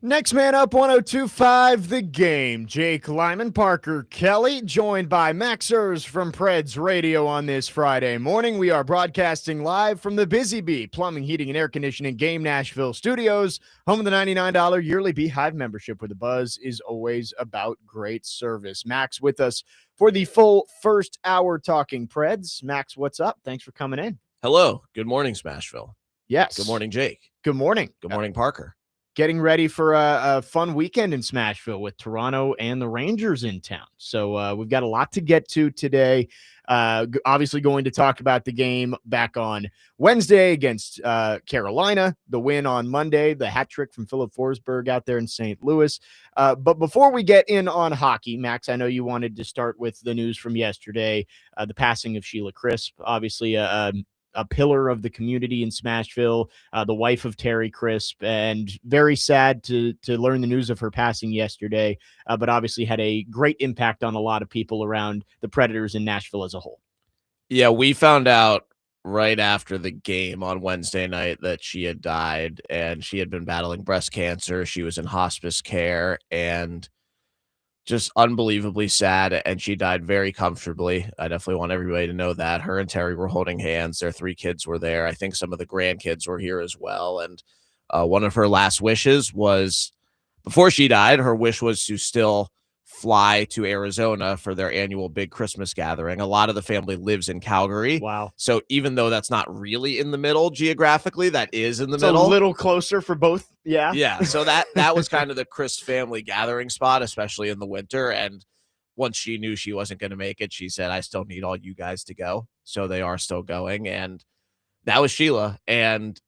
Next man up, 1025 The Game. Jake Lyman, Parker Kelly, joined by Maxers from Preds Radio on this Friday morning. We are broadcasting live from the Busy Bee Plumbing, Heating, and Air Conditioning Game Nashville Studios, home of the $99 yearly Beehive membership, where the buzz is always about great service. Max with us for the full first hour talking Preds. Max, what's up? Thanks for coming in. Hello. Good morning, Smashville. Yes. Good morning, Jake. Good morning. Good morning, Parker. Getting ready for a fun weekend in Smashville with Toronto and the Rangers in town. So we've got a lot to get to today. Obviously going to talk about the game back on Wednesday against Carolina, the win on Monday, the hat trick from Philip Forsberg out there in St. Louis. But before we get in on hockey, Max, I know you wanted to start with the news from yesterday, the passing of Sheila Crisp, obviously a pillar of the community in Smashville, the wife of Terry Crisp, and very sad to learn the news of her passing yesterday, but obviously had a great impact on a lot of people around the Predators in Nashville as a whole. Yeah, we found out right after the game on Wednesday night that she had died, and she had been battling breast cancer. She was in hospice care, and just unbelievably sad, and she died very comfortably. I definitely want everybody to know that. Her and Terry were holding hands. Their 3 kids were there. I think some of the grandkids were here as well. And one of her last wishes was, before she died, her wish was to still fly to Arizona for their annual big Christmas gathering. A lot of the family lives in Calgary. Wow. So even though that's not really in the middle geographically, that is in the middle. A little closer for both. Yeah. Yeah. So that was kind of the Chris family gathering spot, especially in the winter. And once she knew she wasn't going to make it, she said, I still need all you guys to go. So they are still going. And that was Sheila. And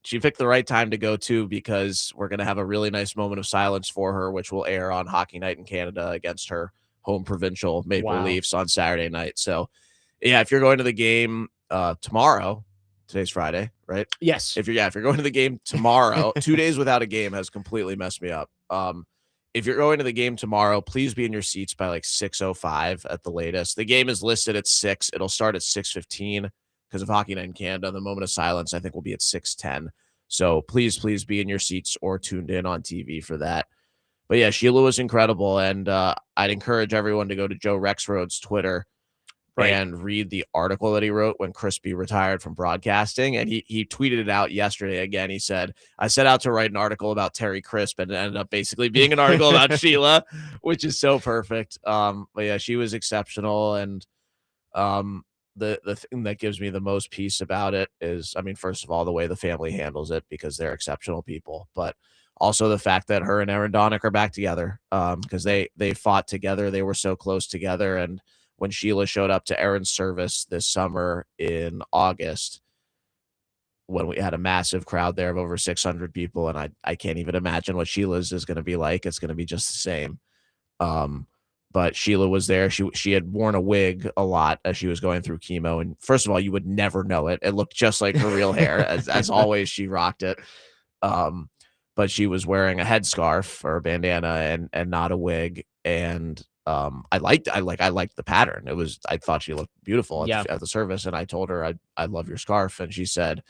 she picked the right time to go too, because we're going to have a really nice moment of silence for her, which will air on Hockey Night in Canada against her home provincial Maple Leafs on Saturday night. So yeah, if you're going to the game tomorrow, today's Friday, right? Yes. If you're going to the game tomorrow, 2 days without a game has completely messed me up. If you're going to the game tomorrow, please be in your seats by like 6:05 at the latest. The game is listed at 6. It'll start at 6:15 because of Hockey Night in Canada. The moment of silence, I think, will be at 6:10. So please be in your seats or tuned in on TV for that. But yeah, Sheila was incredible, and I'd encourage everyone to go to Joe Rexroad's Twitter and read the article that he wrote when Crispy retired from broadcasting. And he tweeted it out yesterday again. He said, I set out to write an article about Terry Crisp, and it ended up basically being an article about Sheila, which is so perfect. But yeah, she was exceptional. And the thing that gives me the most peace about it is, I mean, first of all, the way the family handles it, because they're exceptional people, but also the fact that her and Aaron Donick are back together, because they fought together. They were so close together. And when Sheila showed up to Aaron's service this summer in August, when we had a massive crowd there of over 600 people, and I can't even imagine what Sheila's is going to be like. It's going to be just the same. But Sheila was there. She had worn a wig a lot as she was going through chemo. And first of all, you would never know it. It looked just like her real hair. As always, she rocked it. But she was wearing a headscarf or a bandana and not a wig. And I liked the pattern. I thought she looked beautiful at the service. And I told her, I love your scarf. And she said,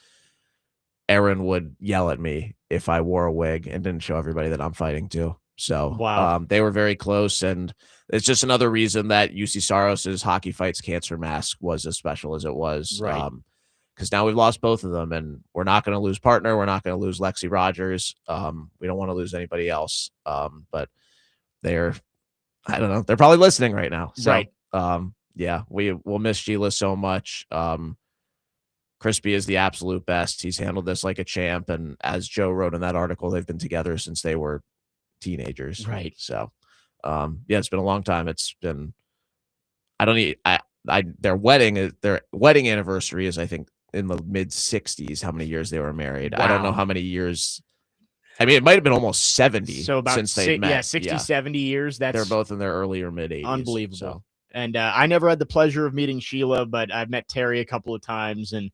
Aaron would yell at me if I wore a wig and didn't show everybody that I'm fighting too. So they were very close. And it's just another reason that UC Saros's Hockey Fights Cancer mask was as special as it was. Right. Because now we've lost both of them, and we're not going to lose partner. We're not going to lose Lexi Rogers. We don't want to lose anybody else. But I don't know. They're probably listening right now. So, right. Yeah, we'll miss Sheila so much. Crispy is the absolute best. He's handled this like a champ. And as Joe wrote in that article, they've been together since they were teenagers. Right. So, yeah, it's been a long time. It's been, their wedding anniversary is, I think, in the mid 60s, how many years they were married. Wow. I don't know how many years. I mean, it might have been almost 70 so about since they met. 60, 70 years. They're both in their early or mid 80s. Unbelievable. So. And I never had the pleasure of meeting Sheila, but I've met Terry a couple of times, and,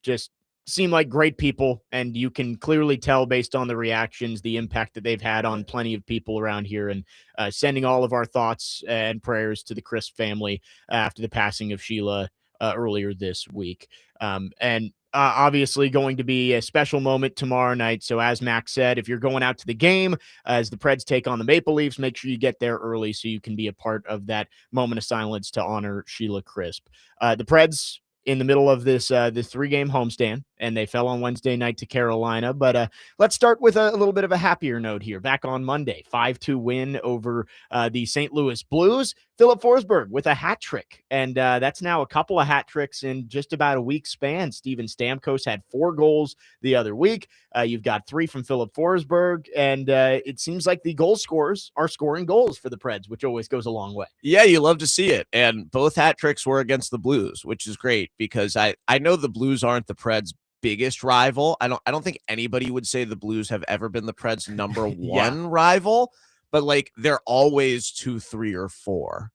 just seem like great people. And you can clearly tell based on the reactions, the impact that they've had on plenty of people around here, and sending all of our thoughts and prayers to the Crisp family after the passing of Sheila earlier this week. And obviously going to be a special moment tomorrow night. So as Max said, if you're going out to the game as the Preds take on the Maple Leafs, make sure you get there early so you can be a part of that moment of silence to honor Sheila Crisp. The Preds in the middle of this 3-game homestand, and they fell on Wednesday night to Carolina. But let's start with a little bit of a happier note here. Back on Monday, 5-2 win over the St. Louis Blues. Philip Forsberg with a hat trick, and that's now a couple of hat tricks in just about a week span. Steven Stamkos had 4 goals the other week. You've got 3 from Philip Forsberg, and it seems like the goal scorers are scoring goals for the Preds, which always goes a long way. Yeah, you love to see it, and both hat tricks were against the Blues, which is great because I know the Blues aren't the Preds' biggest rival. I don't think anybody would say the Blues have ever been the Preds' number one rival, but like they're always 2, 3, or 4.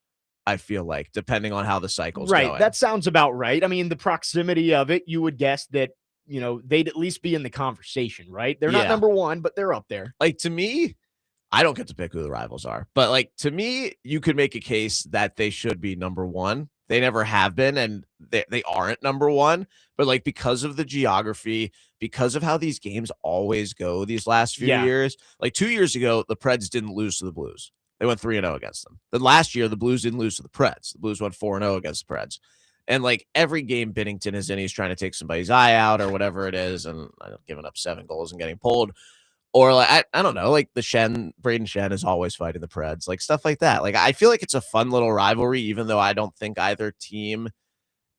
I feel like, depending on how the cycle's going. That sounds about right. I mean, the proximity of it, you would guess that, they'd at least be in the conversation, right? They're not number one, but they're up there. Like, to me, I don't get to pick who the rivals are, but like, to me, you could make a case that they should be number one. They never have been, and they aren't number one, but like, because of the geography, because of how these games always go these last few years, like 2 years ago, the Preds didn't lose to the Blues. They went 3-0 against them. Then last year, the Blues didn't lose to the Preds. The Blues went 4-0 against the Preds. And like every game Binnington is in, he's trying to take somebody's eye out or whatever it is, and giving up 7 goals and getting pulled. Or like I don't know, like Braden Shen is always fighting the Preds, like stuff like that. Like I feel like it's a fun little rivalry, even though I don't think either team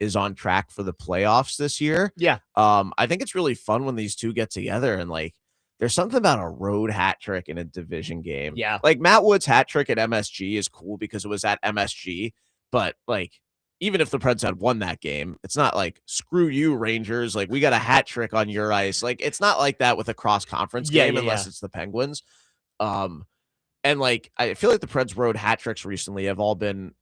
is on track for the playoffs this year. Yeah. I think it's really fun when these two get together, and like there's something about a road hat trick in a division game. Yeah. Like Matt Wood's hat trick at MSG is cool because it was at MSG, but like even if the Preds had won that game, it's not like, screw you, Rangers. Like, we got a hat trick on your ice. Like, it's not like that with a cross-conference game unless it's the Penguins. And, like, I feel like the Preds road hat tricks recently have all been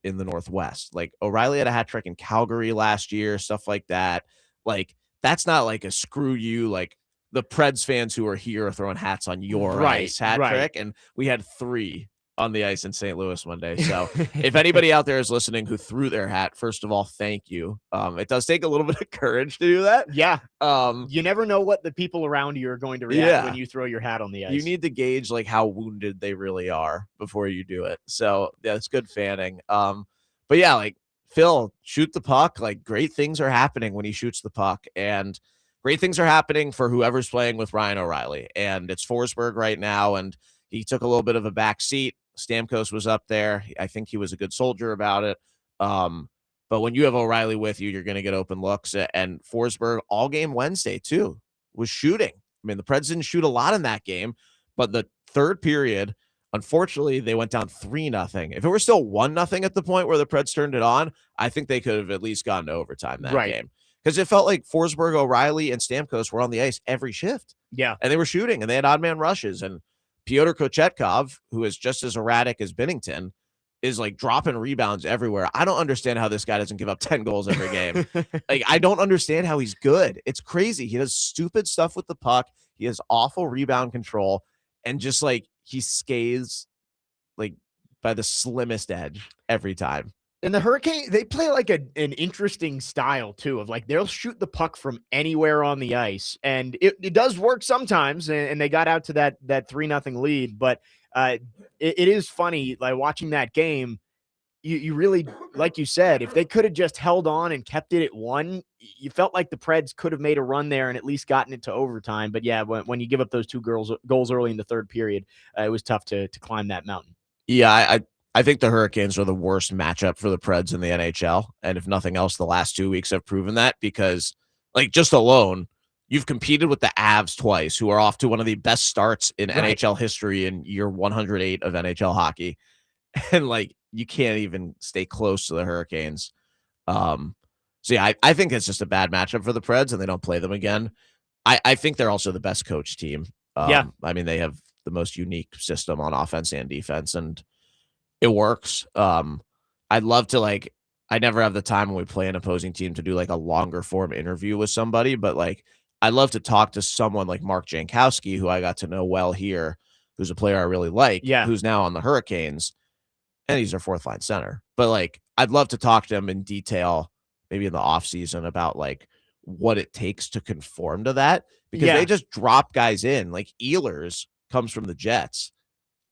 in the Northwest. Like, O'Reilly had a hat trick in Calgary last year, stuff like that. Like, that's not like a screw you, like, the Preds fans who are here are throwing hats on your ice hat trick. And we had 3 on the ice in St. Louis one day. So if anybody out there is listening who threw their hat, first of all, thank you. It does take a little bit of courage to do that. Yeah. You never know what the people around you are going to react when you throw your hat on the ice. You need to gauge like how wounded they really are before you do it. So yeah, it's good fanning. But yeah, like Phil, shoot the puck. Like great things are happening when he shoots the puck, and great things are happening for whoever's playing with Ryan O'Reilly. And it's Forsberg right now, and he took a little bit of a back seat. Stamkos was up there. I think he was a good soldier about it. But when you have O'Reilly with you, you're going to get open looks. And Forsberg all game Wednesday too was shooting. I mean, the Preds didn't shoot a lot in that game, but the third period, unfortunately, they went down 3-0. If it were still 1-0 at the point where the Preds turned it on, I think they could have at least gotten to overtime that game. Because it felt like Forsberg, O'Reilly, and Stamkos were on the ice every shift. Yeah. And they were shooting, and they had odd man rushes. And Pyotr Kochetkov, who is just as erratic as Binnington, is like dropping rebounds everywhere. I don't understand how this guy doesn't give up 10 goals every game. Like, I don't understand how he's good. It's crazy. He does stupid stuff with the puck. He has awful rebound control, and just like he skates like by the slimmest edge every time. And the Hurricane, they play like an interesting style too, of like they'll shoot the puck from anywhere on the ice, and it does work sometimes. And they got out to that 3-0 lead, but it is funny like watching that game. You really, like you said, if they could have just held on and kept it at 1, you felt like the Preds could have made a run there and at least gotten it to overtime. But yeah, when you give up those 2 goals early in the third period, it was tough to climb that mountain. Yeah, I think the Hurricanes are the worst matchup for the Preds in the NHL. And if nothing else, the last 2 weeks have proven that, because like just alone, you've competed with the Avs twice, who are off to one of the best starts in NHL history in year 108 of NHL hockey. And like, you can't even stay close to the Hurricanes. So yeah, I think it's just a bad matchup for the Preds, and they don't play them again. I think they're also the best coach team. I mean, they have the most unique system on offense and defense, and it works. I'd love to like, I never have the time when we play an opposing team to do like a longer form interview with somebody, but like, I'd love to talk to someone like Mark Jankowski, who I got to know well here, who's a player I really like, who's now on the Hurricanes, and he's our 4th line center. But like, I'd love to talk to him in detail, maybe in the off season, about like what it takes to conform to that because Yeah. they just drop guys in. Like Ehlers comes from the Jets.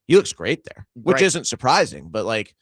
He looks great there, which Right. isn't surprising. But like,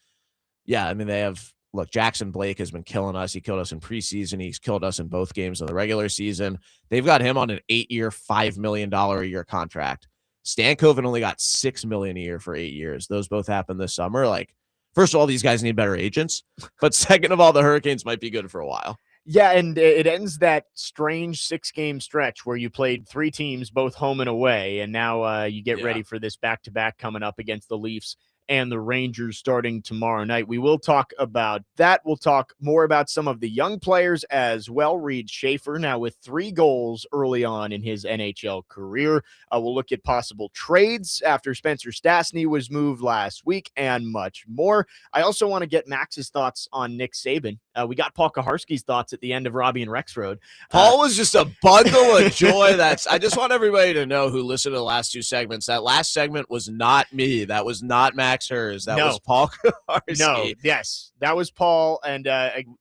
yeah, I mean, they have look, Jackson Blake has been killing us. He killed us in preseason. He's killed us in both games of the regular season. They've got him on an 8-year, $5 million a year contract. Stankoven only got $6 million a year for 8 years. Those both happened this summer. Like, first of all, these guys need better agents. But second of all, the Hurricanes might be good for a while. Yeah, and it ends that strange 6-game stretch where you played 3 teams, both home and away, and now you get ready for this back-to-back coming up against the Leafs and the Rangers starting tomorrow night. We will talk about that. We'll talk more about some of the young players as well. Reed Schaefer now with 3 goals early on in his NHL career. We'll look at possible trades after Spencer Stastny was moved last week and much more. I also want to get Max's thoughts on Nick Saban. We got Paul Kaharski's thoughts at the end of Robbie and Rex Road. Paul was just a bundle of joy. I just want everybody to know who listened to the last 2 segments. That last segment was not me. That was not Max Hers. That was Paul Kaharski. No, yes, that was Paul, and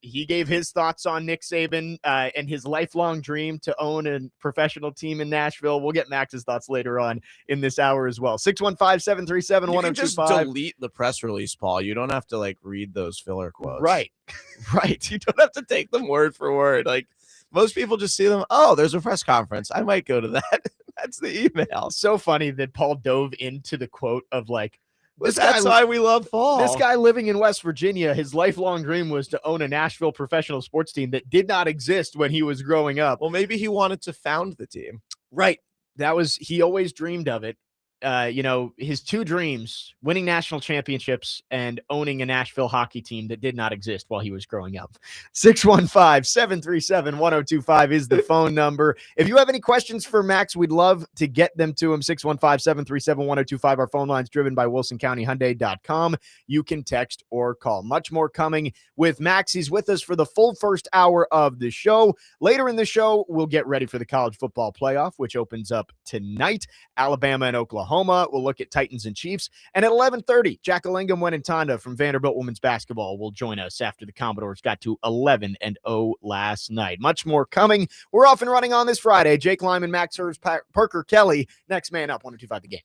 he gave his thoughts on Nick Saban and his lifelong dream to own a professional team in Nashville. We'll get Max's thoughts later on in this hour as well. 615-737-1025. You can just delete the press release, Paul. You don't have to like read those filler quotes. Right. You don't have to take them word for word. Like most people just see them. Oh, there's a press conference. I might go to that. That's the email. So funny that Paul dove into the quote of like, that's why we love Paul. This guy living in West Virginia, his lifelong dream was to own a Nashville professional sports team that did not exist when he was growing up. Well, maybe he wanted to found the team. Right. He always dreamed of it. His 2 dreams, winning national championships and owning a Nashville hockey team that did not exist while he was growing up. 615-737-1025 is the phone number. If you have any questions for Max, we'd love to get them to him. 615-737-1025. Our phone line's driven by WilsonCountyHyundai.com. You can text or call. Much more coming with Max. He's with us for the full first hour of the show. Later in the show, we'll get ready for the college football playoff, which opens up tonight. Alabama and Oklahoma. We'll look at Titans and Chiefs. And at 11:30, Jackalingam Wenentanda from Vanderbilt Women's Basketball will join us after the Commodores got to 11-0 last night. Much more coming. We're off and running on this Friday. Jake Lyman, Max Hers, Parker Kelly. Next man up, 102.5 The Game.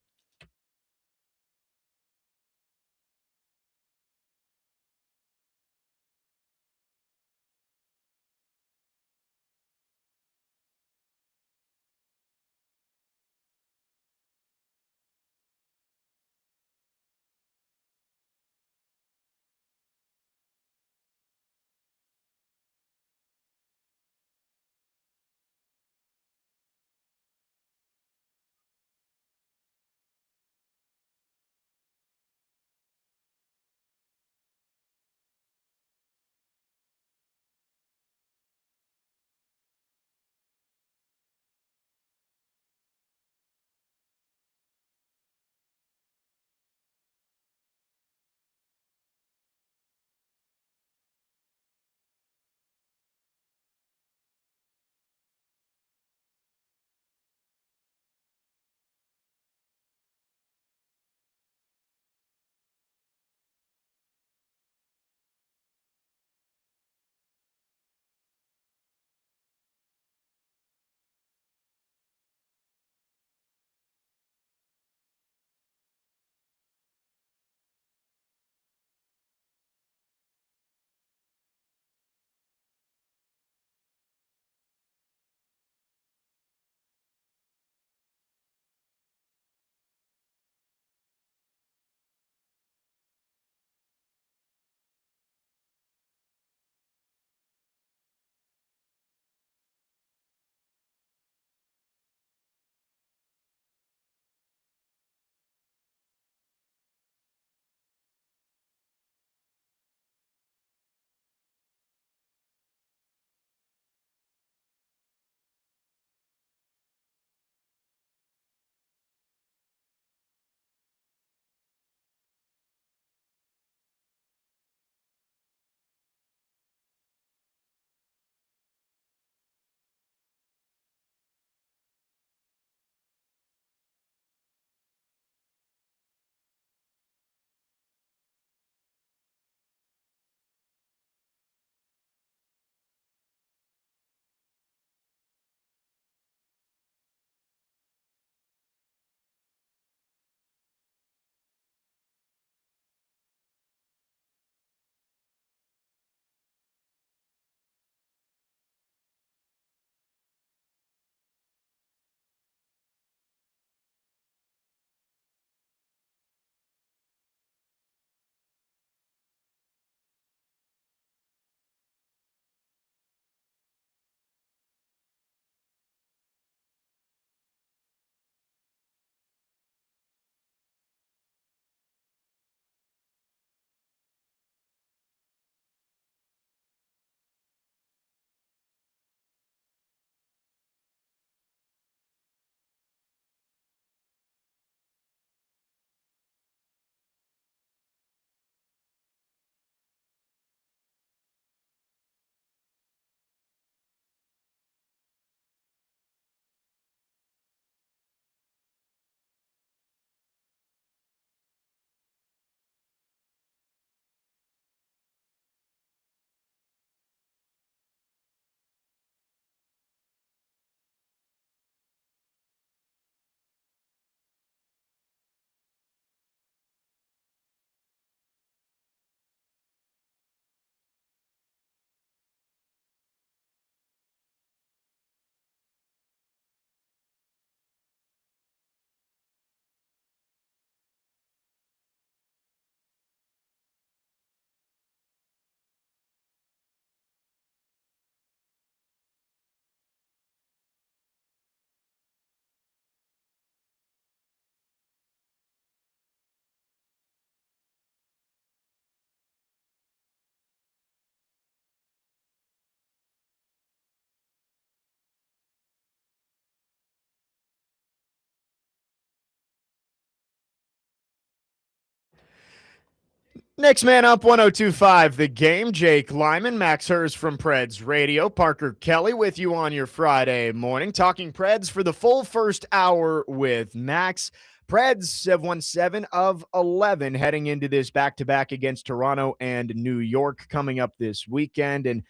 Next man up, 1025 The Game. Jake Lyman, Max Herz from Preds Radio. Parker Kelly with you on your Friday morning, talking Preds for the full first hour with Max. Preds have won 7 of 11 heading into this back-to-back against Toronto and New York coming up this weekend. And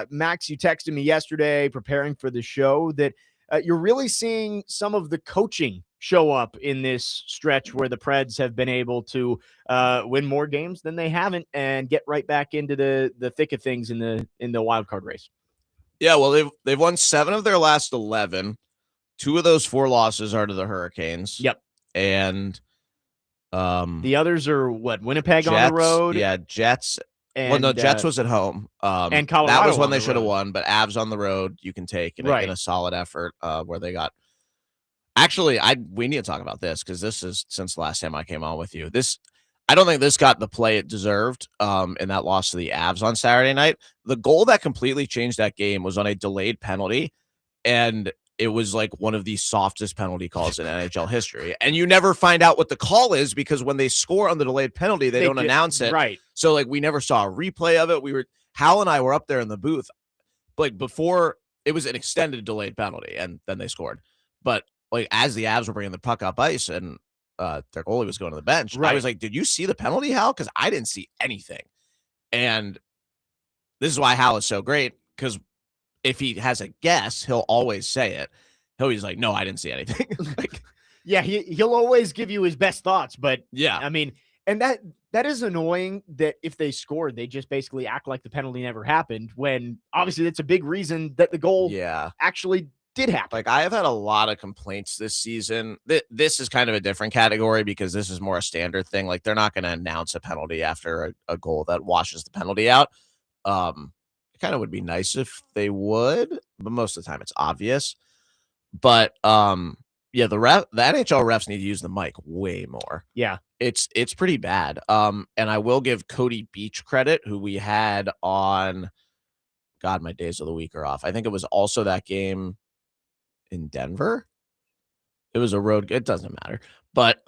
Max, you texted me yesterday preparing for the show that you're really seeing some of the coaching show up in this stretch where the Preds have been able to win more games than they haven't and get right back into the thick of things in the wild card race. Yeah, well, they've won 7 of their last 11. 2 of those 4 losses are to the Hurricanes. Yep. And the others are what? Winnipeg Jets, on the road? Yeah, Jets. And, well, no, Jets was at home. And Colorado. That was when they should have won, but Avs on the road you can take in a solid effort where they got. Actually, we need to talk about this because this is since the last time I came on with you. I don't think this got the play it deserved in that loss to the Avs on Saturday night. The goal that completely changed that game was on a delayed penalty, and it was like one of the softest penalty calls in NHL history. And you never find out what the call is because when they score on the delayed penalty, they don't announce it. Right. So like we never saw a replay of it. Hal and I were up there in the booth, like before it was an extended delayed penalty, and then they scored. But like as the Avs were bringing the puck up ice and their goalie was going to the bench, I was like, did you see the penalty, Hal? Because I didn't see anything. And this is why Hal is so great, because if he has a guess, he'll always say it. He's like, no, I didn't see anything. Yeah, he'll always give you his best thoughts. But yeah, I mean, and that is annoying that if they scored, they just basically act like the penalty never happened, when obviously that's a big reason that the goal actually did happen. Like I have had a lot of complaints this season. This is kind of a different category because this is more a standard thing. Like they're not going to announce a penalty after a goal that washes the penalty out. It kind of would be nice if they would, but most of the time it's obvious. But yeah, the NHL refs need to use the mic way more. Yeah. It's pretty bad. And I will give Cody Beach credit, who we had on, God, my days of the week are off. I think it was also that game in Denver. It was a road. It doesn't matter. But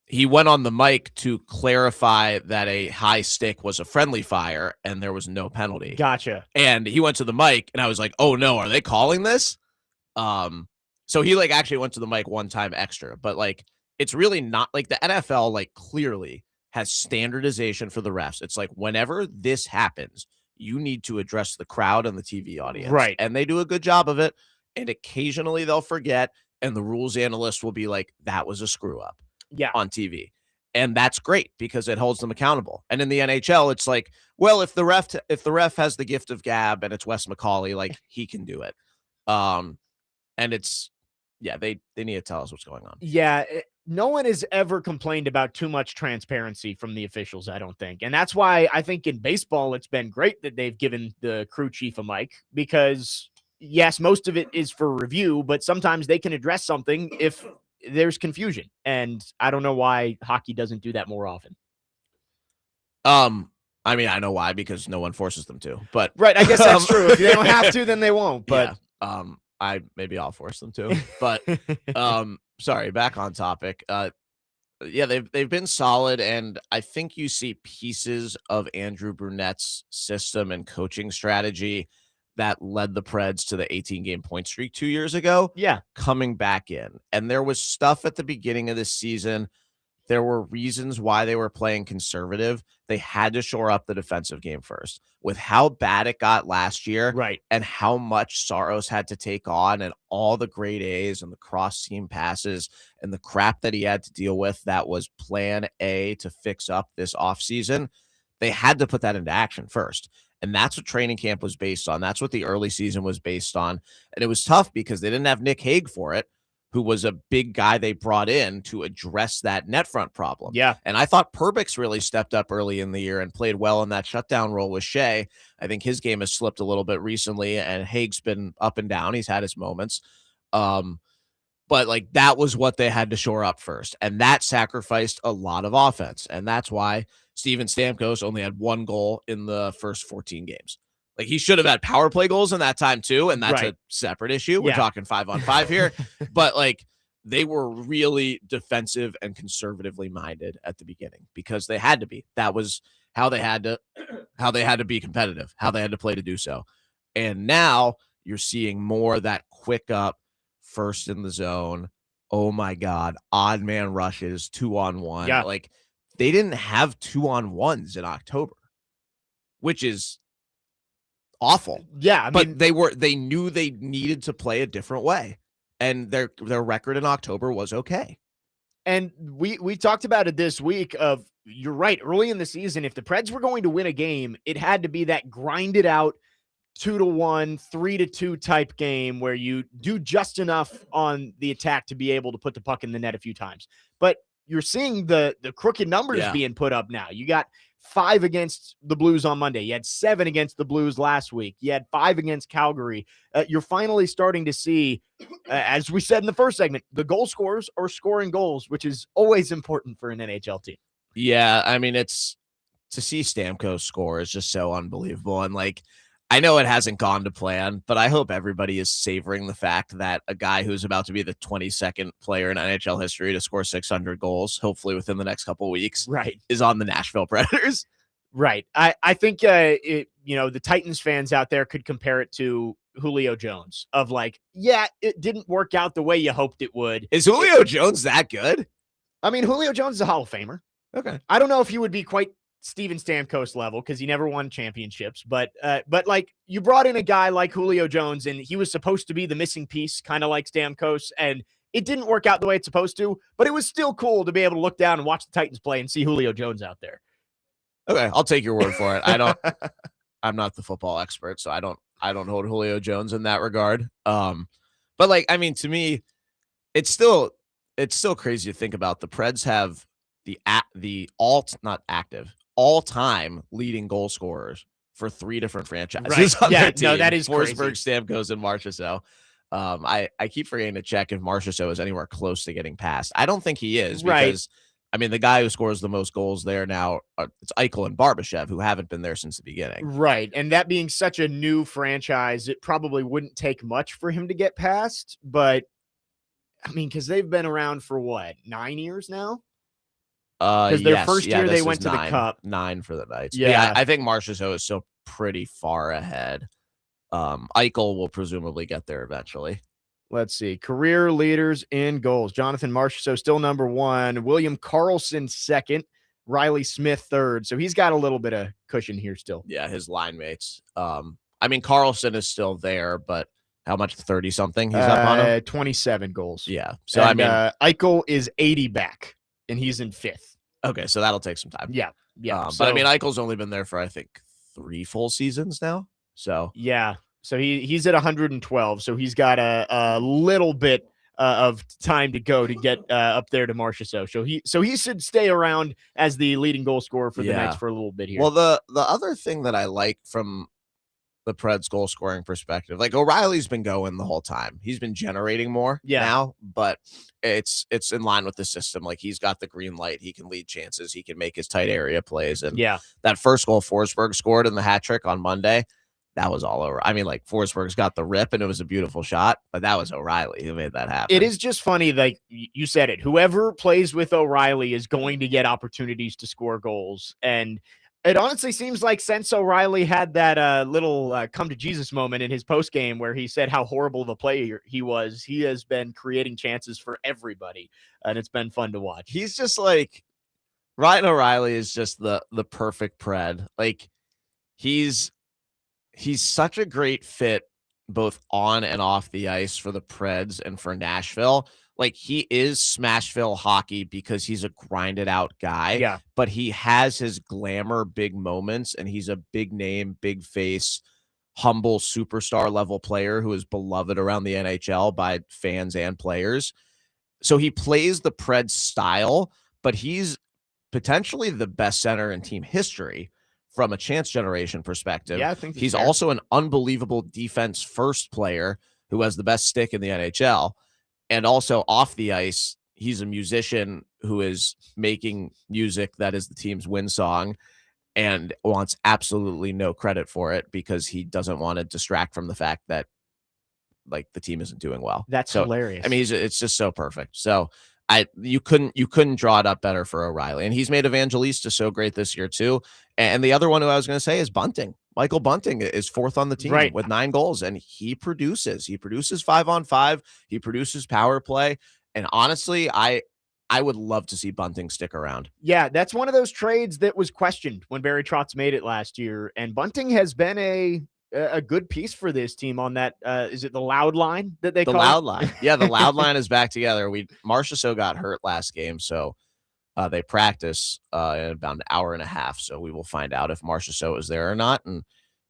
he went on the mic to clarify that a high stick was a friendly fire and there was no penalty. Gotcha. And he went to the mic and I was like, oh no, are they calling this? So he like actually went to the mic one time extra, but like, it's really not like the NFL like clearly has standardization for the refs. It's like whenever this happens, you need to address the crowd and the TV audience. Right. And they do a good job of it. And occasionally they'll forget. And the rules analyst will be like, that was a screw up on TV. And that's great because it holds them accountable. And in the NHL, it's like, well, if the ref has the gift of gab and it's Wes McCauley, like he can do it. And it's, yeah, they need to tell us what's going on. Yeah. No one has ever complained about too much transparency from the officials, I don't think. And that's why I think in baseball, it's been great that they've given the crew chief a mic because, yes, most of it is for review, but sometimes they can address something if there's confusion. And I don't know why hockey doesn't do that more often. I mean, I know why, because no one forces them to, but right. I guess that's true. If they don't have to, then they won't. But yeah, maybe I'll force them to, but, sorry, back on topic. Yeah, they've been solid. And I think you see pieces of Andrew Brunette's system and coaching strategy that led the Preds to the 18-game point streak 2 years ago. Yeah. Coming back in. And there was stuff at the beginning of this season. There were reasons why they were playing conservative. They had to shore up the defensive game first. With how bad it got last year, right, and how much Saros had to take on and all the grade A's and the cross-team passes and the crap that he had to deal with that was plan A to fix up this offseason, they had to put that into action first. And that's what training camp was based on. That's what the early season was based on. And it was tough because they didn't have Nick Hague for it, who was a big guy they brought in to address that net front problem. Yeah. And I thought Perbix really stepped up early in the year and played well in that shutdown role with Shea. I think his game has slipped a little bit recently, and Hague's been up and down. He's had his moments. But like that was what they had to shore up first. And that sacrificed a lot of offense. And that's why Steven Stamkos only had 1 goal in the first 14 games. Like he should have had power play goals in that time too. And that's a separate issue. We're talking 5-on-5 here, but like they were really defensive and conservatively minded at the beginning because they had to be. That was how they had to be competitive, how they had to play to do so. And now you're seeing more of that quick up, first in the zone. Oh my God, odd man rushes, 2-on-1. Yeah. Like they didn't have 2-on-1s in October, which is awful. Yeah, I mean, but they knew they needed to play a different way. And their record in October was okay. And we talked about it this week of, you're right, early in the season, if the Preds were going to win a game, it had to be that grinded out 2-1, 3-2 type game where you do just enough on the attack to be able to put the puck in the net a few times. But you're seeing the crooked numbers being put up now. You got 5 against the Blues on Monday. You had 7 against the Blues last week. You had 5 against Calgary. You're finally starting to see, as we said in the first segment, the goal scorers are scoring goals, which is always important for an NHL team. Yeah, I mean, it's to see Stamkos score is just so unbelievable. And like, I know it hasn't gone to plan, but I hope everybody is savoring the fact that a guy who's about to be the 22nd player in NHL history to score 600 goals, hopefully within the next couple of weeks, is on the Nashville Predators. Right. I think, the Titans fans out there could compare it to Julio Jones of like, yeah, it didn't work out the way you hoped it would. Is Julio Jones that good? I mean, Julio Jones is a Hall of Famer. Okay. I don't know if he would be quite Steven Stamkos level because he never won championships, but like you brought in a guy like Julio Jones and he was supposed to be the missing piece, kind of like Stamkos, and it didn't work out the way it's supposed to, but it was still cool to be able to look down and watch the Titans play and see Julio Jones out there. Okay, I'll take your word for it. I'm not the football expert, so I don't hold Julio Jones in that regard. But like, I mean, to me, it's still crazy to think about. The Preds have all-time leading goal scorers for 3 different franchises. Right. Yeah, no, that is Forsberg, crazy. Stamkos, and Marchessault. I keep forgetting to check if Marchessault is anywhere close to getting past. I don't think he is, because I mean, the guy who scores the most goals there now, it's Eichel and Barbashev, who haven't been there since the beginning. Right. And that being such a new franchise, it probably wouldn't take much for him to get past. But, I mean, because they've been around for what, 9 years now? Because their first year they went to the Cup. 9 for the Knights. Yeah. I think Marchessault is still pretty far ahead. Eichel will presumably get there eventually. Let's see. Career leaders in goals. Jonathan Marchessault still number 1. William Karlsson second. Riley Smith third. So he's got a little bit of cushion here still. Yeah, his line mates. I mean, Karlsson is still there, but how much? 30-something he's up on him? 27 goals. Yeah. So, and, I mean, Eichel is 80 back, and he's in 5th. Okay, so that'll take some time. Yeah. But I mean, Eichel's only been there for, I think, 3 full seasons now. So yeah. So he's at 112. So he's got a little bit of time to go to get up there to Marchessault. So he should stay around as the leading goal scorer for the Knights for a little bit here. Well, the other thing that I like from the Preds goal scoring perspective, like O'Reilly's been going the whole time. He's been generating more now, but it's in line with the system. Like, he's got the green light. He can lead chances. He can make his tight area plays. And that first goal Forsberg scored in the hat trick on Monday, that was all over. I mean, like, Forsberg's got the rip and it was a beautiful shot, but that was O'Reilly who made that happen. It is just funny. Like you said it, whoever plays with O'Reilly is going to get opportunities to score goals. And it honestly seems like since O'Reilly had that little come to Jesus moment in his post game where he said how horrible of a player he was, he has been creating chances for everybody. And it's been fun to watch. He's just like, Ryan O'Reilly is just the perfect Pred. Like, he's such a great fit both on and off the ice for the Preds and for Nashville. Like, he is Smashville hockey because he's a grinded out guy. Yeah. But he has his glamour big moments, and he's a big name, big face, humble superstar level player who is beloved around the NHL by fans and players. So he plays the Preds style, but he's potentially the best center in team history from a chance generation perspective. Yeah, I think he's also an unbelievable defense first player who has the best stick in the NHL. And also off the ice, he's a musician who is making music that is the team's win song and wants absolutely no credit for it because he doesn't want to distract from the fact that like the team isn't doing well. That's So hilarious. I mean, it's just so perfect. So you couldn't draw it up better for O'Reilly, and he's made Evangelista so great this year too. And the other one who I was going to say is Bunting. Michael Bunting is fourth on the team Right. with 9 goals, and he produces. He produces 5-on-5. He produces power play, and honestly, I would love to see Bunting stick around. Yeah, that's one of those trades that was questioned when Barry Trotz made it last year, and Bunting has been a good piece for this team on that. Is it the loud line that they The call loud it? line. Yeah, the loud line is back together. Marchessault got hurt last game, so they practice in about an hour and a half. So we will find out if Marchessault is there or not. And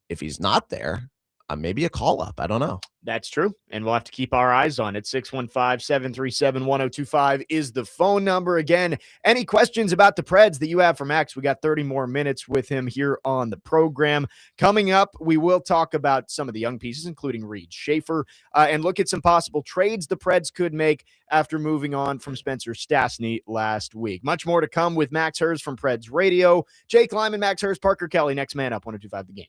if he's not there, maybe a call up. I don't know. That's true. And we'll have to keep our eyes on it. 615-737-1025 is the phone number. Again, any questions about the Preds that you have for Max? We got 30 more minutes with him here on the program. Coming up, we will talk about some of the young pieces, including Reed Schaefer, and look at some possible trades the Preds could make after moving on from Spencer Stastny last week. Much more to come with Max Herz from Preds Radio. Jake Lyman, Max Herz, Parker Kelly, next man up, 1025 The Game.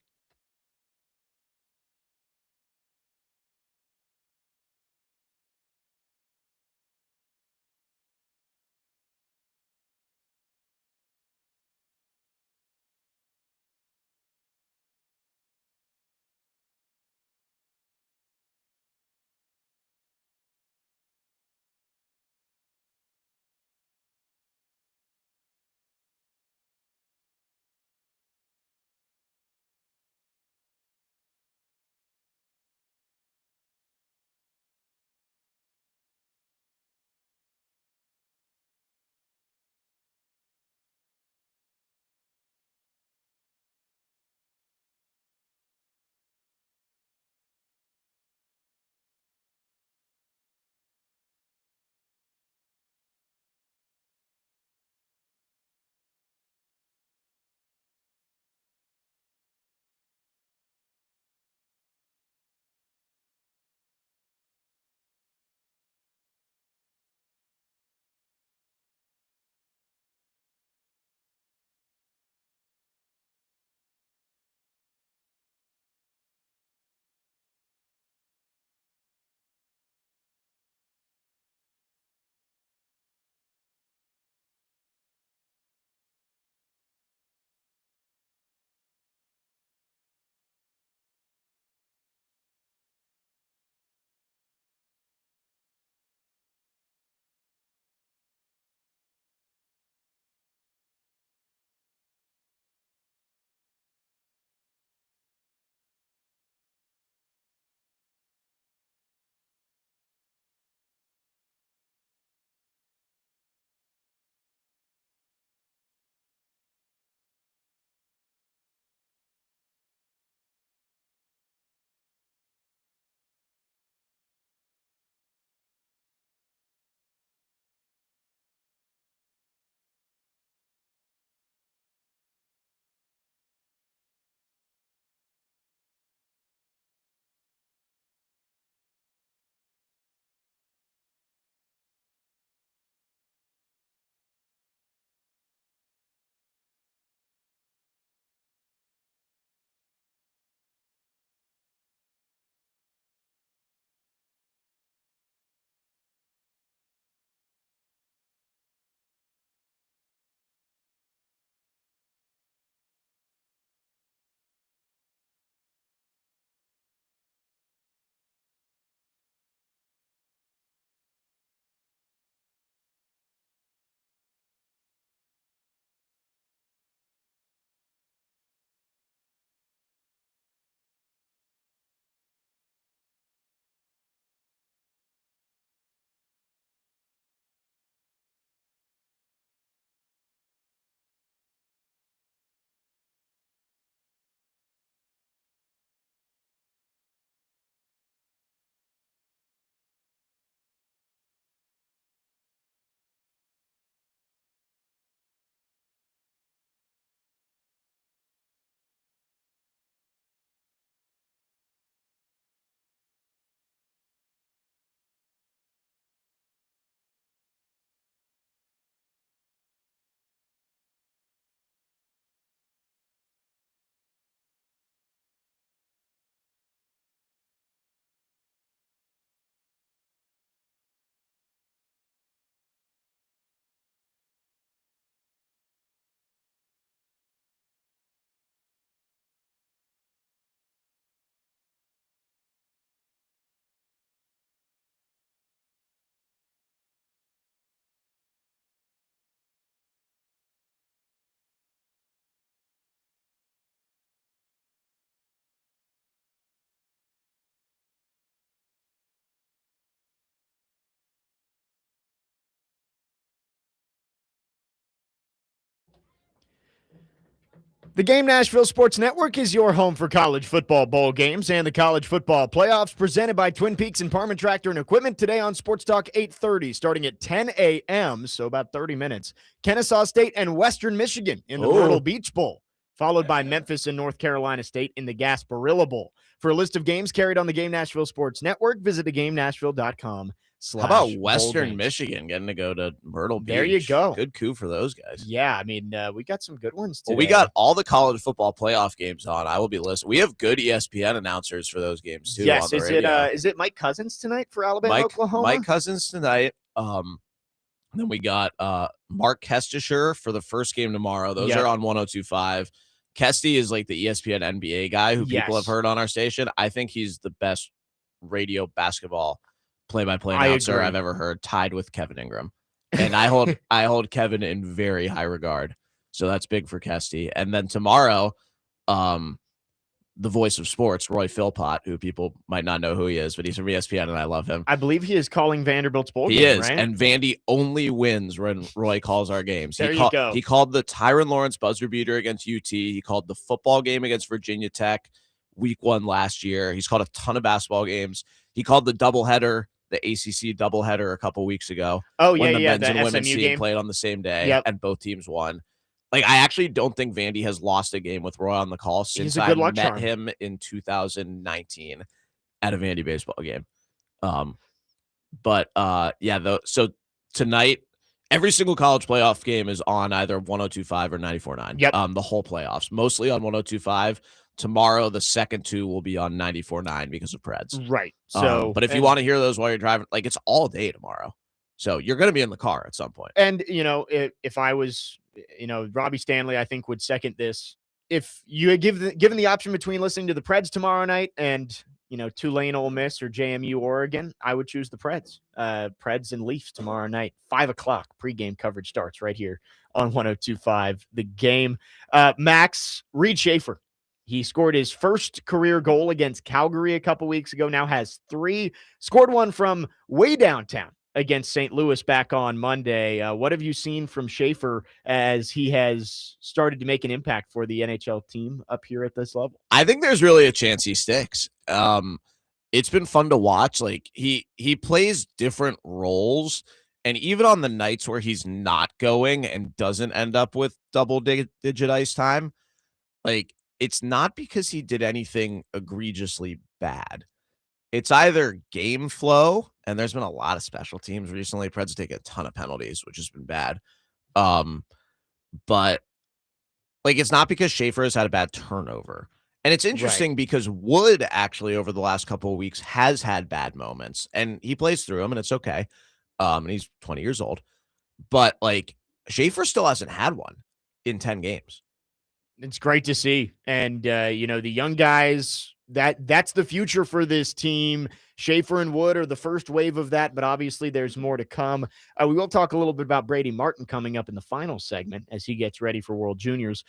The Game Nashville Sports Network is your home for college football bowl games and the college football playoffs, presented by Twin Peaks and Parman Tractor and Equipment. Today on Sports Talk 8:30, starting at 10 a.m., so about 30 minutes. Kennesaw State and Western Michigan in the Myrtle Beach Bowl, followed by Memphis and North Carolina State in the Gasparilla Bowl. For a list of games carried on the Game Nashville Sports Network, visit thegamenashville.com. How about Western Michigan getting to go to Myrtle Beach? There you go. Good coup for those guys. Yeah, I mean, we got some good ones today. Well, we got all the college football playoff games on. I will be listening. We have good ESPN announcers for those games too. Yes, is it Mike Cousins tonight for Alabama, Oklahoma? Mike Cousins tonight. Then we got Mark Kestisher for the first game tomorrow. Those are on 102.5. Kesty is like the ESPN NBA guy who people have heard on our station. I think he's the best radio basketball play-by-play announcer I've ever heard, tied with Kevin Ingram. And I hold Kevin in very high regard. So that's big for Kesty. And then tomorrow, the voice of sports, Roy Philpott, who people might not know who he is, but he's from ESPN and I love him. I believe he is calling Vanderbilt's bowl game, He is, right? and Vandy only wins when Roy calls our games. There you go. He called the Tyron Lawrence buzzer beater against UT. He called the football game against Virginia Tech week 1 last year. He's called a ton of basketball games. He called the doubleheader, the ACC doubleheader a couple weeks ago. Oh, when yeah, the men's and SMU women's team game played on the same day, and both teams won. Like, I actually don't think Vandy has lost a game with Roy on the call since I met him in 2019 at a Vandy baseball game. So tonight, every single college playoff game is on either 102.5 or 94.9. Yep. The whole playoffs, mostly on 102.5. Tomorrow, the second 2 will be on 94.9 because of Preds. Right. So, but if you want to hear those while you're driving, like, it's all day tomorrow. So you're going to be in the car at some point. And, if I was, Robbie Stanley, I think would second this. If you had given the option between listening to the Preds tomorrow night and, Tulane, Ole Miss, or JMU, Oregon, I would choose the Preds. Preds and Leafs tomorrow night, 5:00 pregame coverage starts right here on 102.5. The Game. Max, Reed Schaefer. He scored his first career goal against Calgary a couple weeks ago, now has 3, scored one from way downtown against St. Louis back on Monday. What have you seen from Schaefer as he has started to make an impact for the NHL team up here at this level? I think there's really a chance he sticks. It's been fun to watch. Like, he plays different roles, and even on the nights where he's not going and doesn't end up with double-digit ice time, like, it's not because he did anything egregiously bad. It's either game flow, and there's been a lot of special teams recently. Preds take a ton of penalties, which has been bad. But like, it's not because Schaefer has had a bad turnover. And it's interesting because Wood actually over the last couple of weeks has had bad moments, and he plays through them, and it's okay. And he's 20 years old. But like, Schaefer still hasn't had one in 10 games. It's great to see. And, the young guys, that's the future for this team. Schaefer and Wood are the first wave of that, but obviously there's more to come. We will talk a little bit about Brady Martin coming up in the final segment as he gets ready for World Juniors.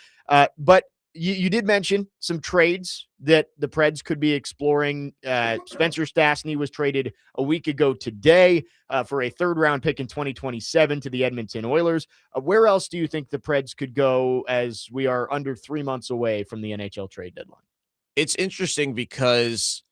But you did mention some trades that the Preds could be exploring. Spencer Stastny was traded a week ago today for a 3rd-round pick in 2027 to the Edmonton Oilers. Where else do you think the Preds could go as we are under 3 months away from the NHL trade deadline? It's interesting because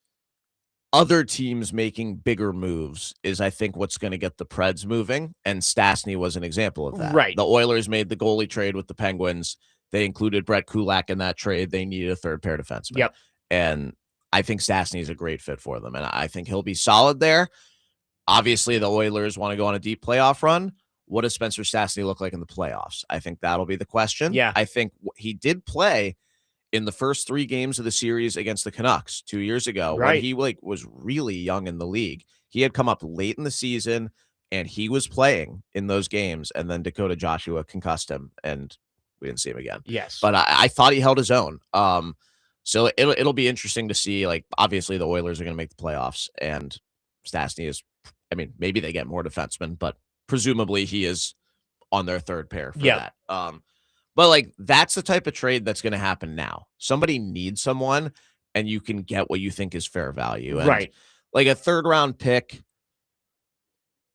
other teams making bigger moves is, I think, what's going to get the Preds moving, and Stastny was an example of that. Right. The Oilers made the goalie trade with the Penguins. They included Brett Kulak in that trade. They needed a 3rd pair defenseman. Yep. And I think Stastny is a great fit for them, and I think he'll be solid there. Obviously, the Oilers want to go on a deep playoff run. What does Spencer Stastny look like in the playoffs? I think that'll be the question. Yeah. I think he did play in the first 3 games of the series against the Canucks 2 years ago, when he was really young in the league. He had come up late in the season, and he was playing in those games, and then Dakota Joshua concussed him, and we didn't see him again. Yes. But I thought he held his own. So it'll be interesting to see. Like, obviously the Oilers are going to make the playoffs, and Stastny is, I mean, maybe they get more defensemen, but presumably he is on their 3rd pair for that. But like, that's the type of trade that's going to happen now. Somebody needs someone, and you can get what you think is fair value. And like, a 3rd-round pick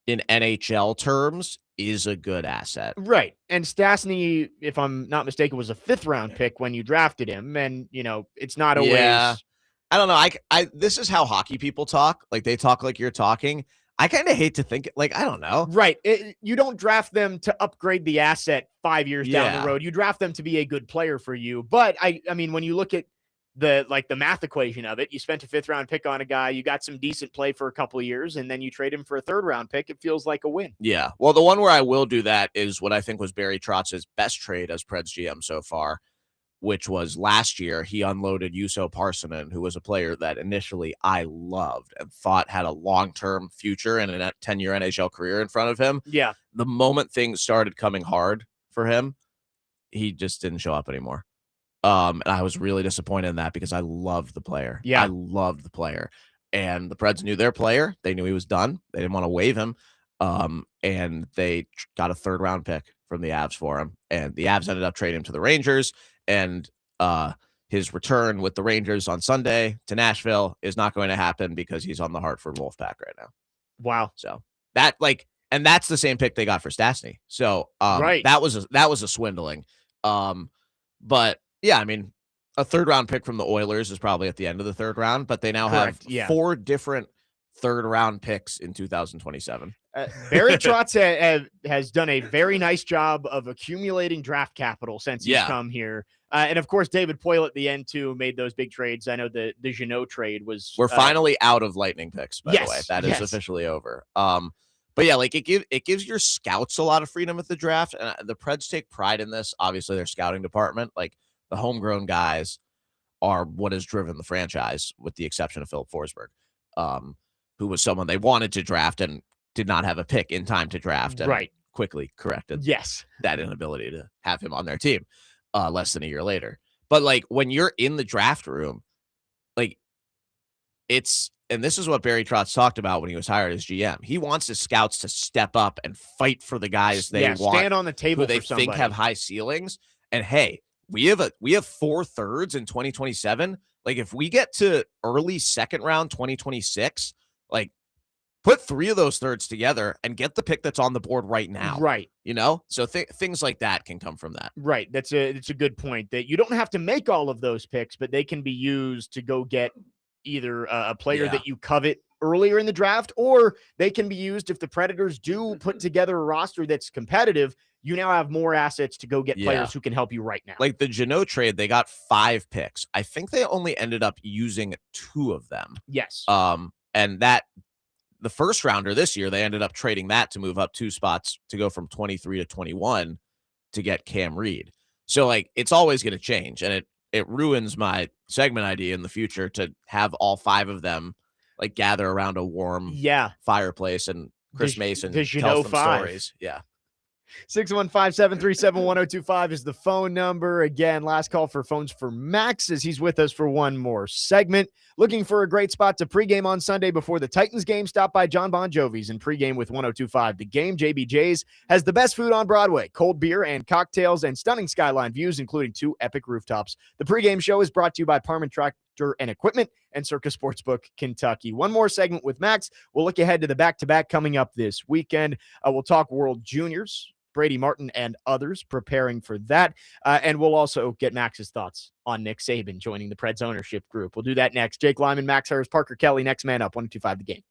in NHL terms is a good asset. Right. And Stastny, if I'm not mistaken, was a 5th-round pick when you drafted him. And, it's not Yeah. always I don't know. This is how hockey people talk. Like they talk like you're talking. I kind of hate to think like, I don't know. right. You don't draft them to upgrade the asset 5 years down the Yeah. road. You draft them to be a good player for you. But I mean, when you look at the math equation of it, you spent a 5th-round pick on a guy, you got some decent play for a couple of years, and then you trade him for a 3rd-round pick. It feels like a win. Yeah. Well, the one where I will do that is what I think was Barry Trotz's best trade as Preds GM so far, which was last year. He unloaded Juuso Parssinen, who was a player that initially I loved and thought had a long-term future and a 10-year NHL career in front of him. Yeah. The moment things started coming hard for him, he just didn't show up anymore. And I was really disappointed in that because I loved the player. Yeah. I loved the player. And the Preds knew their player. They knew he was done. They didn't want to waive him. And they got a 3rd-round pick from the Avs for him. And the Avs ended up trading him to the Rangers. And his return with the Rangers on Sunday to Nashville is not going to happen because he's on the Hartford Wolfpack right now. Wow. So and that's the same pick they got for Stastny. So right. that was a swindling. But yeah, I mean, a 3rd-round pick from the Oilers is probably at the end of the 3rd round, but they now have 4 different 3rd-round picks in 2027. Barry Trotz has done a very nice job of accumulating draft capital since he's come here. And of course, David Poyle at the end too made those big trades. I know the Jeannot trade was. We're finally out of Lightning picks, by the way. That is officially over. But yeah, like it gives your scouts a lot of freedom at the draft, and the Preds take pride in this. Obviously, their scouting department, like the homegrown guys, are what has driven the franchise, with the exception of Philip Forsberg, who was someone they wanted to draft and did not have a pick in time to draft, and quickly corrected that inability to have him on their team less than a year later. But like when you're in the draft room, like and this is what Barry Trotz talked about when he was hired as GM. He wants his scouts to step up and fight for the guys they want, stand on the table who they think have high ceilings. And hey, we have 4 thirds in 2027. Like if we get to early 2nd round 2026, like put 3 of those thirds together and get the pick that's on the board right now. Right. So things like that can come from that. Right. It's a good point, that you don't have to make all of those picks, but they can be used to go get either a player that you covet earlier in the draft, or they can be used if the Predators do put together a roster that's competitive. You now have more assets to go get players who can help you right now. Like the Jeannot trade, they got 5 picks. I think they only ended up using 2 of them. Yes. And that the 1st rounder this year, they ended up trading that to move up 2 spots to go from 23 to 21 to get Cam Reed. So like it's always going to change, and it ruins my segment idea in the future to have all 5 of them like gather around a warm fireplace and Chris Mason tells them stories. Yeah. 615-737-1025 is the phone number. Again, last call for phones for Max as he's with us for one more segment. Looking for a great spot to pregame on Sunday before the Titans game? Stop by John Bon Jovi's and pregame with 1025 The Game. JBJ's has the best food on Broadway, cold beer and cocktails, and stunning skyline views, including 2 epic rooftops. The pregame show is brought to you by Parman Tractor and Equipment and Circus Sportsbook, Kentucky. One more segment with Max. We'll look ahead to the back-to-back coming up this weekend. We'll talk World Juniors, Brady Martin and others preparing for that. And we'll also get Max's thoughts on Nick Saban joining the Preds ownership group. We'll do that next. Jake Lyman, Max Harris, Parker Kelly, next man up, 125 The Game.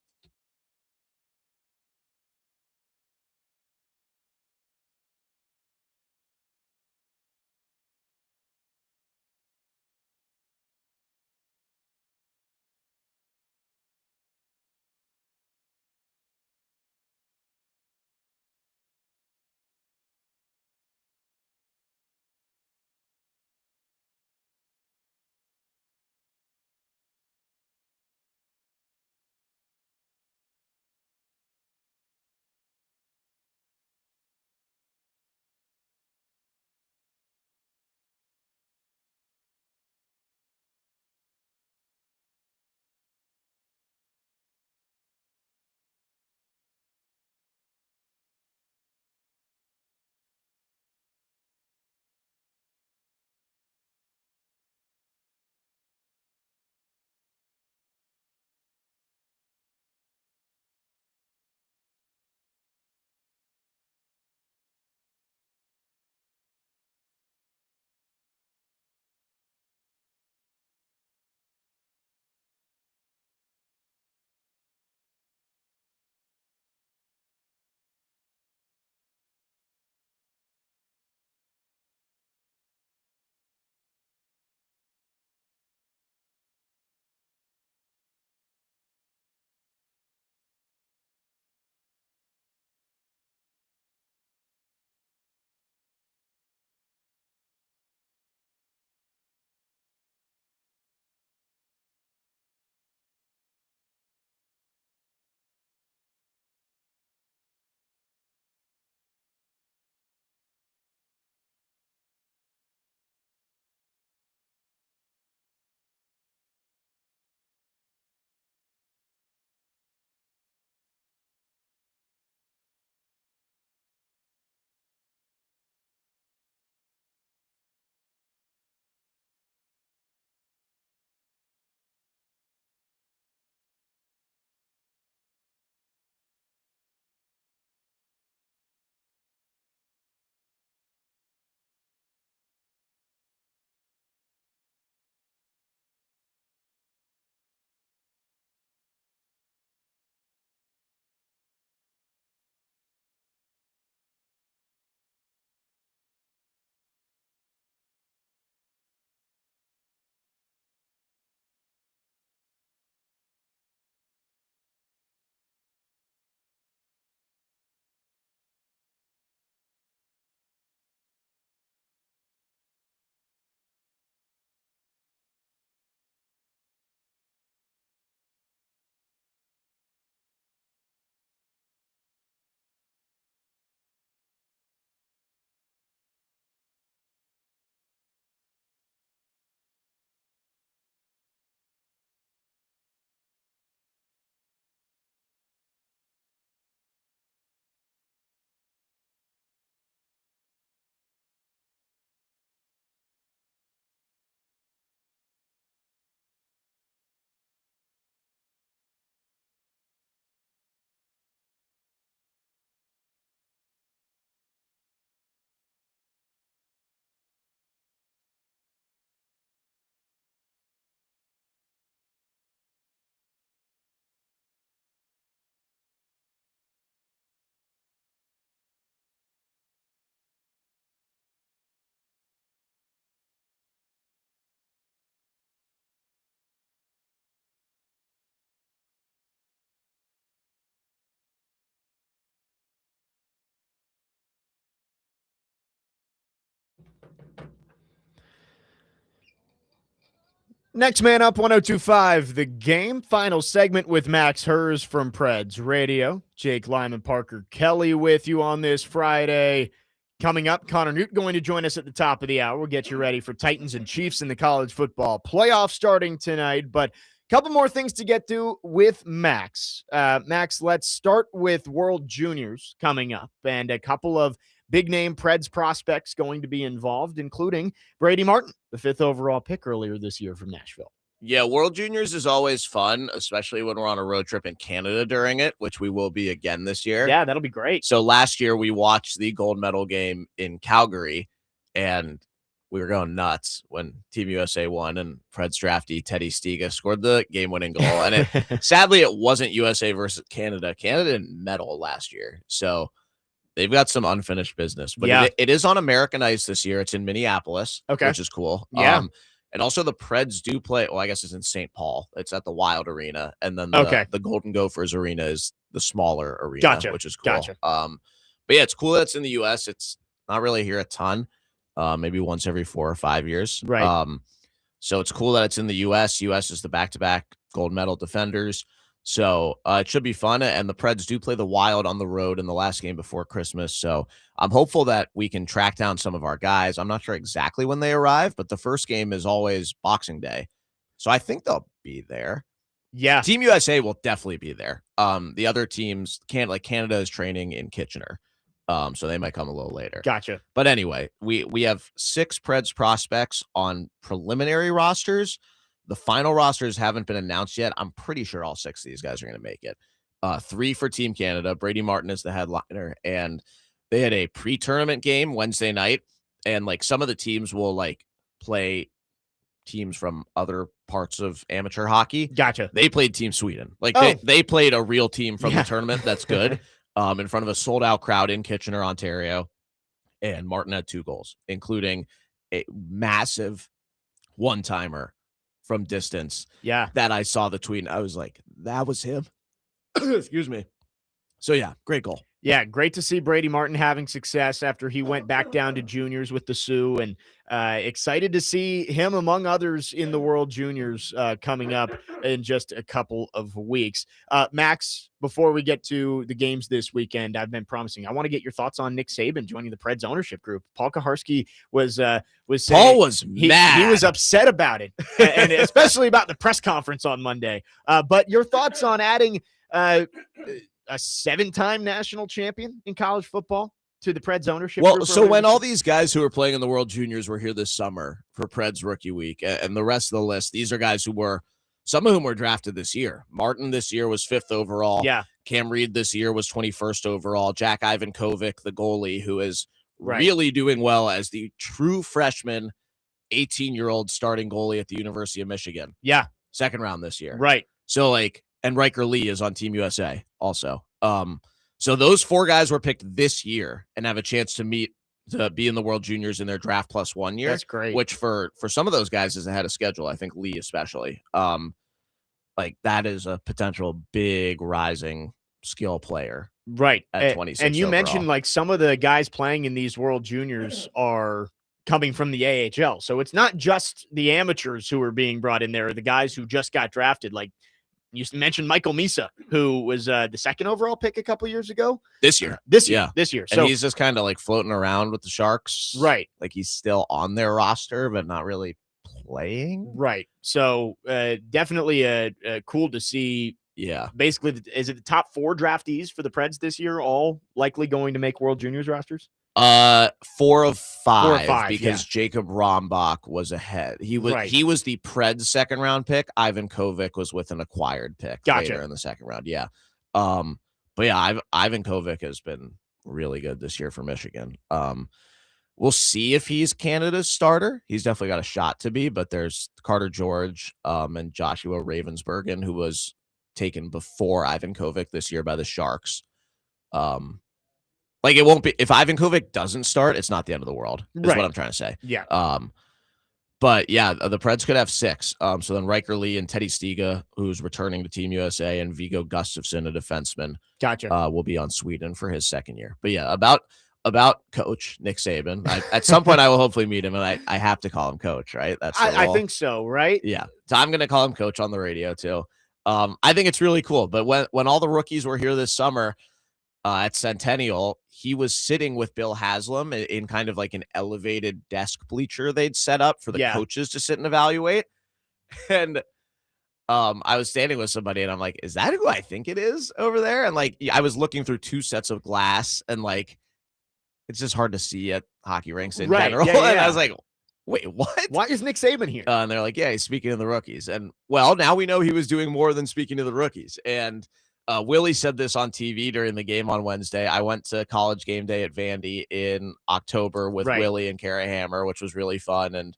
Next man up, 1025 The Game. Final segment with Max Herz from Preds Radio. Jake Lyman, Parker Kelly with you on this Friday. Coming up, Connor Newt going to join us at the top of the hour. We'll get you ready for Titans and Chiefs in the college football playoff starting tonight. But a couple more things to get to with Max. Max, let's start with World Juniors coming up and a couple of big-name Preds prospects going to be involved, including Brady Martin, the 5th overall pick earlier this year from Nashville. Yeah, World Juniors is always fun, especially when we're on a road trip in Canada during it, which we will be again this year. Yeah, that'll be great. So last year we watched the gold medal game in Calgary, and we were going nuts when Team USA won and Preds draftee Teddy Stiga scored the game-winning goal. And sadly, it wasn't USA versus Canada. Canada didn't medal last year, so they've got some unfinished business. But yeah, it is on American ice this year. It's in Minneapolis, which is cool. Yeah. And also the Preds do play, well, I guess it's in St. Paul. It's at the Wild Arena. And then the Golden Gophers Arena is the smaller arena, which is cool. But yeah, it's cool that it's in the U.S. It's not really here a ton, maybe once every 4 or 5 years. Right. So it's cool that it's in the U.S. U.S. is the back-to-back gold medal defenders. So it should be fun. And the Preds do play the Wild on the road in the last game before Christmas. So I'm hopeful that we can track down some of our guys. I'm not sure exactly when they arrive, but the first game is always Boxing Day. So I think they'll be there. Yeah. Team USA will definitely be there. The other teams Canada is training in Kitchener. So they might come a little later. Gotcha. But anyway, we have 6 Preds prospects on preliminary rosters. The final rosters haven't been announced yet. I'm pretty sure all 6 of these guys are going to make it. 3 for Team Canada. Brady Martin is the headliner. And they had a pre-tournament game Wednesday night. And some of the teams will play teams from other parts of amateur hockey. Gotcha. They played Team Sweden. They played a real team from the tournament. That's good. In front of a sold-out crowd in Kitchener, Ontario. And Martin had 2 goals, including a massive one-timer from distance. Yeah. That I saw the tweet and I was like, that was him. Excuse me. So yeah, great goal. Yeah, great to see Brady Martin having success after he went back down to juniors with the Sioux, and excited to see him among others in the World Juniors coming up in just a couple of weeks. Max, before we get to the games this weekend, I've been promising I want to get your thoughts on Nick Saban joining the Preds ownership group. Paul Kaharski was saying Paul was mad. He was upset about it, and especially about the press conference on Monday. But your thoughts on adding a 7-time national champion in college football to the Preds ownership group? So when all these guys who are playing in the World Juniors were here this summer for Preds rookie week, and the rest of the list, these are guys who were, some of whom were drafted this year. Martin this year was 5th overall. Yeah. Cam Reed this year was 21st overall. Jack Ivankovic, the goalie, who is really doing well as the true freshman, 18-year-old starting goalie at the University of Michigan. Yeah. 2nd round this year. Right. So and Riker Lee is on Team USA also. So those 4 guys were picked this year and have a chance to be in the World Juniors in their draft plus 1 year. That's great. Which for some of those guys is ahead of schedule. I think Lee especially. That is a potential big rising skill player. Right. At 26. And you overall. mentioned some of the guys playing in these World Juniors are coming from the AHL. So it's not just the amateurs who are being brought in there, or the guys who just got drafted. You mentioned Michael Misa, who was the 2nd overall pick a couple years ago. This year. This year. So and he's just kind of floating around with the Sharks. Right. He's still on their roster, but not really playing. Right. So definitely cool to see. Yeah. Basically, is it the top 4 draftees for the Preds this year, all likely going to make World Juniors rosters? 4 of 5 because yeah. Jacob Rombach was ahead. He was the Preds 2nd round pick. Ivan Kovic was with an acquired pick later in the 2nd round. Yeah. But yeah, Ivan Kovic has been really good this year for Michigan. We'll see if he's Canada's starter. He's definitely got a shot to be, but there's Carter George and Joshua Ravensbergen, who was taken before Ivan Kovic this year by the Sharks. It won't be, if Ivan Kovic doesn't start, it's not the end of the world, is what I'm trying to say. Yeah. But yeah, the Preds could have 6. So then Riker Lee and Teddy Stiga, who's returning to Team USA, and Viggo Gustafsson, a defenseman, Gotcha. will be on Sweden for his 2nd year. But yeah, about about Coach Nick Saban. At some point, I will hopefully meet him, and I have to call him Coach, right? That's the I rule. think so, right? Yeah. So I'm going to call him Coach on the radio too. I think it's really cool. But when all the rookies were here this summer at Centennial, he was sitting with Bill Haslam in kind of like an elevated desk bleacher they'd set up for the coaches to sit and evaluate. And I was standing with somebody and I'm like, is that who I think it is over there? And like, I was looking through 2 sets of glass and like, it's just hard to see at hockey rinks in general. Yeah. And I was like, wait, what? Why is Nick Saban here? And they're like, yeah, he's speaking to the rookies. And well, now we know he was doing more than speaking to the rookies. And Willie said this on TV during the game on Wednesday. I went to college game day at Vandy in October with Willie and Kara Hammer, which was really fun. And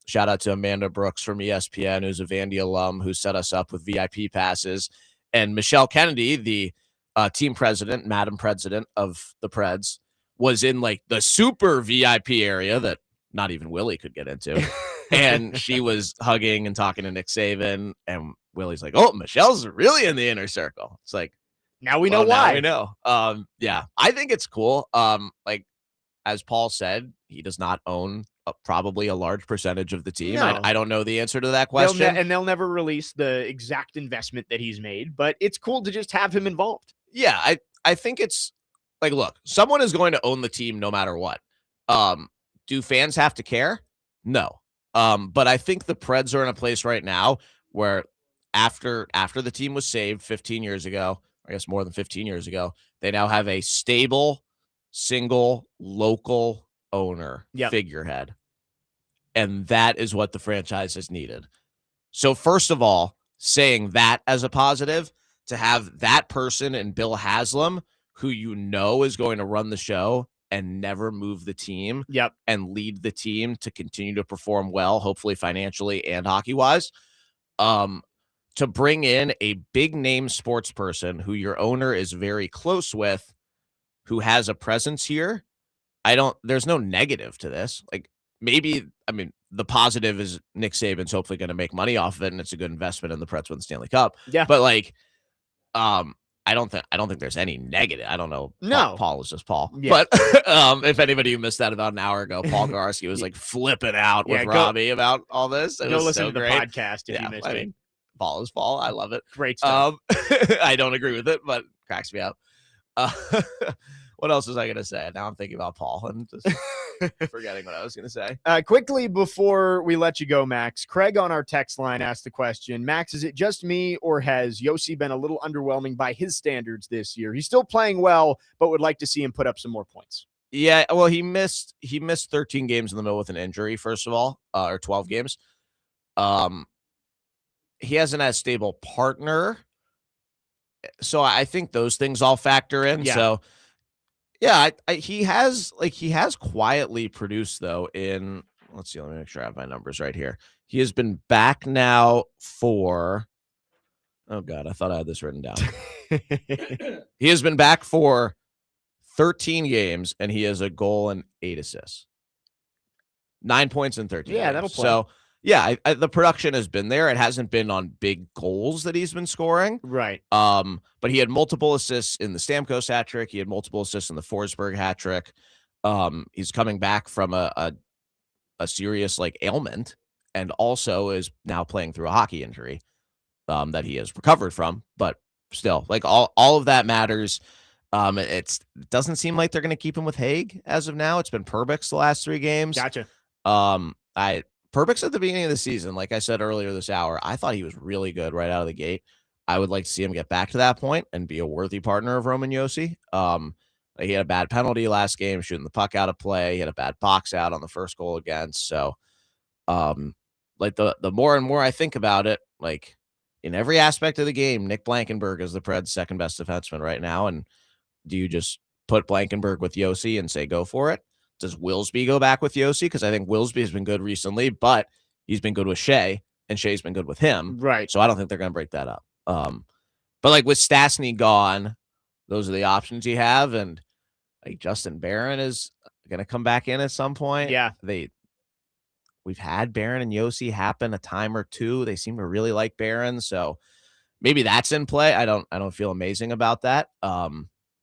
shout out to Amanda Brooks from ESPN, who's a Vandy alum, who set us up with VIP passes. And Michelle Kennedy, the team president, Madam President of the Preds, was in like the super VIP area that not even Willie could get into. And she was hugging and talking to Nick Saban. And Willie's like, oh, Michelle's really in the inner circle. It's like, now we know why. Now we know. Yeah, I think it's cool. Like, as Paul said, he does not own probably a large percentage of the team. No. I don't know the answer to that question. They'll never release the exact investment that he's made, but it's cool to just have him involved. Yeah, I think it's like, look, someone is going to own the team no matter what. Do fans have to care? No. But I think the Preds are in a place right now where after the team was saved 15 years ago, I guess more than 15 years ago, they now have a stable, single, local owner figurehead. And that is what the franchise has needed. So first of all, saying that as a positive, to have that person and Bill Haslam, who you know is going to run the show and never move the team and lead the team to continue to perform well, hopefully financially and hockey-wise, to bring in a big-name sports person who your owner is very close with, who has a presence here, there's no negative to this. Like, maybe, I mean, the positive is Nick Saban's hopefully going to make money off of it, and it's a good investment in the Preds win the Stanley Cup. Yeah. But like, I don't think there's any negative. I don't know. No, Paul is just Paul. Yeah. But if anybody who missed that about an hour ago, Paul Garski was like flipping out with Robbie about all this. It go was listen so to great. the podcast if you missed it. Paul is Paul. I love it. Great stuff. I don't agree with it, but cracks me up. What else was I going to say? Now I'm thinking about Paul and just forgetting what I was going to say. Quickly before we let you go, Max, Craig on our text line asked the question, Max, is it just me or has Yossi been a little underwhelming by his standards this year? He's still playing well, but would like to see him put up some more points. Yeah, well, he missed 13 games in the middle with an injury, first of all, or 12 games. He hasn't had a stable partner. So I think those things all factor in. Yeah. So yeah, he has quietly produced though in, let's see, let me make sure I have my numbers right here. He has been back now for, oh God, I thought I had this written down. He has been back for 13 games and he has a goal and 8 assists. 9 points in 13 games. That'll play. So yeah, the production has been there. It hasn't been on big goals that he's been scoring. Right. But he had multiple assists in the Stamkos hat trick. He had multiple assists in the Forsberg hat trick. He's coming back from a serious like ailment and also is now playing through a hockey injury that he has recovered from. But still, like all of that matters. It doesn't seem like they're going to keep him with Haig as of now. It's been Perbix the last 3 games. Gotcha. Perbix at the beginning of the season, like I said earlier this hour, I thought he was really good right out of the gate. I would like to see him get back to that point and be a worthy partner of Roman Yossi. He had a bad penalty last game, shooting the puck out of play. He had a bad box out on the first goal against. So, like the more and more I think about it, like in every aspect of the game, Nick Blankenberg is the Preds' second best defenseman right now. And do you just put Blankenberg with Yossi and say go for it? Does Wilsby go back with Yossi? Because I think Wilsby has been good recently, but he's been good with Shea, and Shea's been good with him. Right. So I don't think they're going to break that up. But like with Stastny gone, those are the options you have. And like Justin Barron is going to come back in at some point. Yeah. We've had Barron and Yossi happen a time or two. They seem to really like Barron. So maybe that's in play. I don't feel amazing about that.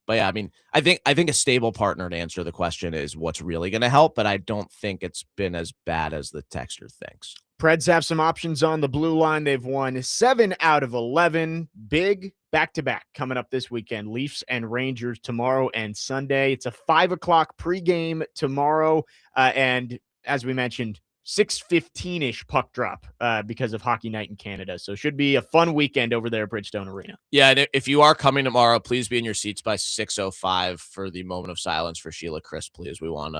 But yeah, I mean, I think a stable partner to answer the question is what's really going to help, but I don't think it's been as bad as the texter thinks. Preds have some options on the blue line. They've won 7 out of 11. Big back-to-back coming up this weekend. Leafs and Rangers tomorrow and Sunday. It's a 5 o'clock pregame tomorrow. And as we mentioned, 6:15-ish puck drop because of Hockey Night in Canada. So should be a fun weekend over there at Bridgestone Arena. Yeah, and if you are coming tomorrow, please be in your seats by 6:05 for the moment of silence for Sheila Chris, please. We want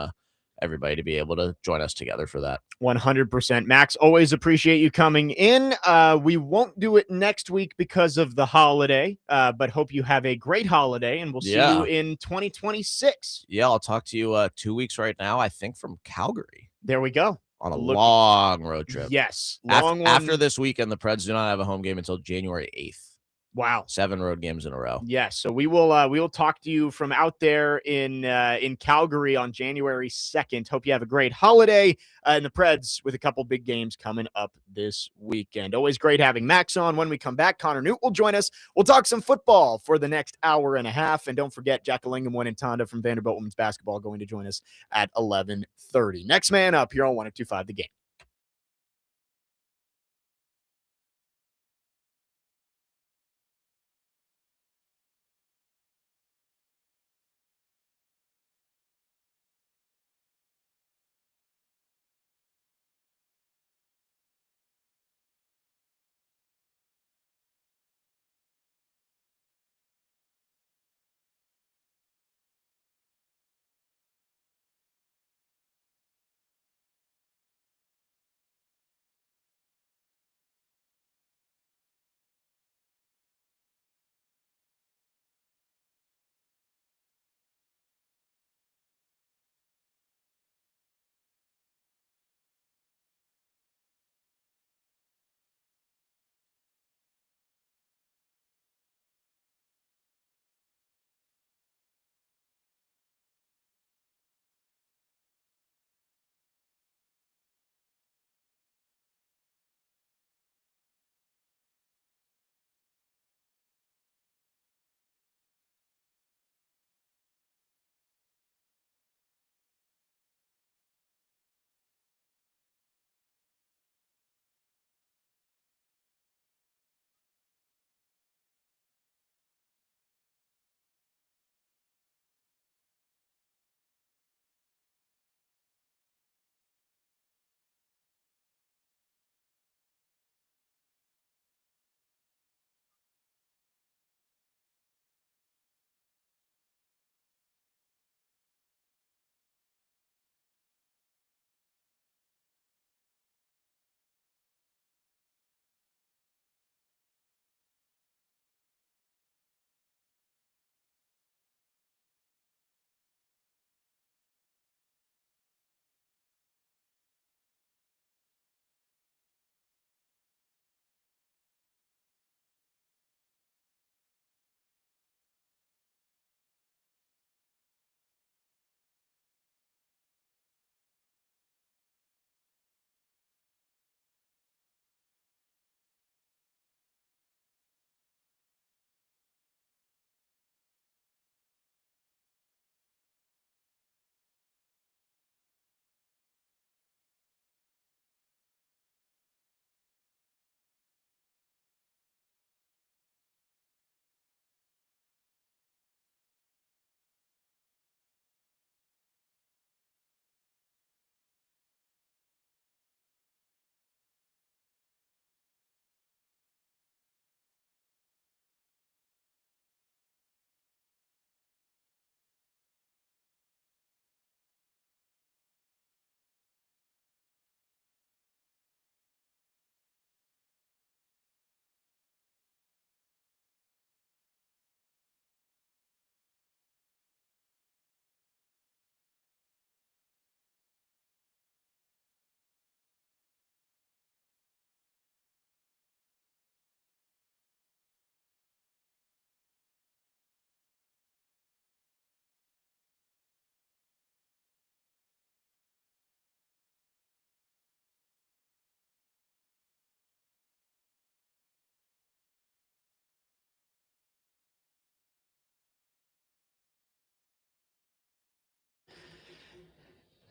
everybody to be able to join us together for that. 100%. Max, always appreciate you coming in. We won't do it next week because of the holiday, but hope you have a great holiday, and we'll see you in 2026. Yeah, I'll talk to you 2 weeks right now, I think, from Calgary. There we go. On a long road trip. Yes. Long one. After this weekend, the Preds do not have a home game until January 8th. Wow. 7 road games in a row. Yes. So we will talk to you from out there in Calgary on January 2nd. Hope you have a great holiday in the Preds with a couple big games coming up this weekend. Always great having Max on. When we come back, Connor Newt will join us. We'll talk some football for the next hour and a half. And don't forget, Jackalingam and Tonda from Vanderbilt Women's Basketball going to join us at 11:30. Next man up here on 102.5 The Game.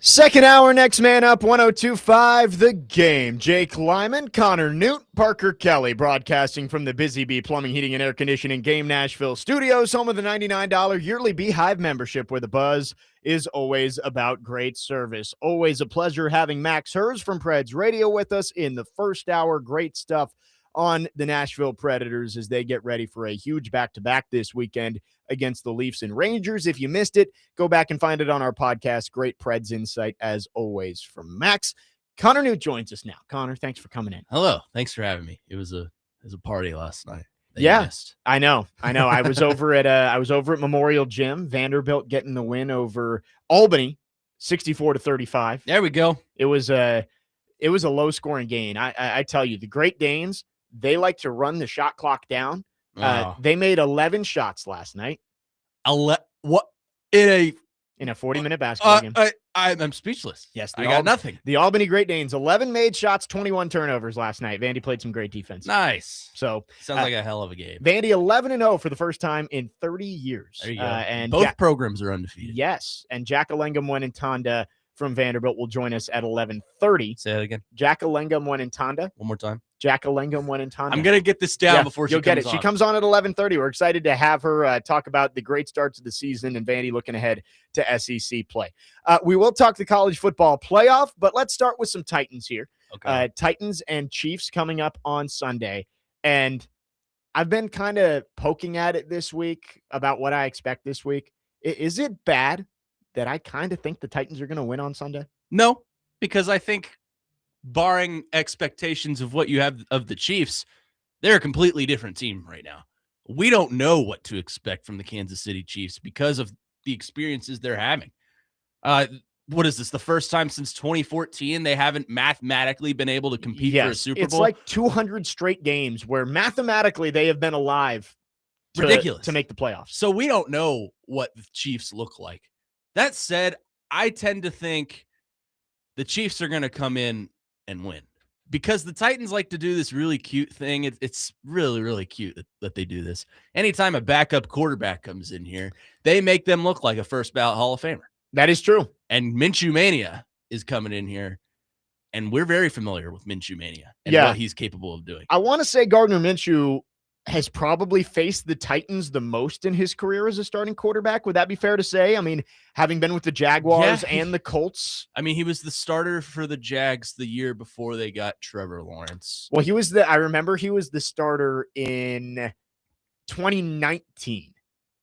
Second hour, next man up, 102.5 The Game. Jake Lyman, Connor Newt, Parker Kelly, broadcasting from the Busy Bee Plumbing, Heating, and Air Conditioning Game Nashville Studios, home of the $99 yearly Beehive membership, where the buzz is always about great service. Always a pleasure having Max Herz from Preds Radio with us in the first hour. Great stuff on the Nashville Predators as they get ready for a huge back-to-back this weekend against the Leafs and Rangers. If you missed it, go back and find it on our podcast. Great Preds insight, as always, from Max. Connor Newt joins us now. Connor, thanks for coming in. Hello. Thanks for having me. It was a party last night. Yeah, I know. I was over at Memorial Gym. Vanderbilt getting the win over Albany, 64-35. There we go. It was a low-scoring game. I tell you, the Great Danes, they like to run the shot clock down. They made 11 shots last night. What in a 40-minute basketball game? I'm speechless. Yes, I got nothing. The Albany Great Danes, 11 made shots, 21 turnovers last night. Vandy played some great defense. Nice. So sounds like a hell of a game. Vandy 11-0 for the first time in 30 years. There you go. And both programs are undefeated. Yes, and Jack Alengam Tanda from Vanderbilt will join us at 11:30. Say that again. Jack Alengam Tanda. One more time. Jack Alengam Tanda. I'm gonna get this down before she you'll get comes it. on. She comes on at 11:30. We're excited to have her talk about the great starts of the season and Vandy looking ahead to SEC play. We will talk the college football playoff, but let's start with some Titans here. Okay. Titans and Chiefs coming up on Sunday, and I've been kind of poking at it this week about what I expect this week. Is it bad that I kind of think the Titans are going to win on Sunday? No, because I think, barring expectations of what you have of the Chiefs, they're a completely different team right now. We don't know what to expect from the Kansas City Chiefs because of the experiences they're having. What is this? The first time since 2014 they haven't mathematically been able to compete for a Super Bowl? It's like 200 straight games where mathematically they have been alive ridiculous to make the playoffs. So we don't know what the Chiefs look like. That said, I tend to think the Chiefs are going to come in and win because the Titans like to do this really cute thing. It's really, really cute that they do this. Anytime a backup quarterback comes in here, they make them look like a first ballot Hall of Famer. That is true. And Minshew Mania is coming in here, and we're very familiar with Minshew Mania and what he's capable of doing. I want to say Gardner Minshew has probably faced the Titans the most in his career as a starting quarterback. Would that be fair to say? I mean, having been with the Jaguars and the Colts. I mean, he was the starter for the Jags the year before they got Trevor Lawrence. Well, I remember he was the starter in 2019.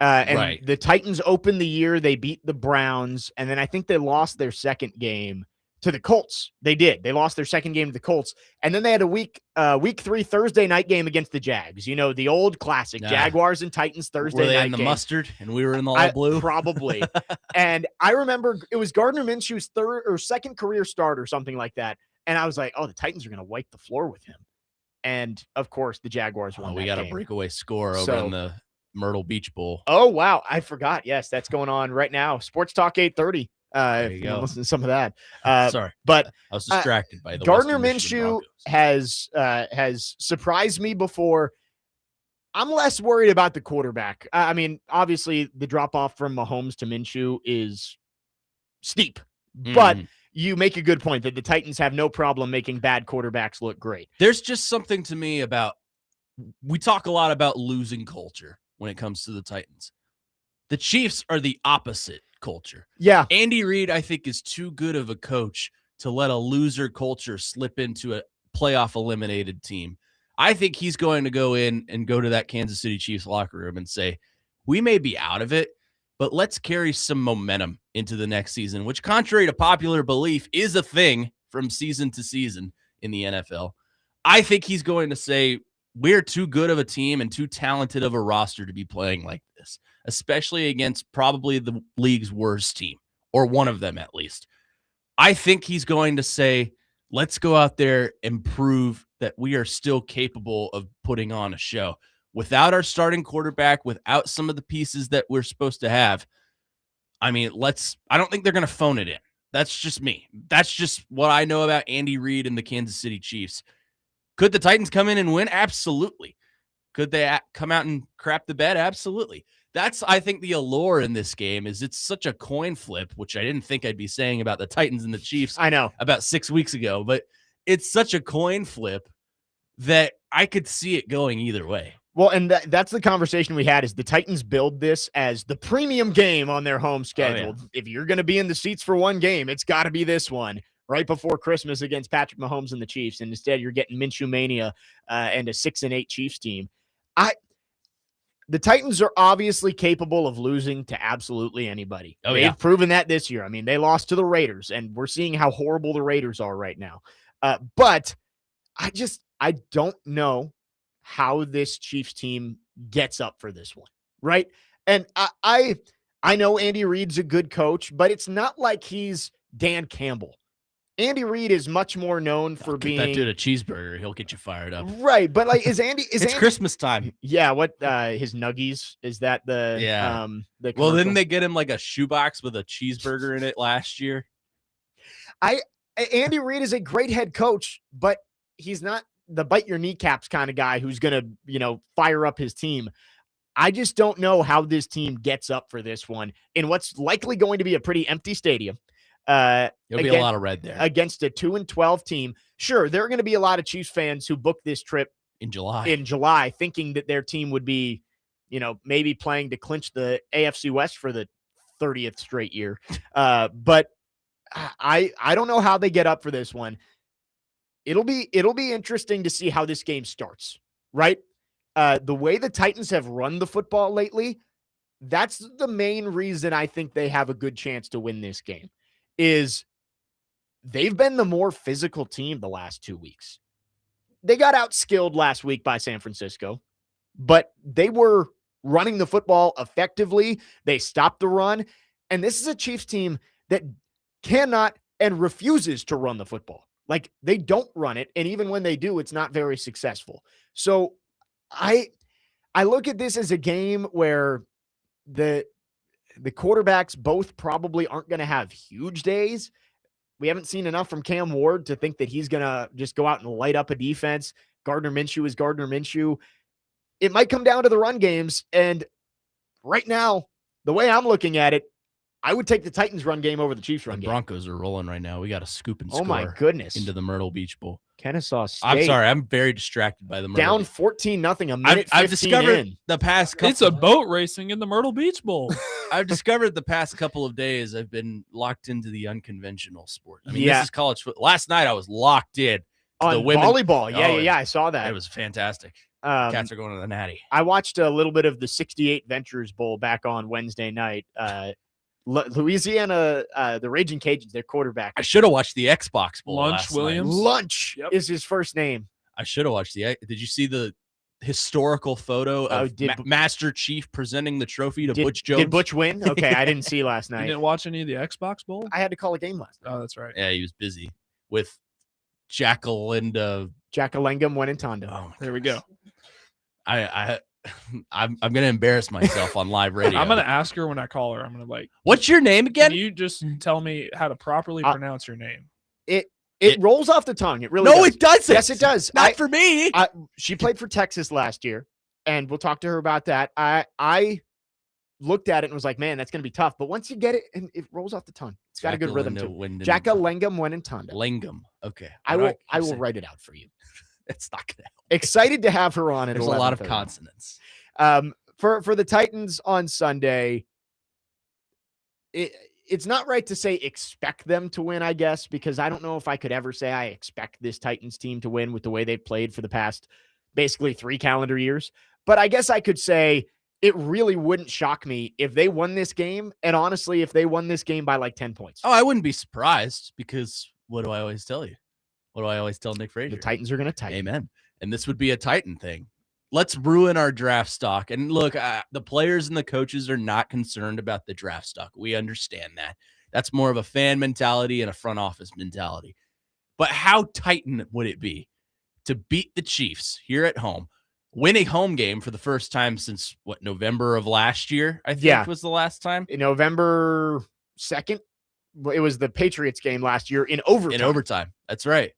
And the Titans opened the year, they beat the Browns, and then I think they lost their second game to the Colts. They did. They lost their second game to the Colts. And then they had a week 3 Thursday night game against the Jags. You know, the old classic Jaguars and Titans Thursday night game. Were they in the mustard and we were in the all blue? Probably. And I remember it was Gardner Minshew's third or second career start or something like that. And I was like, oh, the Titans are going to wipe the floor with him. And of course, the Jaguars won. We got a breakaway score over in the Myrtle Beach Bowl. Oh, wow. I forgot. Yes, that's going on right now. Sports Talk 830. If you listen to some of that. Sorry, but I was distracted by the Gardner Minshew has surprised me before. I'm less worried about the quarterback. I mean, obviously, the drop off from Mahomes to Minshew is steep, but you make a good point that the Titans have no problem making bad quarterbacks look great. There's just something to me about. We talk a lot about losing culture when it comes to the Titans. The Chiefs are the opposite culture. Yeah. Andy Reid, I think, is too good of a coach to let a loser culture slip into a playoff eliminated team. I think he's going to go in and go to that Kansas City Chiefs locker room and say, we may be out of it, but let's carry some momentum into the next season, which, contrary to popular belief, is a thing from season to season in the NFL. I think he's going to say, we're too good of a team and too talented of a roster to be playing like this, especially against probably the league's worst team, or one of them at least. I think he's going to say, let's go out there and prove that we are still capable of putting on a show. Without our starting quarterback, without some of the pieces that we're supposed to have, I mean, I don't think they're going to phone it in. That's just me. That's just what I know about Andy Reid and the Kansas City Chiefs. Could the Titans come in and win? Absolutely. Could they come out and crap the bed? Absolutely. That's, I think, the allure in this game is it's such a coin flip, which I didn't think I'd be saying about the Titans and the Chiefs I know. about 6 weeks ago, but it's such a coin flip that I could see it going either way. Well, and that's the conversation we had is the Titans build this as the premium game on their home schedule. Oh, yeah. If you're going to be in the seats for one game, it's got to be this one right before Christmas against Patrick Mahomes and the Chiefs. And instead you're getting Minshew Mania and a 6-8 Chiefs team. The Titans are obviously capable of losing to absolutely anybody. Oh, They've yeah. proven that this year. I mean, they lost to the Raiders, and we're seeing how horrible the Raiders are right now. But I don't know how this Chiefs team gets up for this one, right? And I know Andy Reid's a good coach, but it's not like he's Dan Campbell. Andy Reid is much more known for Get being that dude a cheeseburger. He'll get you fired up. right. But like, is It's Andy, Christmas time. yeah, what his nuggies, is that the Yeah. the Well, commercial? didn't they get him like a shoebox with a cheeseburger in it last year? Andy Reid is a great head coach, but he's not the bite your kneecaps kind of guy who's going to, fire up his team. I just don't know how this team gets up for this one in what's likely going to be a pretty empty stadium. There'll be a lot of red there against a 2-12 team. Sure, there are going to be a lot of Chiefs fans who booked this trip in July, thinking that their team would be, maybe playing to clinch the AFC West for the 30th straight year. But I don't know how they get up for this one. It'll be interesting to see how this game starts, right? The way the Titans have run the football lately, that's the main reason I think they have a good chance to win this game, is they've been the more physical team the last 2 weeks. They got outskilled last week by San Francisco, but they were running the football effectively. They stopped the run. And this is a Chiefs team that cannot and refuses to run the football. Like, they don't run it. And even when they do, it's not very successful. So I look at this as a game where the quarterbacks both probably aren't going to have huge days. We haven't seen enough from Cam Ward to think that he's going to just go out and light up a defense. Gardner Minshew is Gardner Minshew. It might come down to the run games. And right now, the way I'm looking at it, I would take the Titans run game over the Chiefs run game. Broncos are rolling right now. We got to scoop and score. Oh my goodness. Into the Myrtle Beach Bowl. Kennesaw State. I'm sorry. I'm very distracted by the Myrtle down Beach. 14-0, a minute I've 15 discovered in. the past couple. It's a boat racing in the Myrtle Beach Bowl. I've discovered the past couple of days I've been locked into the unconventional sport. I mean, Yeah. this is college football. Last night I was locked in to On the women. volleyball. Oh, Yeah, I saw that. It was fantastic. Cats are going to the Natty. I watched a little bit of the 68 Ventures Bowl back on Wednesday night. Louisiana, the Raging Cajuns, their quarterback. I should have watched the Xbox Bowl. Lunch last Williams? night. Lunch Yep. is his first name. I should have watched the. Did you see the historical photo of Master Chief presenting the trophy to Butch Jones? Did Butch win? Okay, I didn't see last You night. didn't watch any of the Xbox Bowl? I had to call a game last night. Oh, that's right. Yeah, he was busy with Jackalinda. Jackalengum went in Tondo. Oh, There we go. I'm gonna embarrass myself on live radio. I'm gonna ask her when I call her. I'm gonna What's your name again? Can you just tell me how to properly pronounce your name? It rolls off the tongue. It really No, does. it doesn't. Yes, it does. Not for me. She played for Texas last year, and we'll talk to her about that. I looked at it and was like, man, that's going to be tough. But once you get it, and it rolls off the tongue. It's got a good rhythm to it. Jackalengum went in Tondo. Lengum. Okay. I will write it out for you. It's not gonna help. Excited to have her on at There's a lot of 11:30. consonants. For the Titans on Sunday, it's not right to say expect them to win, I guess, because I don't know if I could ever say I expect this Titans team to win with the way they've played for the past basically 3 calendar years. But I guess I could say it really wouldn't shock me if they won this game. And honestly, if they won this game by like 10 points. Oh, I wouldn't be surprised because what do I always tell you? What do I always tell Nick Frazier? The Titans are going to tighten. Amen. And this would be a Titan thing. Let's ruin our draft stock. And look, the players and the coaches are not concerned about the draft stock. We understand that. That's more of a fan mentality and a front office mentality. But how Titan would it be to beat the Chiefs here at home, win a home game for the first time since, November of last year, I think was the last time? November 2nd. It was the Patriots game last year in overtime. That's right.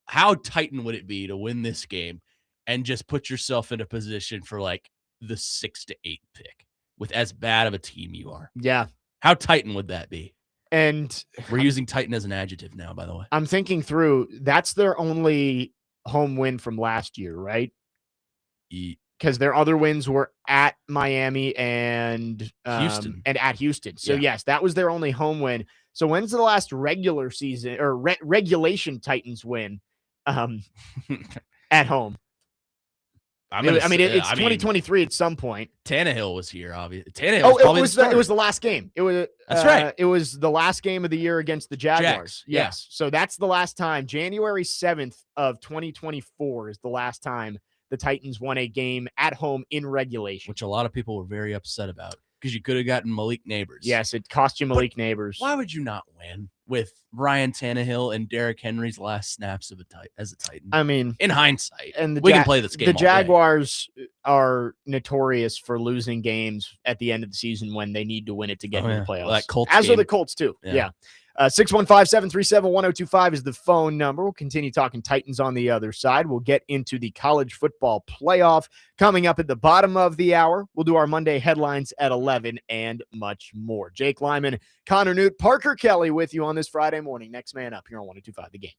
How Titan would it be to win this game and just put yourself in a position for like the 6 to 8 pick? with as bad of a team you are. Yeah. How Titan would that be? And We're using Titan as an adjective now, by the way. I'm thinking through, that's their only home win from last year, right? Because their other wins were at Miami and Houston. and at Houston. So Yeah. yes, that was their only home win. So when's the last regular season or regulation Titans win at home? It's 2023 at some point. Tannehill was here, obviously. Tannehill It was the last game. That's right. It was the last game of the year against the Jaguars. Jags, yeah. Yes. So that's the last time. January 7th of 2024 is the last time the Titans won a game at home in regulation. Which a lot of people were very upset about because you could have gotten Malik Neighbors. Yes, it cost you Malik Neighbors. Why would you not win with Ryan Tannehill and Derrick Henry's last snaps as a Titan? I mean, in hindsight, and we can play this game. The all Jaguars are notorious for losing games at the end of the season when they need to win it to get into the playoffs. Well, that Colts As game. are the Colts too. Yeah. 615-737-1025 is the phone number. We'll continue talking Titans on the other side. We'll get into the college football playoff coming up at the bottom of the hour. We'll do our Monday headlines at 11 and much more. Jake Lyman, Connor Newt, Parker Kelly with you on this Friday morning. Next man up here on 102.5 The Game.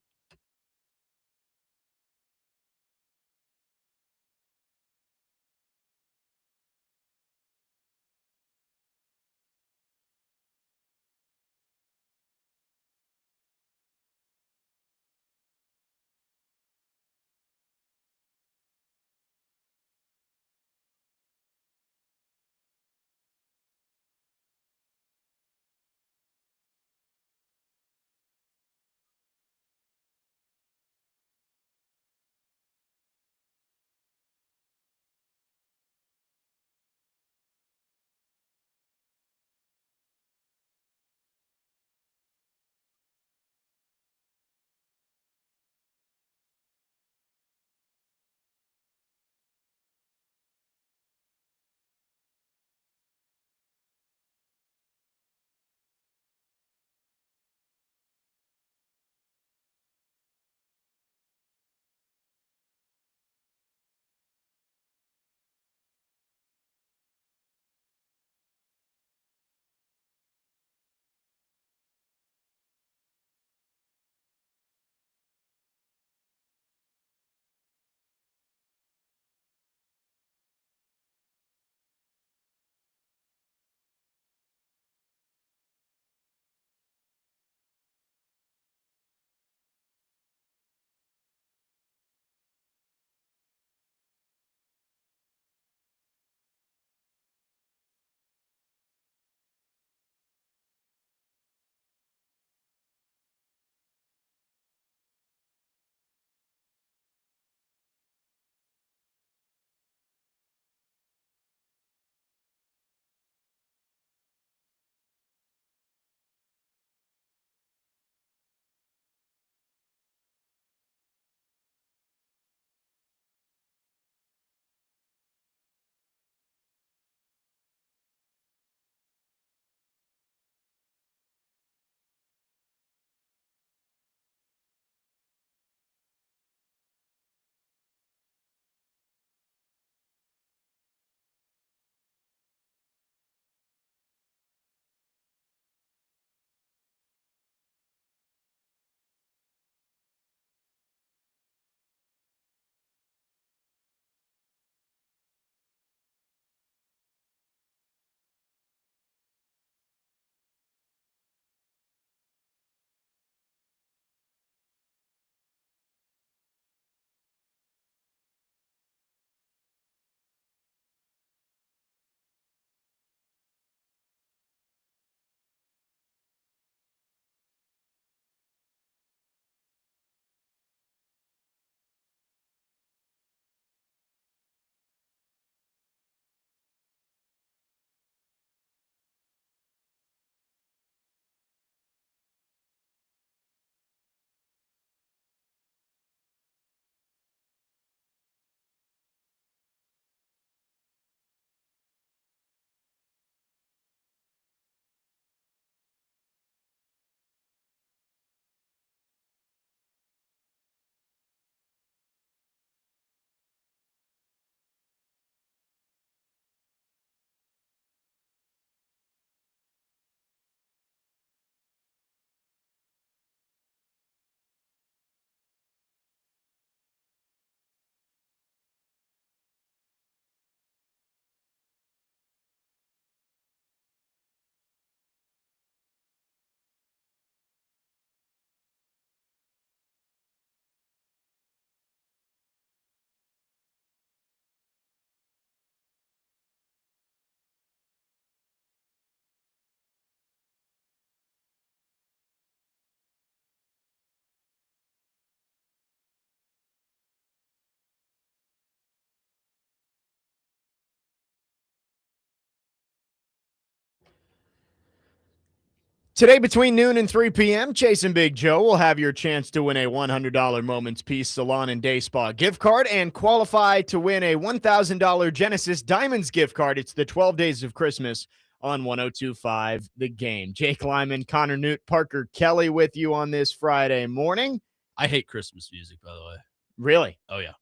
Today, between noon and 3 p.m., Chase and Big Joe will have your chance to win a $100 Moments Peace Salon and Day Spa gift card and qualify to win a $1,000 Genesis Diamonds gift card. It's the 12 Days of Christmas on 102.5 The Game. Jake Lyman, Connor Newt, Parker Kelly with you on this Friday morning. I hate Christmas music, by the way. Really? Oh, yeah.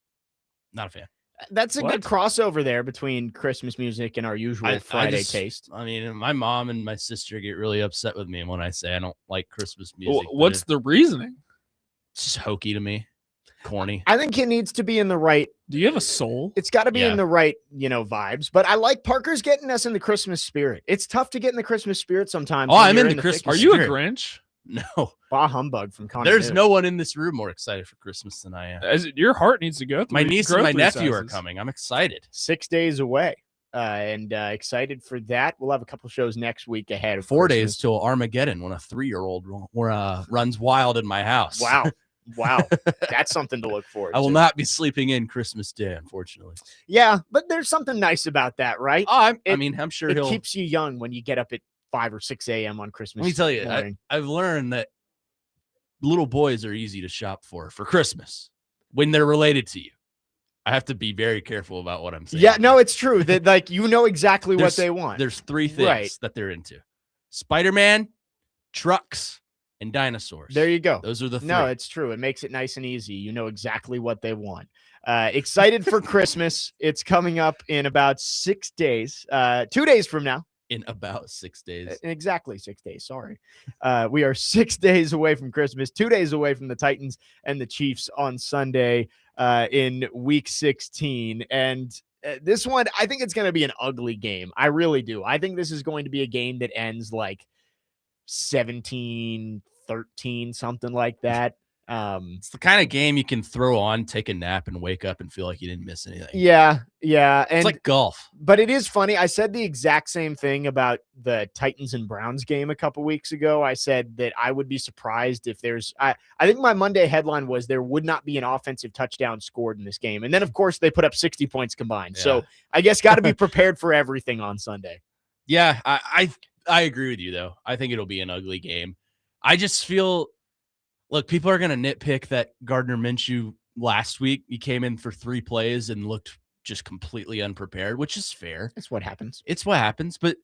Not a fan. That's a good crossover there between Christmas music and our usual Friday taste. I mean, my mom and my sister get really upset with me when I say I don't like Christmas music. What's the reasoning? It's just hokey to me. Corny. I think it needs to be in the right. Do you have a soul? It's got to be in the right, vibes. But I like Parker's getting us in the Christmas spirit. It's tough to get in the Christmas spirit sometimes. Oh, I'm into Christmas. Are you a Grinch? No. Bah humbug from Connor. There's no one in this room more excited for Christmas than I am. Your heart needs to go through. My niece and my nephew are coming. I'm excited. 6 days away. And excited for that. We'll have a couple shows next week ahead of 4 Christmas. days till Armageddon when a 3-year-old runs wild in my house. Wow. That's something to look forward to. I will not be sleeping in Christmas Day, unfortunately. Yeah, but there's something nice about that, right? Oh, I'm sure it keeps you young when you get up at 5 or 6 a.m. on Christmas. Let me tell you, morning. I've learned that little boys are easy to shop for Christmas when they're related to you. I have to be very careful about what I'm saying. Yeah, no, it's true. That exactly what they want. There's 3 things that they're into: Spider-Man, trucks, and dinosaurs. There you go. Those are the 3. No, it's true. It makes it nice and easy. You know exactly what they want. Excited for Christmas. It's coming up in about 6 days. 2 days from now. In about 6 days. Exactly 6 days. Sorry. We are 6 days away from Christmas, 2 days away from the Titans and the Chiefs on Sunday in week 16. And this one, I think it's going to be an ugly game. I really do. I think this is going to be a game that ends like 17-13, something like that. It's the kind of game you can throw on, take a nap, and wake up and feel like you didn't miss anything. Yeah. And it's like golf. But it is funny. I said the exact same thing about the Titans and Browns game a couple weeks ago. I said that I would be surprised if I think my Monday headline was there would not be an offensive touchdown scored in this game. And then, of course, they put up 60 points combined. Yeah. So I guess got to be prepared for everything on Sunday. Yeah, I agree with you, though. I think it'll be an ugly game. I just feel... Look, people are going to nitpick that Gardner Minshew last week, he came in for 3 plays and looked just completely unprepared, which is fair. It's what happens. But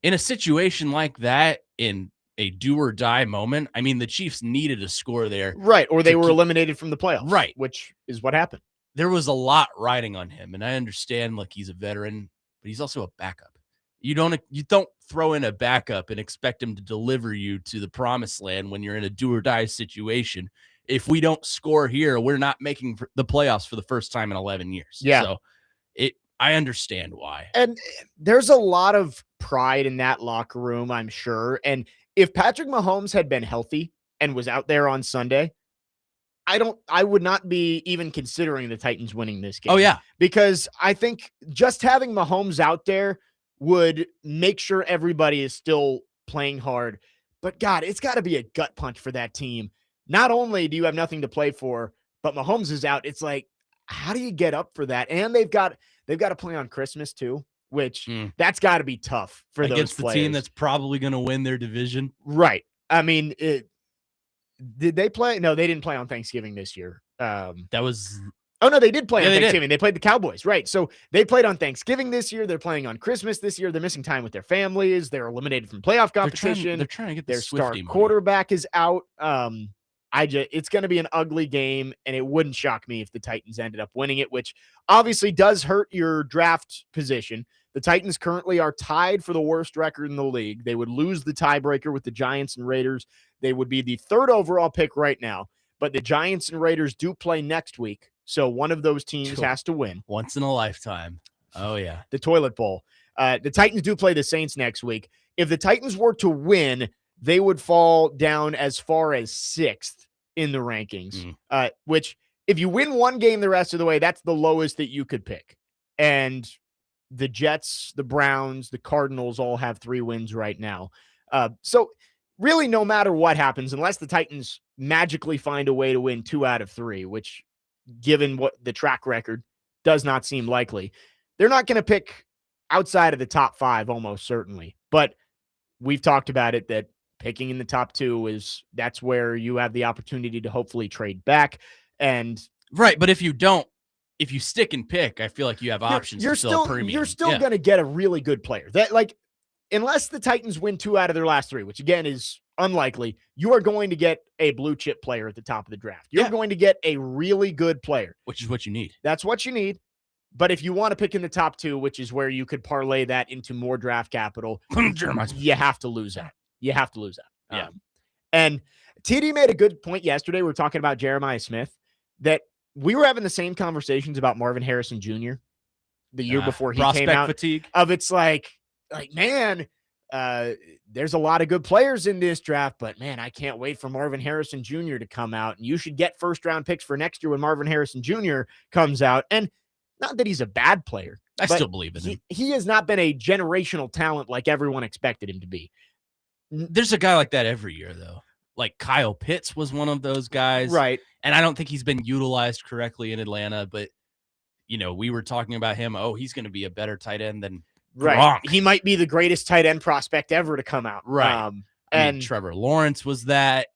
in a situation like that, in a do or die moment, I mean, the Chiefs needed a score there. Right, or they were eliminated from the playoffs. Right. Which is what happened. There was a lot riding on him, and I understand, like, he's a veteran, but he's also a backup. You don't throw in a backup and expect him to deliver you to the promised land when you're in a do or die situation. If we don't score here, we're not making the playoffs for the first time in 11 years. Yeah. So I understand why. And there's a lot of pride in that locker room, I'm sure. And if Patrick Mahomes had been healthy and was out there on Sunday, I would not be even considering the Titans winning this game. Oh, yeah. Because I think just having Mahomes out there would make sure everybody is still playing hard. But God, it's got to be a gut punch for that team. Not only do you have nothing to play for, but Mahomes is out. It's like, how do you get up for that? And they've got to play on Christmas too, which that's got to be tough for against those players. The team that's probably going to win their division. Right. I mean, did they play? No, they didn't play on Thanksgiving this year. Oh, no, they did play on Thanksgiving. They played the Cowboys, right? So they played on Thanksgiving this year. They're playing on Christmas this year. They're missing time with their families. They're eliminated from playoff competition. They're trying to get their star quarterback is out. It's going to be an ugly game, and it wouldn't shock me if the Titans ended up winning it, which obviously does hurt your draft position. The Titans currently are tied for the worst record in the league. They would lose the tiebreaker with the Giants and Raiders. They would be the 3rd overall pick right now, but the Giants and Raiders do play next week. So one of those teams has to win. Once in a lifetime. Oh, yeah. The toilet bowl. The Titans do play the Saints next week. If the Titans were to win, they would fall down as far as 6th in the rankings, which if you win one game the rest of the way, that's the lowest that you could pick. And the Jets, the Browns, the Cardinals all have 3 wins right now. So really, no matter what happens, unless the Titans magically find a way to win 2 out of 3, which given what the track record does not seem likely, they're not going to pick outside of the top 5 almost certainly. But we've talked about it that picking in the top 2 that's where you have the opportunity to hopefully trade back. And right, but if you stick and pick, I feel like you have options. You're to fill a still premium. going to get a really good player. That unless the Titans win 2 out of their last 3, which again is unlikely, you are going to get a blue chip player at the top of the draft. You're going to get a really good player, which is what you need. That's what you need. But if you want to pick in the top 2, which is where you could parlay that into more draft capital, you have to lose that. You have to lose that. Yeah. And TD made a good point yesterday. We were talking about Jeremiah Smith, that we were having the same conversations about Marvin Harrison Jr. the year before he came out. Fatigue. Of it's like, man, there's a lot of good players in this draft, but man, I can't wait for Marvin Harrison Jr. to come out. And you should get first-round picks for next year when Marvin Harrison Jr. comes out. And not that he's a bad player. I still believe in him. He has not been a generational talent like everyone expected him to be. There's a guy like that every year, though. Like Kyle Pitts was one of those guys. Right. And I don't think he's been utilized correctly in Atlanta, but, we were talking about him. Oh, he's going to be a better tight end than Gronk. He might be the greatest tight end prospect ever to come out. Right. And Trevor Lawrence was that.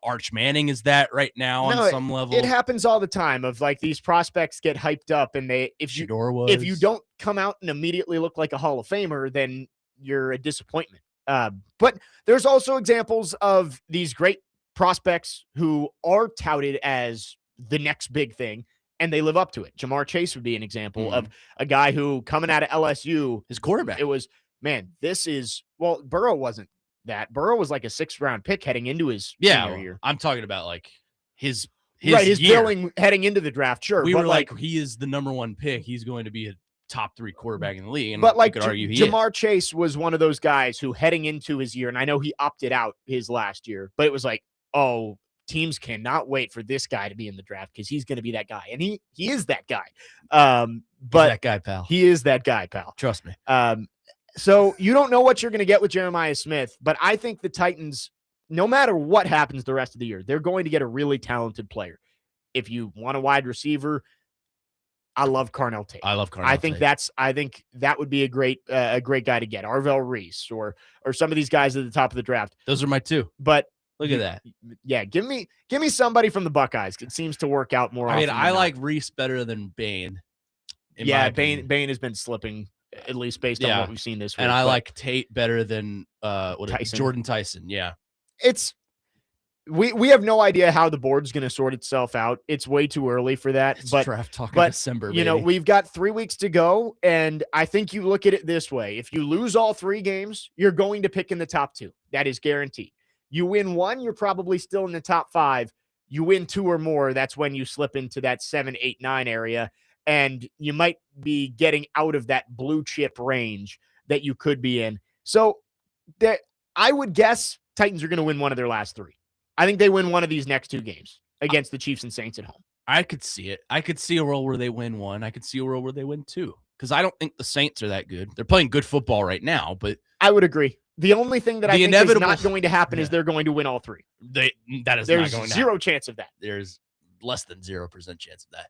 Arch Manning is that right now on some level. It happens all the time of like these prospects get hyped up and if you don't come out and immediately look like a Hall of Famer, then you're a disappointment. But there's also examples of these great prospects who are touted as the next big thing and they live up to it. Jamar Chase would be an example of a guy who coming out of LSU, his quarterback, it was, man, Burrow wasn't that. Burrow was like a 6th-round pick heading into his senior year. I'm talking about like his billing heading into the draft. Sure. We were like, he is the number 1 pick. He's going to be a top 3 quarterback in the league. And but like could argue Jamar Chase was one of those guys who heading into his year, and I know he opted out his last year, but it was like, oh, teams cannot wait for this guy to be in the draft because he's going to be that guy. And he is that guy. But he's that guy, pal. He is that guy, pal. Trust me. So you don't know what you're going to get with Jeremiah Smith, but I think the Titans, no matter what happens the rest of the year, they're going to get a really talented player. If you want a wide receiver, I love Carnell Tate. I think that would be a great guy to get. Arvell Reese or some of these guys at the top of the draft. Those are my 2. But look at that. Yeah, give me somebody from the Buckeyes. It seems to work out more. I like Reese better than Bain. Bain has been slipping, at least based on what we've seen this week. And I like Tate better than Tyson. Jordan Tyson. Yeah. We have no idea how the board's going to sort itself out. It's way too early for that. It's draft talk in December, baby. We've got 3 weeks to go, and I think you look at it this way. If you lose all 3 games, you're going to pick in the top 2. That is guaranteed. You win 1, you're probably still in the top 5. You win 2 or more, that's when you slip into that 7, 8, 9 area. And you might be getting out of that blue chip range that you could be in. So that I would guess Titans are going to win 1 of their last 3. I think they win 1 of these next 2 games against the Chiefs and Saints at home. I could see it. I could see a role where they win 1. I could see a role where they win 2. Because I don't think the Saints are that good. They're playing good football right now, but I would agree. The only thing that I think is not going to happen is they're going to win all 3. There's not going to zero chance of that. There's less than 0% chance of that.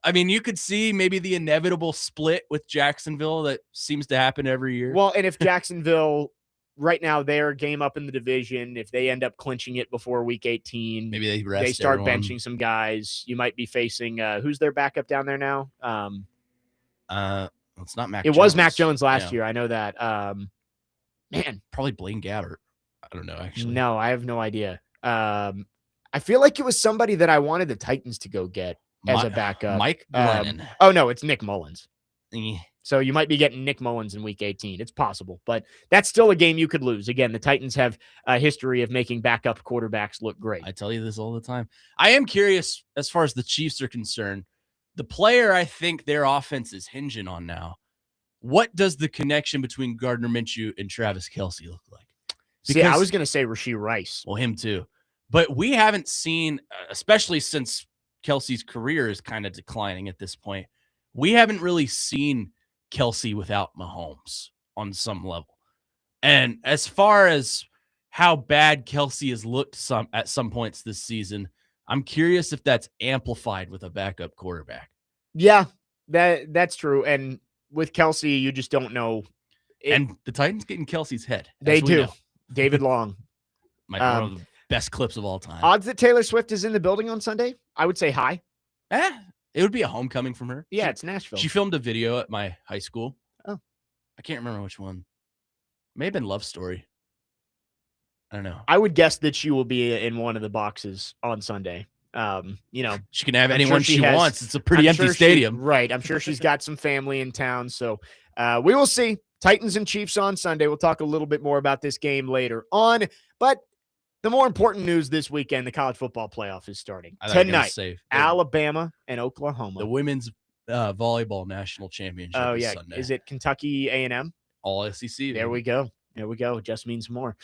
I mean, you could see maybe the inevitable split with Jacksonville that seems to happen every year. Well, and if Jacksonville right now, they're game up in the division. If they end up clinching it before week 18, maybe they start benching some guys. You might be facing who's their backup down there now? It's not Mac. It was Mac Jones last year. I know that. Man, probably Blaine Gabbert. I don't know, actually. No, I have no idea. I feel like it was somebody that I wanted the Titans to go get as a backup. Mike Glennon. Oh, no, it's Nick Mullins. Eh. So you might be getting Nick Mullins in week 18. It's possible, but that's still a game you could lose. Again, the Titans have a history of making backup quarterbacks look great. I tell you this all the time. I am curious as far as the Chiefs are concerned. The player I think their offense is hinging on now, what does the connection between Gardner Minshew and Travis Kelce look like? Because, I was going to say Rashee Rice. Well, him too. But we haven't seen, especially since Kelce's career is kind of declining at this point, we haven't really seen Kelce without Mahomes on some level. And as far as how bad Kelce has looked at some points this season, I'm curious if that's amplified with a backup quarterback. Yeah, that's true. And with Kelce, you just don't know. And the Titans get in Kelce's head. They do. David Long. One of the best clips of all time. Odds that Taylor Swift is in the building on Sunday? I would say high. It would be a homecoming from her. Yeah, it's Nashville. She filmed a video at my high school. Oh. I can't remember which one. May have been Love Story. I don't know. I would guess that she will be in one of the boxes on Sunday. She can have anyone she wants. It's a pretty empty stadium. Right. I'm sure she's got some family in town. So we will see. Titans and Chiefs on Sunday. We'll talk a little bit more about this game later on. But the more important news this weekend, the college football playoff is starting tonight. Alabama and Oklahoma. The women's volleyball national championship. Oh, yeah. Sunday. Is it Kentucky A&M? All SEC. There we go. There we go. It just means more.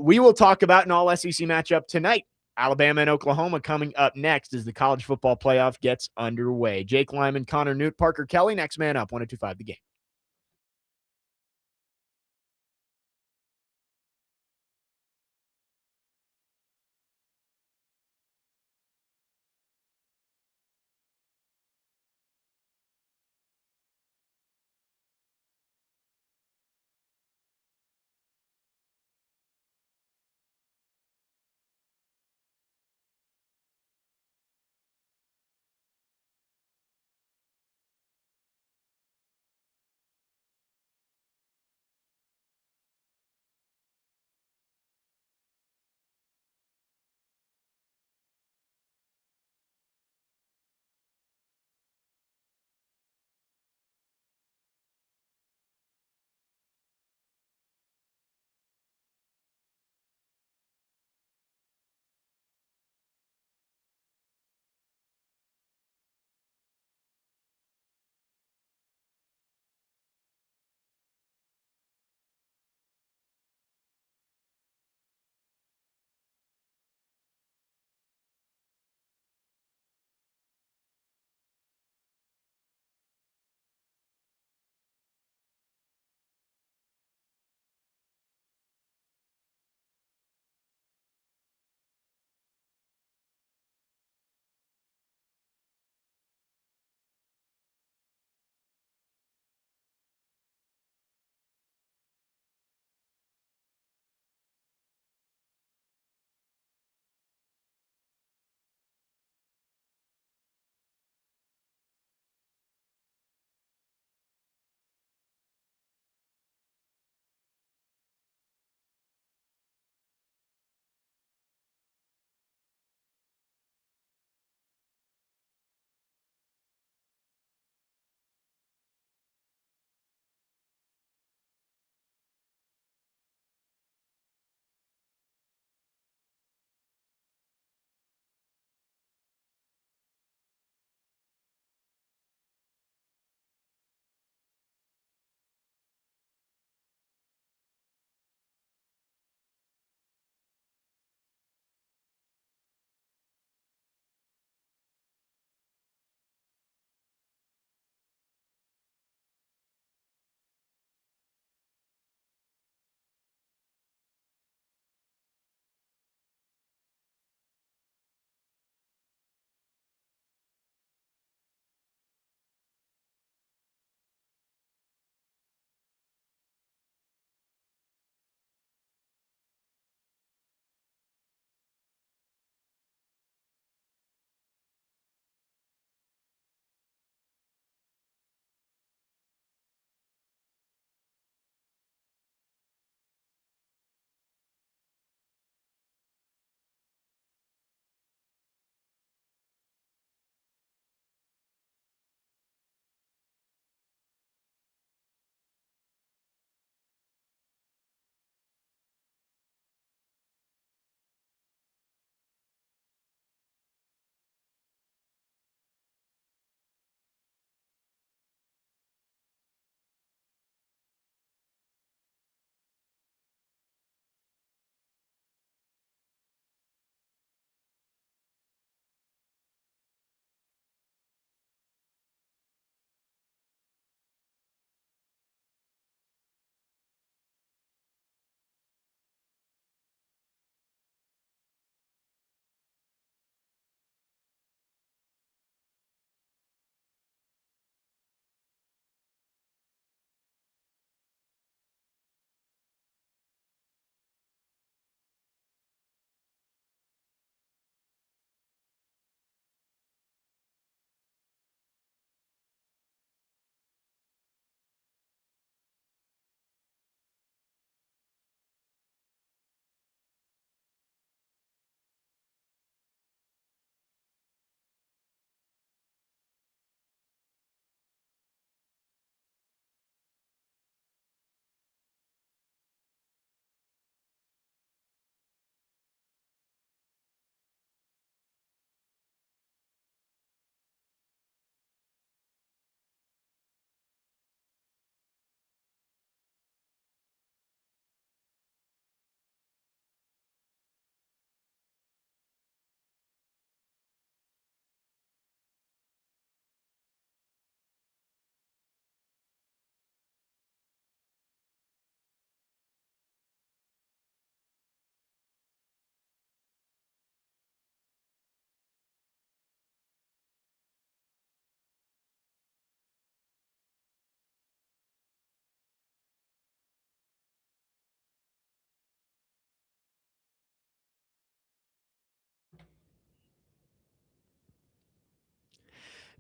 We will talk about an all SEC matchup tonight. Alabama and Oklahoma coming up next as the college football playoff gets underway. Jake Lyman, Connor Newt, Parker Kelly, next man up, 102.5 The Game.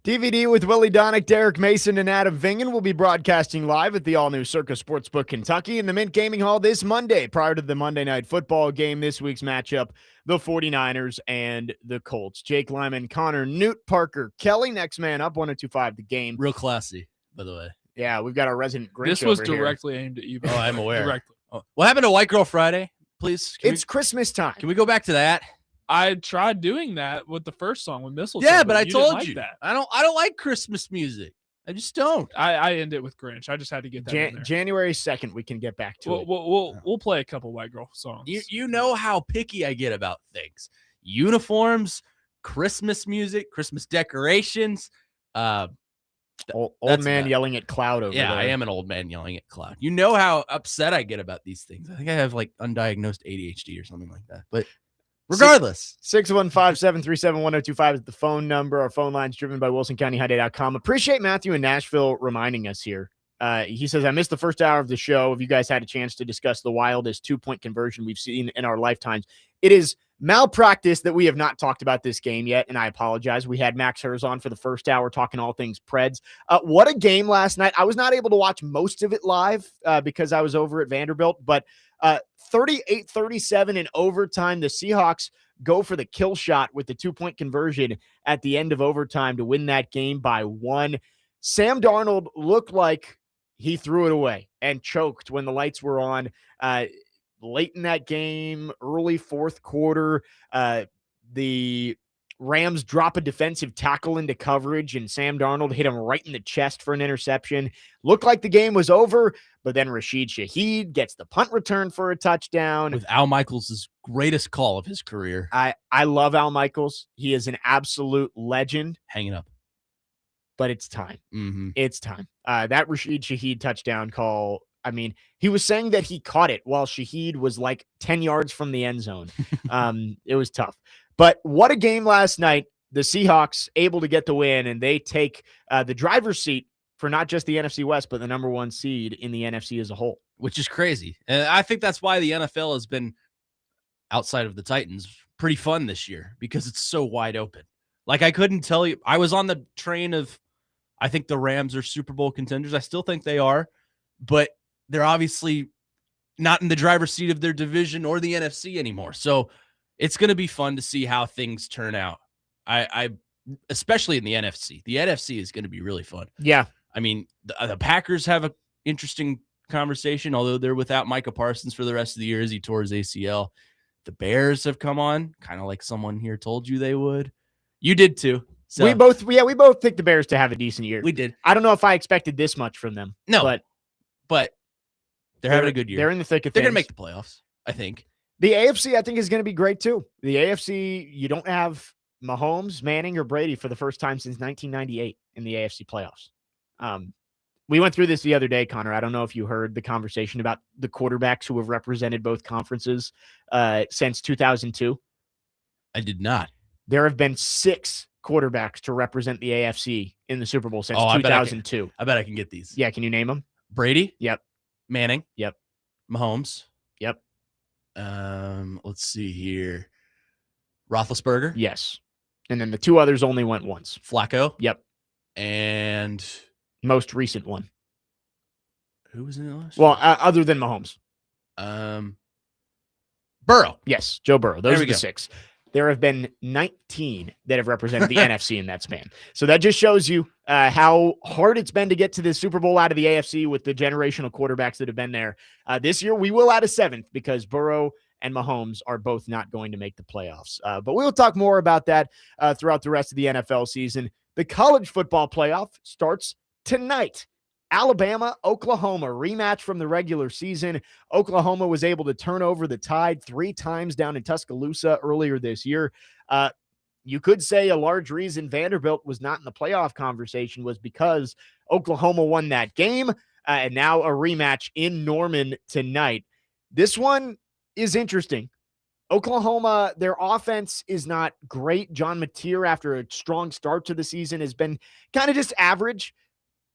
DVD with Willie Donick, Derek Mason, and Adam Vingen will be broadcasting live at the all-new Circus Sportsbook Kentucky in the Mint Gaming Hall this Monday. Prior to the Monday Night Football game, this week's matchup, the 49ers and the Colts. Jake Lyman, Connor, Newt, Parker, Kelly, next man up, 102.5 the game. Real classy, by the way. Yeah, we've got our resident Grinch This was over here. directly aimed at you. Oh, I'm aware. Directly. Oh, what happened to White Girl Friday? Please. It's Christmas time. Can we go back to that? I tried doing that with the first song with Mistletoe. Yeah, but I you didn't told like you that. I don't like Christmas music. I just don't. I end it with Grinch. I just had to get that in there. January 2nd, we can get back to it. We'll play a couple White Girl songs. You know how picky I get about things. Uniforms, Christmas music, Christmas decorations. Old that's man about it. yelling at cloud over there. Yeah, I am an old man yelling at cloud. You know how upset I get about these things. I think I have like undiagnosed ADHD or something like that. But regardless, 615-737-1025 is the phone number. Our phone line's driven by WilsonCountyHyundai.com. Appreciate Matthew in Nashville reminding us here. He says, I missed the first hour of the show. Have you guys had a chance to discuss the wildest 2-point conversion we've seen in our lifetimes? It is malpractice that we have not talked about this game yet, and I apologize. We had Max Herz on for the first hour talking all things Preds. What a game last night. I was not able to watch most of it live because I was over at Vanderbilt, but 38-37 in overtime. The Seahawks go for the kill shot with the 2-point conversion at the end of overtime to win that game by 1. Sam Darnold looked like he threw it away and choked when the lights were on. Late in that game, early fourth quarter, the Rams drop a defensive tackle into coverage, and Sam Darnold hit him right in the chest for an interception. Looked like the game was over, but then Rashid Shaheed gets the punt return for a touchdown. with Al Michaels' greatest call of his career. I love Al Michaels. He is an absolute legend, Hanging up. but it's time. Mm-hmm. It's time. That Rashid Shaheed touchdown call, I mean, he was saying that he caught it while Shaheed was like 10 yards from the end zone. It was tough. But what a game last night. The Seahawks able to get the win, and they take the driver's seat for not just the NFC West, but the number 1 seed in the NFC as a whole. Which is crazy. And I think that's why the NFL has been, outside of the Titans, pretty fun this year because it's so wide open. Like, I couldn't tell you. I was on the train of, I think the Rams are Super Bowl contenders. I still think they are, but they're obviously not in the driver's seat of their division or the NFC anymore. So it's going to be fun to see how things turn out. I especially in the NFC. The NFC is going to be really fun. Yeah. I mean, the Packers have an interesting conversation, although they're without Micah Parsons for the rest of the year as he tore his ACL. The Bears have come on, kind of like someone here told you they would. You did too. So We both picked the Bears to have a decent year. we did. I don't know if I expected this much from them. No, but they're having a good year. They're in the thick of They're things. going to make the playoffs, I think. The AFC, I think, is going to be great too. The AFC, you don't have Mahomes, Manning, or Brady for the first time since 1998 in the AFC playoffs. We went through this the other day, Connor. I don't know if you heard the conversation about the quarterbacks who have represented both conferences since 2002. I did not. There have been 6 quarterbacks to represent the AFC in the Super Bowl since Oh, I bet I 2002. I bet I can get these. Yeah, can you name them? Brady. Yep. Manning. Yep. Mahomes. Yep. Let's see here. Roethlisberger. Yes. And then the 2 others only went once. Flacco. Yep. And Most recent one. who was in the last? Well, other than Mahomes. Burrow. Yes, Joe Burrow. Those There are we the go. 6. There have been 19 that have represented the NFC in that span. So that just shows you how hard it's been to get to the Super Bowl out of the AFC with the generational quarterbacks that have been there. This year, we will add a 7th because Burrow and Mahomes are both not going to make the playoffs. But we'll talk more about that throughout the rest of the NFL season. The college football playoff starts tonight. Alabama, Oklahoma, rematch from the regular season. Oklahoma was able to turn over the Tide 3 times down in Tuscaloosa earlier this year. You could say a large reason Vanderbilt was not in the playoff conversation was because Oklahoma won that game, and now a rematch in Norman tonight. This one is interesting. Oklahoma, their offense is not great. John Mateer, after a strong start to the season, has been kind of just average.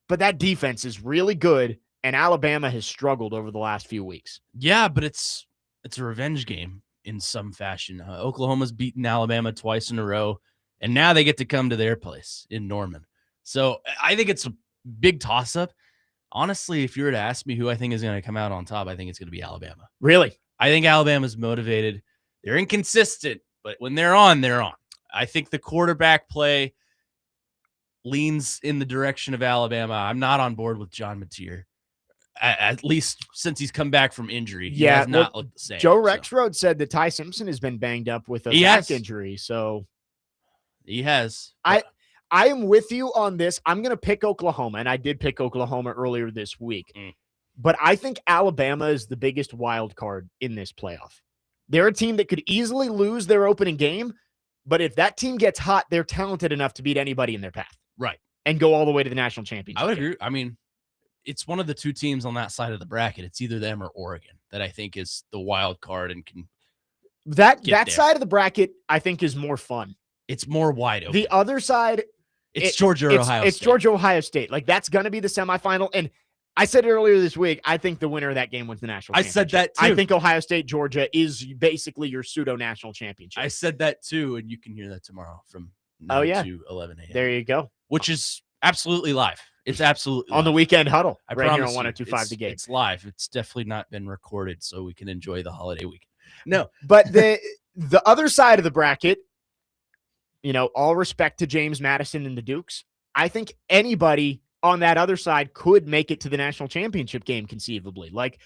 But that defense is really good, and Alabama has struggled over the last few weeks. Yeah, but it's a revenge game in some fashion. Oklahoma's beaten Alabama twice in a row, and now they get to come to their place in Norman. So I think it's a big toss-up. Honestly, if you were to ask me who I think is going to come out on top, I think it's going to be Alabama. Really? I think Alabama's motivated. They're inconsistent, but when they're on, they're on. I think the quarterback play leans in the direction of Alabama. I'm not on board with John Mateer, at least since he's come back from injury. He has not looked the same. Joe Rexroad said that Ty Simpson has been banged up with a back injury. So he has. I am with you on this. I'm going to pick Oklahoma, and I did pick Oklahoma earlier this week. But I think Alabama is the biggest wild card in this playoff. They're a team that could easily lose their opening game, but if that team gets hot, they're talented enough to beat anybody in their path. Right. And go all the way to the national championship. I would agree. I mean, it's one of the two teams on that side of the bracket. It's either them or Oregon that I think is the wild card and can that side of the bracket, I think, is more fun. It's more wide open. The other side, it's Georgia or Ohio State. It's Georgia, Ohio State. Like, that's going to be the semifinal. And I said it earlier this week, I think the winner of that game wins the national championship. I said that too. I think Ohio State, Georgia is basically your pseudo-national championship. I said that too, and you can hear that tomorrow from 9 to 11 a.m. There you go. Which is absolutely live. It's absolutely on live. the weekend huddle. I right promise here on 102.5 The Game. It's live. It's definitely not been recorded, so we can enjoy the holiday week. No. But the other side of the bracket, all respect to James Madison and the Dukes, I think anybody on that other side could make it to the national championship game conceivably. Like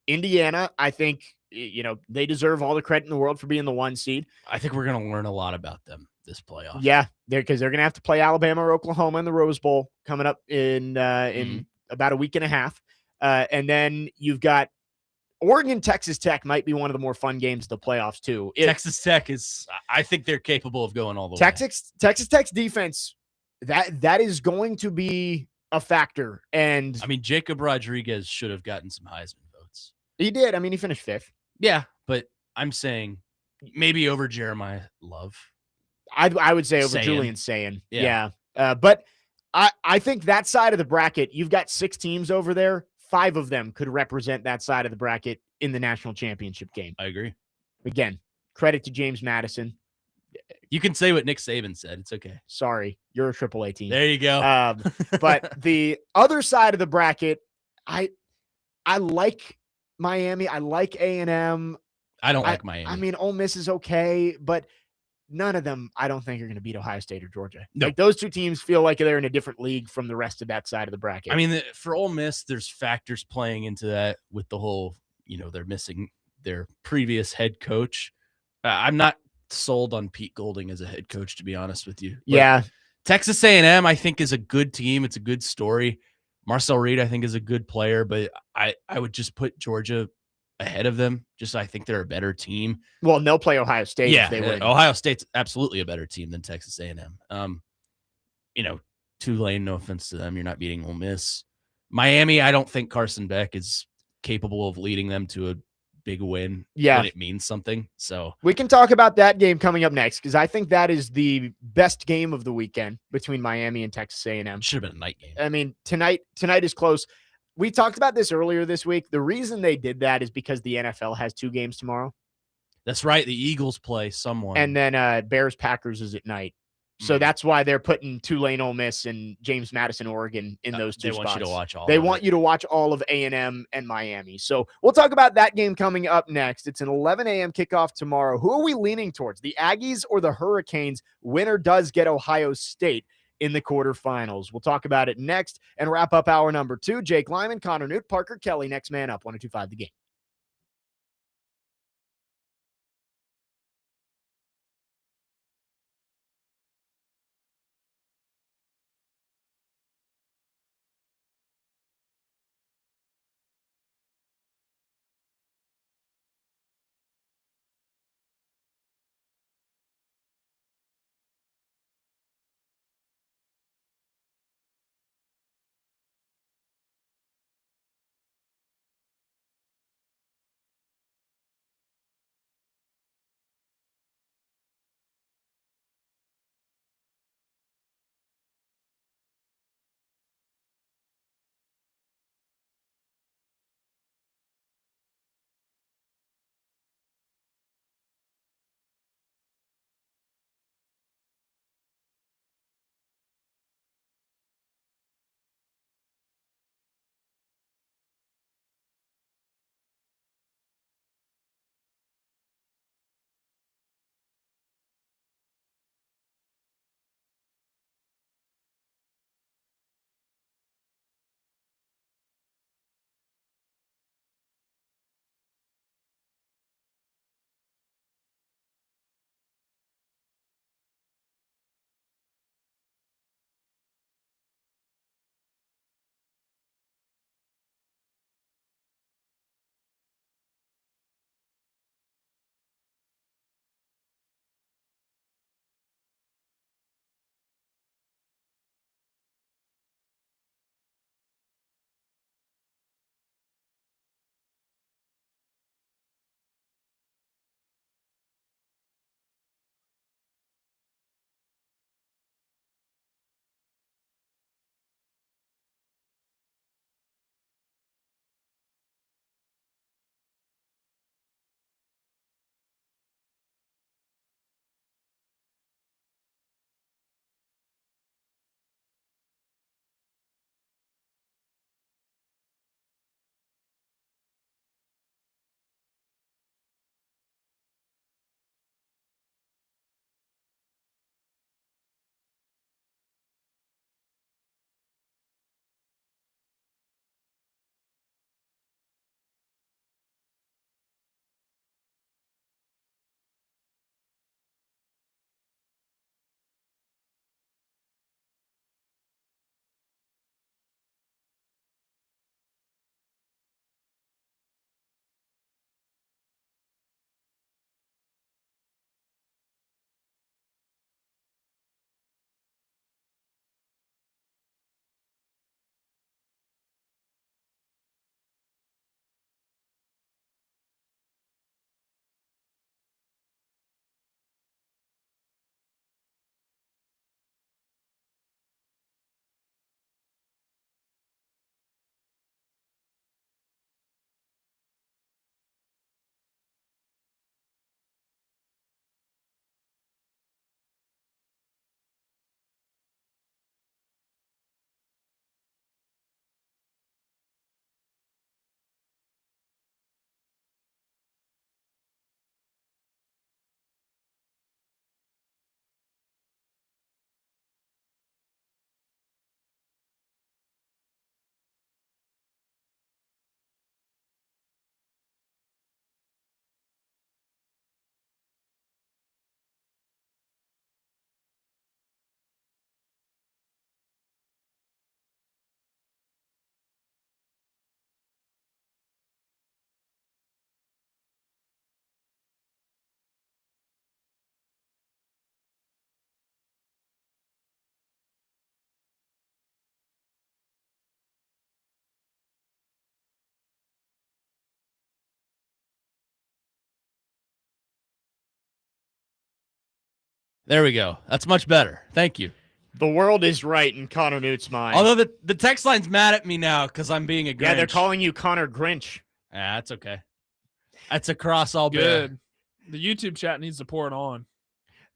Indiana, I think, they deserve all the credit in the world for being the 1 seed. I think we're going to learn a lot about them this playoff. Yeah, because they're going to have to play Alabama or Oklahoma in the Rose Bowl coming up in about a week and a half. And then you've got Oregon, Texas Tech might be one of the more fun games of the playoffs too. Texas Tech I think they're capable of going all the way. Texas Tech's defense, that is going to be a factor. And I mean, Jacob Rodriguez should have gotten some Heisman votes. He did. I mean, he finished 5th. Yeah, but I'm saying maybe over Jeremiah Love. I would say over Julian Sayin. Yeah. But I think that side of the bracket, you've got 6 teams over there. 5 of them could represent that side of the bracket in the national championship game. I agree. Again, credit to James Madison. You can say what Nick Saban said. It's okay. Sorry, you're a AAA team. There you go. But the other side of the bracket, I like Miami. I like A&M. I don't like Miami. I mean, Ole Miss is okay, but none of them, I don't think, are going to beat Ohio State or Georgia. No. Like, those two teams feel like they're in a different league from the rest of that side of the bracket. I mean, for Ole Miss, there's factors playing into that with the whole, they're missing their previous head coach. I'm not sold on Pete Golding as a head coach, to be honest with you. But yeah. Texas A&M, I think, is a good team. It's a good story. Marcel Reed, I think, is a good player, but I would just put Georgia ahead of them. Just I think they're a better team. Well, and they'll play Ohio State if they win. Ohio State's absolutely a better team than Texas A&M. Tulane, no offense to them, you're not beating Ole Miss. Miami, I don't think Carson Beck is capable of leading them to a big win when it means something. So we can talk about that game coming up next, because I think that is the best game of the weekend between Miami and Texas A&M. Should have been a night game. I mean, tonight is close. We talked about this earlier this week. The reason they did that is because the NFL has 2 games tomorrow. That's right. The Eagles play someone. And then Bears-Packers is at night. So that's why they're putting Tulane, Ole Miss, and James Madison, Oregon in those 2 spots. They want you to watch all. They want you to watch all of A&M and Miami. So we'll talk about that game coming up next. It's an 11 a.m. kickoff tomorrow. Who are we leaning towards, the Aggies or the Hurricanes? Winner does get Ohio State in the quarterfinals. We'll talk about it next and wrap up hour number 2. Jake Lyman, Connor Newt, Parker Kelly, next man up, 102.5 The Game. There we go. That's much better. Thank you. The world is right in Connor Newt's mind. Although the text line's mad at me now because I'm being a Grinch. Yeah, they're calling you Connor Grinch. That's okay. That's a cross all bear. Good. The YouTube chat needs to pour it on.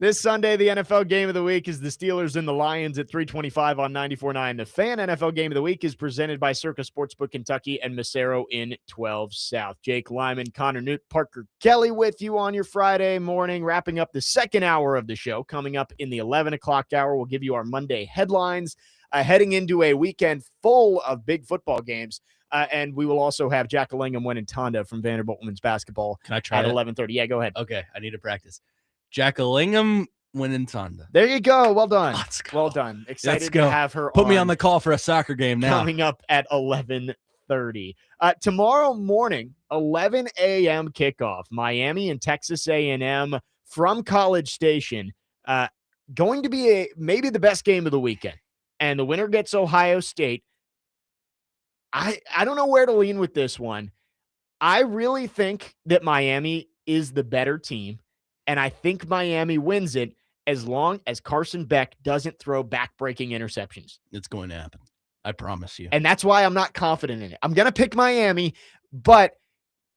This Sunday, the NFL game of the week is the Steelers and the Lions at 3:25 on 94.9. The Fan NFL game of the week is presented by Circa Sportsbook Kentucky and Macero in 12 South. Jake Lyman, Connor Newt, Parker Kelly with you on your Friday morning, wrapping up the second hour of the show. Coming up in the 11 o'clock hour, we'll give you our Monday headlines, heading into a weekend full of big football games. And we will also have Jack Allingham winning Tonda from Vanderbilt women's basketball. Can I try at it? 11:30? Yeah, go ahead. Okay, I need to practice. Jack Allingham winning Tonda. There you go. Well done. Let's go. Well done. Excited Let's go. to have her Put me on the call for a soccer game now. coming up at 11:30. Tomorrow morning, 11 a.m. kickoff. Miami and Texas A&M from College Station. Going to be maybe the best game of the weekend. And the winner gets Ohio State. I don't know where to lean with this one. I really think that Miami is the better team. And I think Miami wins it as long as Carson Beck doesn't throw back-breaking interceptions. It's going to happen. I promise you. And that's why I'm not confident in it. I'm going to pick Miami, but,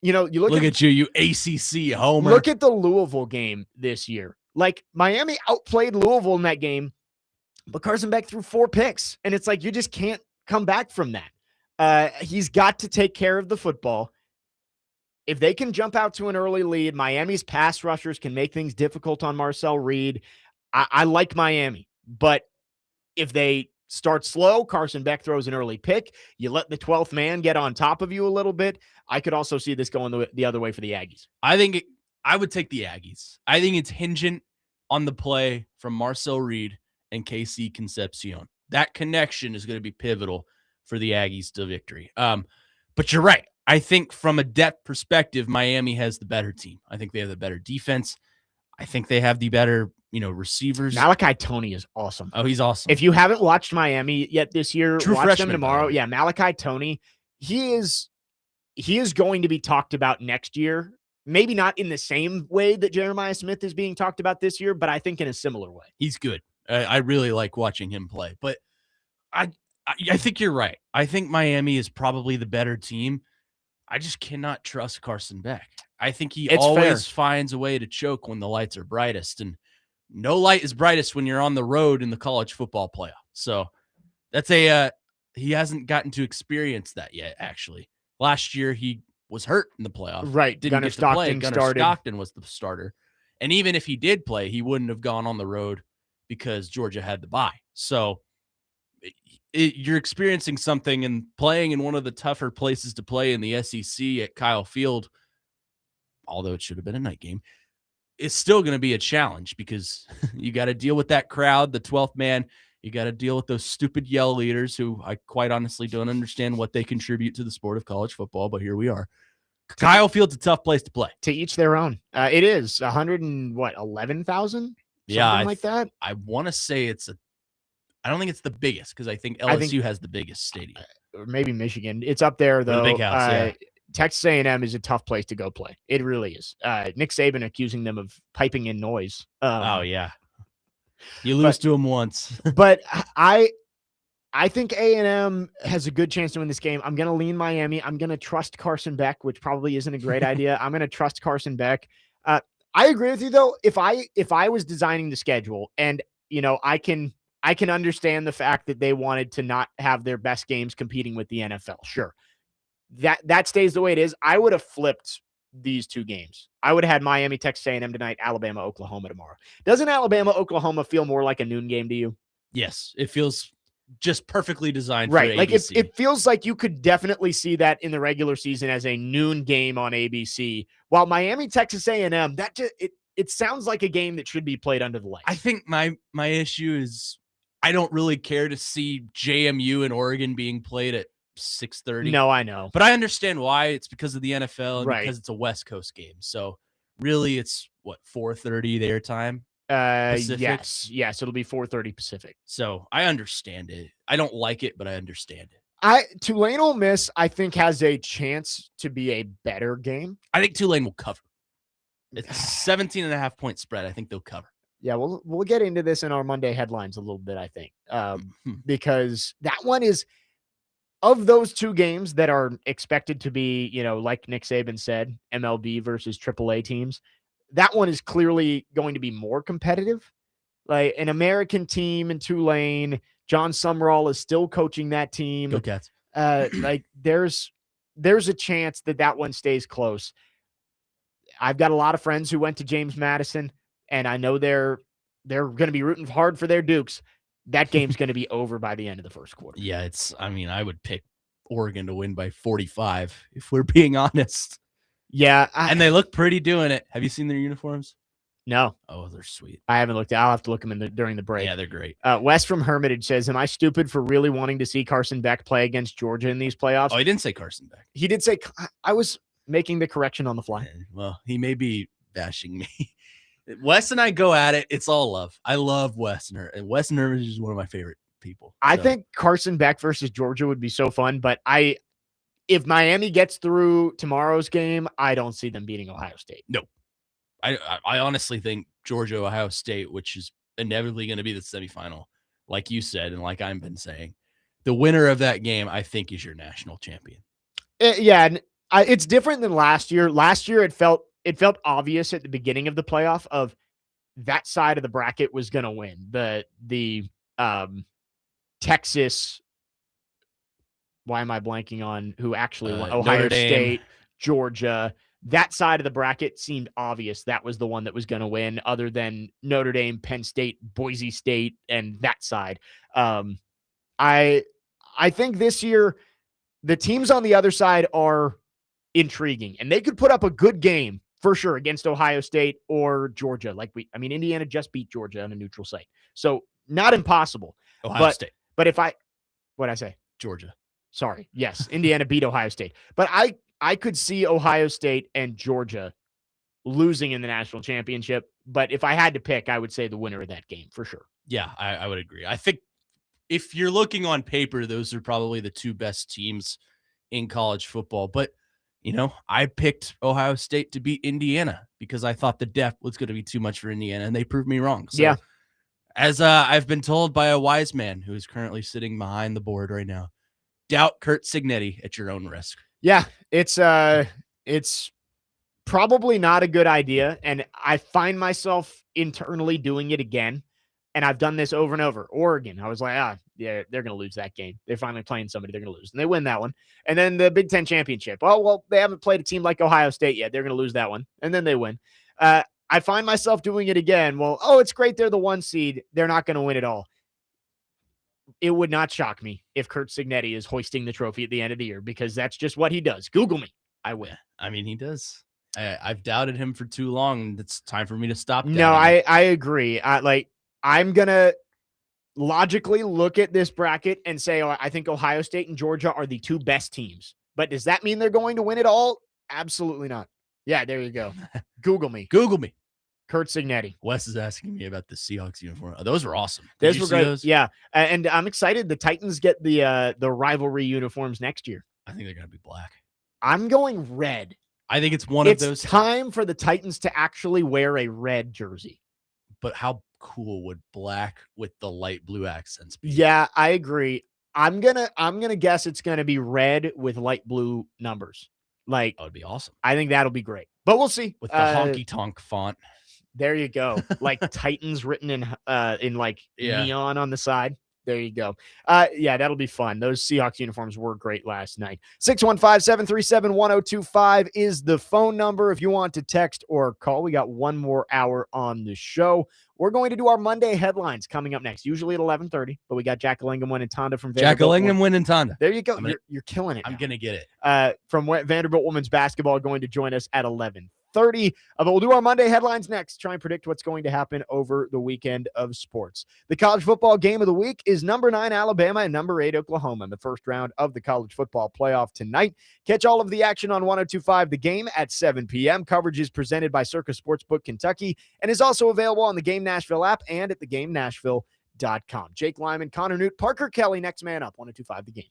you look at you ACC homer. Look at the Louisville game this year. Like, Miami outplayed Louisville in that game, but Carson Beck threw 4 picks. And it's like, you just can't come back from that. He's got to take care of the football. If they can jump out to an early lead, Miami's pass rushers can make things difficult on Marcel Reed. I like Miami, but if they start slow, Carson Beck throws an early pick, you let the 12th man get on top of you a little bit. I could also see this going the other way for the Aggies. I would take the Aggies. I think it's hinging on the play from Marcel Reed and KC Concepcion. That connection is going to be pivotal for the Aggies to victory. But you're right. I think from a depth perspective, Miami has the better team. I think they have the better defense. I think they have the better, receivers. Malachi Toney is awesome. Oh, he's awesome. If you haven't watched Miami yet this year, True watch freshman, them tomorrow. Yeah, Malachi Toney. He is going to be talked about next year. Maybe not in the same way that Jeremiah Smith is being talked about this year, but I think in a similar way. He's good. I really like watching him play. But I think you're right. I think Miami is probably the better team. I just cannot trust Carson Beck. I think it's always finds a way to choke when the lights are brightest, and no light is brightest when you're on the road in the college football playoff. So that's he hasn't gotten to experience that yet, actually. Last year, he was hurt in the playoff. Right. Didn't get to play. Gunnar Stockton was the starter. And even if he did play, he wouldn't have gone on the road because Georgia had the bye. So you're experiencing something and playing in one of the tougher places to play in the SEC at Kyle Field, although it should have been a night game, it's still going to be a challenge because you got to deal with that crowd, the 12th man. You got to deal with those stupid yell leaders who I quite honestly don't understand what they contribute to the sport of college football, but here we are. Kyle Field's a tough place to play. To each their own. It is 11,000? Yeah, like that. I want to say I don't think it's the biggest because I think LSU has the biggest stadium. Or maybe Michigan. It's up there, though. The big house, yeah. Texas A&M is a tough place to go play. It really is. Nick Saban accusing them of piping in noise. Oh, yeah. You lose to them once. But I think A&M has a good chance to win this game. I'm going to lean Miami. I'm going to trust Carson Beck, which probably isn't a great idea. I'm going to trust Carson Beck. I agree with you, though. If I was designing the schedule and, I can understand the fact that they wanted to not have their best games competing with the NFL. Sure. That stays the way it is. I would have flipped these two games. I would have had Miami, Texas A&M tonight, Alabama, Oklahoma tomorrow. Doesn't Alabama, Oklahoma feel more like a noon game to you? Yes. It feels just perfectly designed right. for Like ABC. it feels like you could definitely see that in the regular season as a noon game on ABC. While Miami, Texas A&M, it sounds like a game that should be played under the lights. I think my issue is I don't really care to see JMU and Oregon being played at 6:30. No, I know. But I understand why. It's because of the NFL and right. because it's a West Coast game. So really it's 4:30 their time? Yes, it'll be 4:30 Pacific. So I understand it. I don't like it, but I understand it. Tulane Ole Miss, I think, has a chance to be a better game. I think Tulane will cover. It's 17.5 point spread. I think they'll cover. Yeah, we'll get into this in our Monday headlines a little bit, I think, because that one is of those two games that are expected to be, like Nick Saban said, MLB versus AAA teams. That one is clearly going to be more competitive. Like an American team in Tulane, John Summerall is still coaching that team. Go Cats. Like there's a chance that one stays close. I've got a lot of friends who went to James Madison, and I know they're going to be rooting hard for their Dukes. That game's going to be over by the end of the first quarter. Yeah, I would pick Oregon to win by 45 if we're being honest. Yeah. And they look pretty doing it. Have you seen their uniforms? No. Oh, they're sweet. I haven't looked. I'll have to look them during the break. Yeah, they're great. Wes from Hermitage says, am I stupid for really wanting to see Carson Beck play against Georgia in these playoffs? Oh, he didn't say Carson Beck. He did say, I was making the correction on the fly. Well, he may be bashing me. Wes and I go at it. It's all love. I love Wes and Wes and Hermitage is one of my favorite people. I think Carson Beck versus Georgia would be so fun, but if Miami gets through tomorrow's game, I don't see them beating Ohio State. No. I honestly think Georgia, Ohio State, which is inevitably going to be the semifinal, like you said, and like I've been saying, the winner of that game, I think, is your national champion. Yeah, and it's different than last year. Last year, it felt obvious at the beginning of the playoff of that side of the bracket was going to win. The Texas. Why am I blanking on who actually won? Ohio State, Georgia. That side of the bracket seemed obvious. That was the one that was going to win, other than Notre Dame, Penn State, Boise State, and that side. I think this year the teams on the other side are intriguing, and they could put up a good game for sure against Ohio State or Georgia. Indiana just beat Georgia on a neutral site, so not impossible. Ohio State. But what'd I say? Georgia. Sorry. Yes, Indiana beat Ohio State, but I could see Ohio State and Georgia losing in the national championship. But if I had to pick, I would say the winner of that game for sure. Yeah, I would agree. I think if you're looking on paper, those are probably the two best teams in college football. But, I picked Ohio State to beat Indiana because I thought the depth was going to be too much for Indiana, and they proved me wrong. So, yeah. As I've been told by a wise man who is currently sitting behind the board right now, doubt Curt Cignetti at your own risk. Yeah, it's probably not a good idea, and I find myself internally doing it again, and I've done this over and over. Oregon, I was like, yeah, they're going to lose that game. They're finally playing somebody they're going to lose, and they win that one. And then the Big Ten championship. Oh, well, they haven't played a team like Ohio State yet. They're going to lose that one, and then they win. I find myself doing it again. Well, it's great they're the 1 seed. They're not going to win it all. It would not shock me if Curt Cignetti is hoisting the trophy at the end of the year, because that's just what he does. Google me. I win. He does. I've doubted him for too long, and it's time for me to stop. No, I agree. I'm going to logically look at this bracket and say, I think Ohio State and Georgia are the two best teams. But does that mean they're going to win it all? Absolutely not. Yeah, there you go. Google me. Google me. Curt Cignetti. Wes is asking me about the Seahawks uniform. Those were awesome. Those were great. Those? Yeah, and I'm excited. The Titans get the rivalry uniforms next year. I think they're going to be black. I'm going red. I think it's one of those. It's time for the Titans to actually wear a red jersey. But how cool would black with the light blue accents be? Yeah, I agree. I'm gonna guess it's gonna be red with light blue numbers. Like, that would be awesome. I think that'll be great. But we'll see. With the honky tonk font. There you go. Like Titans written in neon on the side. There you go. Yeah, that'll be fun. Those Seahawks uniforms were great last night. 615-737-1025 is the phone number if you want to text or call. We got one more hour on the show. We're going to do our Monday headlines coming up next, usually at 11:30, but we got Jack Allingham winning Tonda from Vanderbilt. Jack Allingham winning Tonda. There you go. You're killing it. I'm going to get it. From Vanderbilt women's basketball going to join us at 11:30. But we'll do our Monday headlines next. Try and predict what's going to happen over the weekend of sports. The college football game of the week is number 9 Alabama and number 8 Oklahoma in the first round of the college football playoff tonight. Catch all of the action on 102.5 The Game at 7 p.m. Coverage is presented by Circa Sportsbook Kentucky and is also available on the Game Nashville app and at theGameNashville.com. Jake Lyman, Connor Newt, Parker Kelly, next man up. 102.5 The Game.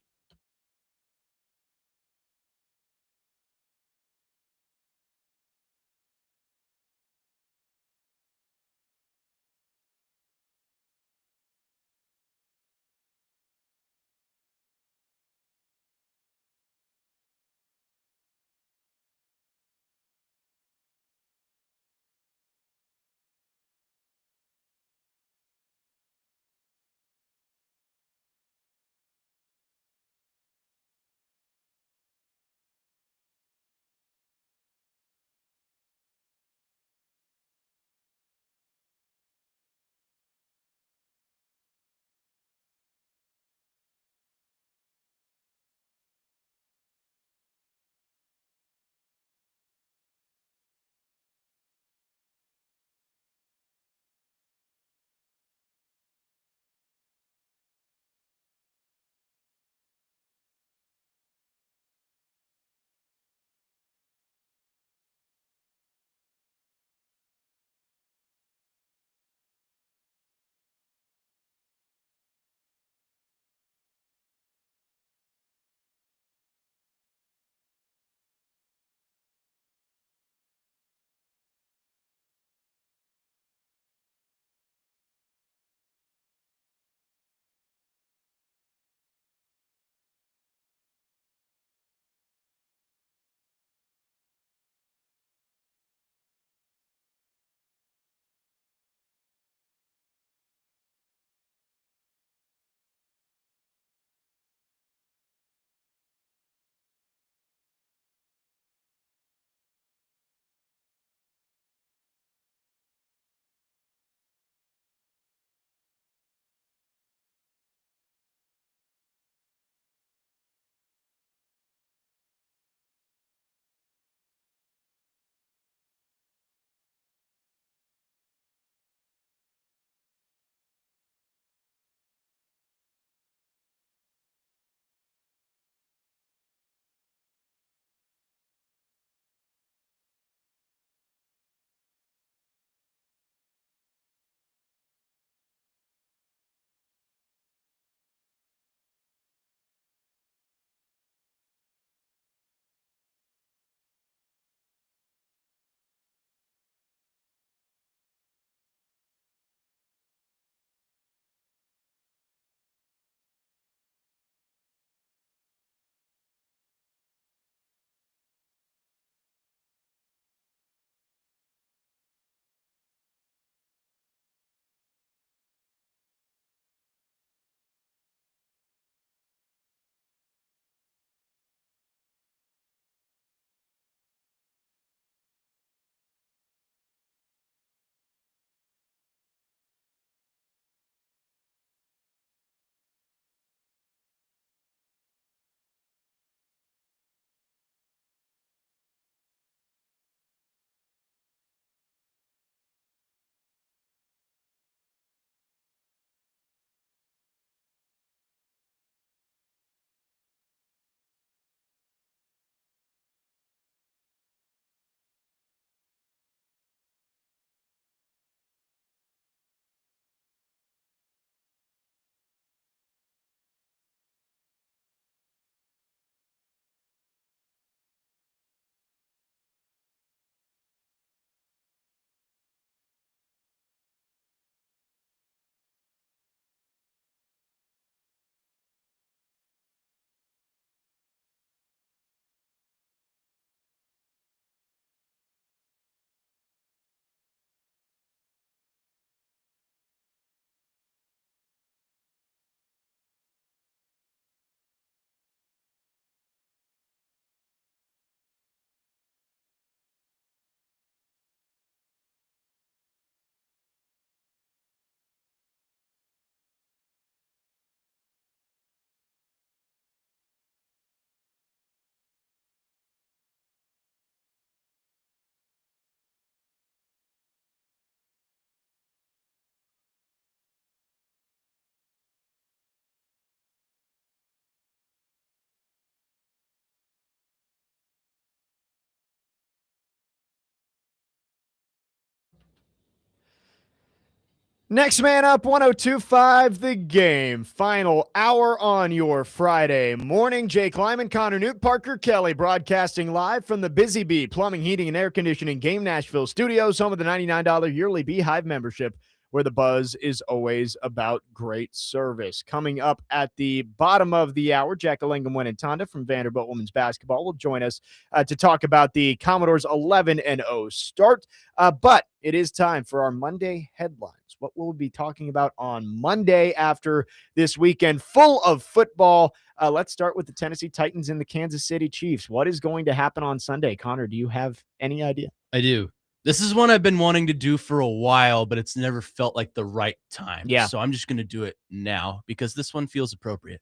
Next man up, 102.5 The Game. Final hour on your Friday morning. Jake Lyman, Connor Newt, Parker Kelly broadcasting live from the Busy Bee Plumbing, Heating, and Air Conditioning Game Nashville Studios, home of the $99 yearly Beehive membership, where the buzz is always about great service. Coming up at the bottom of the hour, Jack Alingam and Tonda from Vanderbilt Women's Basketball will join us to talk about the Commodores' 11-0 start. But it is time for our Monday headlines. What we'll be talking about on Monday after this weekend full of football. Let's start with the Tennessee Titans and the Kansas City Chiefs. What is going to happen on Sunday? Connor, do you have any idea? I do. This is one I've been wanting to do for a while, but it's never felt like the right time. Yeah. So I'm just going to do it now because this one feels appropriate.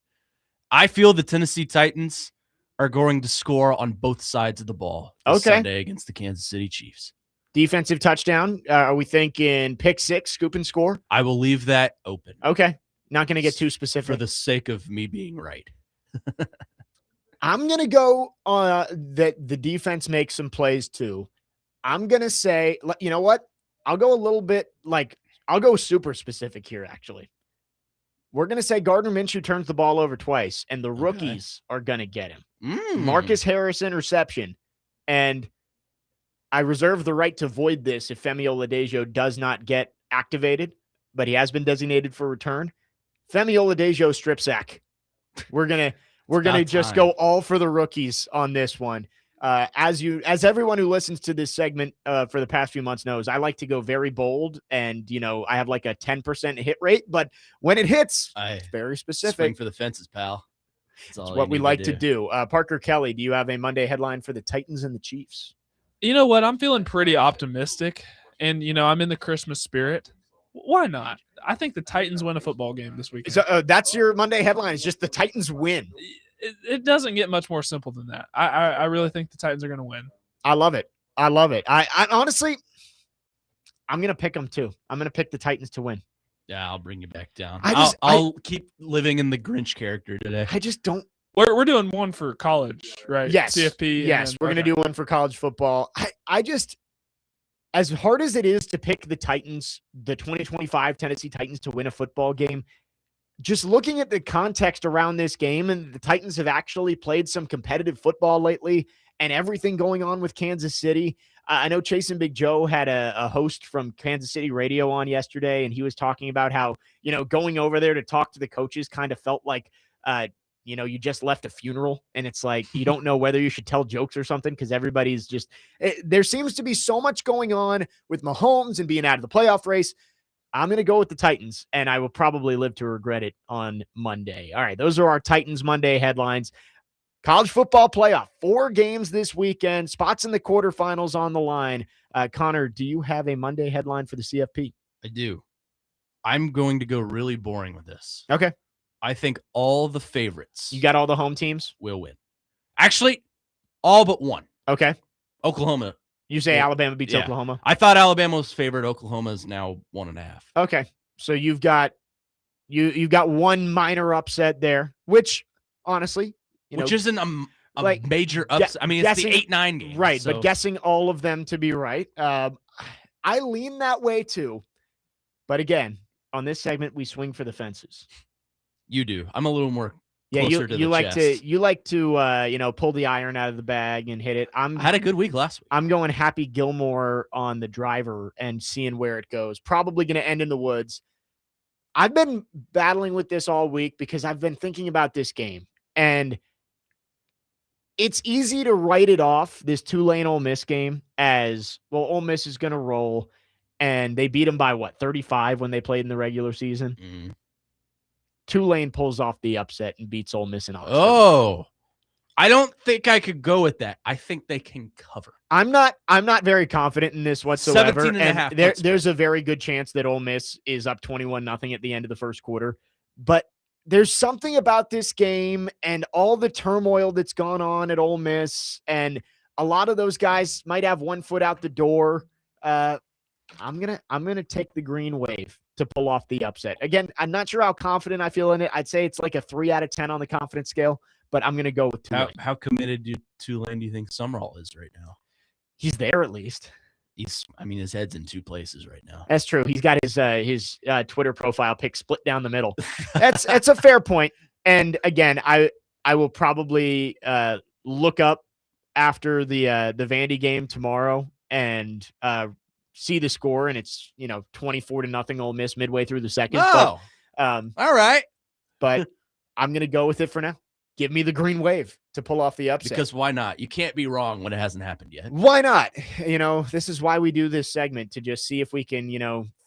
I feel the Tennessee Titans are going to score on both sides of the ball this Sunday against the Kansas City Chiefs. Defensive touchdown. Are we thinking pick six, scoop and score? I will leave that open. Okay. Not going to get too specific. For the sake of me being right. I'm going to go that the defense makes some plays too. I'm going to say, you know what? I'll go a little bit I'll go super specific here, actually. We're going to say Gardner Minshew turns the ball over twice, and the rookies are going to get him. Marcus Harris interception. And I reserve the right to void this if Femi Oladejo does not get activated, but he has been designated for return. Femi Oladejo strip sack. We're gonna just go all for the rookies on this one. As everyone who listens to this segment for the past few months knows, I like to go very bold, and I have like a 10% hit rate, but when it hits, it's very specific. Swing for the fences, pal. It's what we like to do. Parker Kelly, do you have a Monday headline for the Titans and the Chiefs? You know what? I'm feeling pretty optimistic, and I'm in the Christmas spirit. Why not? I think the Titans win a football game this weekend. So that's your Monday headline. It's just the Titans win. It doesn't get much more simple than that. I really think the Titans are going to win. I love it. I honestly, I'm going to pick them too. I'm going to pick the Titans to win. Yeah, I'll bring you back down. I'll keep living in the Grinch character today. I just don't. We're doing one for college, right? Yes. CFP. Yes, we're going to do one for college football. I just, as hard as it is to pick the Titans, the 2025 Tennessee Titans to win a football game, just looking at the context around this game, and the Titans have actually played some competitive football lately, and everything going on with Kansas City. I know Chase and Big Joe had a host from Kansas City radio on yesterday, and he was talking about how, going over there to talk to the coaches kind of felt like, you just left a funeral, and it's like you don't know whether you should tell jokes or something because everybody's just there seems to be so much going on with Mahomes and being out of the playoff race. I'm going to go with the Titans, and I will probably live to regret it on Monday. All right, those are our Titans Monday headlines. College football playoff, 4 games this weekend, spots in the quarterfinals on the line. Connor, do you have a Monday headline for the CFP? I do. I'm going to go really boring with this. Okay. I think all the favorites. You got all the home teams? Will win. Actually, all but one. Okay. Oklahoma. You say Alabama beats Oklahoma? I thought Alabama was favored. Oklahoma is now 1.5. Okay. So you've got one minor upset there, which honestly, which isn't a major upset. I mean, it's the 8-9 game. Right, so. But guessing all of them to be right. I lean that way too. But again, on this segment, we swing for the fences. You do. I'm a little more closer to the chest. You like to pull the iron out of the bag and hit it. I had a good week last week. I'm going Happy Gilmore on the driver and seeing where it goes. Probably going to end in the woods. I've been battling with this all week because I've been thinking about this game, and it's easy to write it off, this Tulane Ole Miss game, as, well, Ole Miss is going to roll, and they beat them by 35 when they played in the regular season. Mm-hmm. Tulane pulls off the upset and beats Ole Miss in Oxford. Oh, I don't think I could go with that. I think they can cover. I'm not very confident in this whatsoever. 17.5. There's a very good chance that Ole Miss is up 21-0 at the end of the first quarter. But there's something about this game and all the turmoil that's gone on at Ole Miss, and a lot of those guys might have one foot out the door. I'm gonna take the green wave to pull off the upset. Again, I'm not sure how confident I feel in it. I'd say it's like a 3 out of 10 on the confidence scale, but I'm gonna go with Tulane. How committed to Tulane do you think Summerall is right now? He's there at least. his head's in two places right now. That's true. He's got his Twitter profile pic split down the middle. That's a fair point. And again, I will probably look up after the Vandy game tomorrow and see the score, and it's 24-0 Ole Miss midway through the second. Oh, But, all right. but I'm gonna go with it for now. Give me the green wave to pull off the upset. Because why not? You can't be wrong when it hasn't happened yet. Why not? This is why we do this segment, to just see if we can,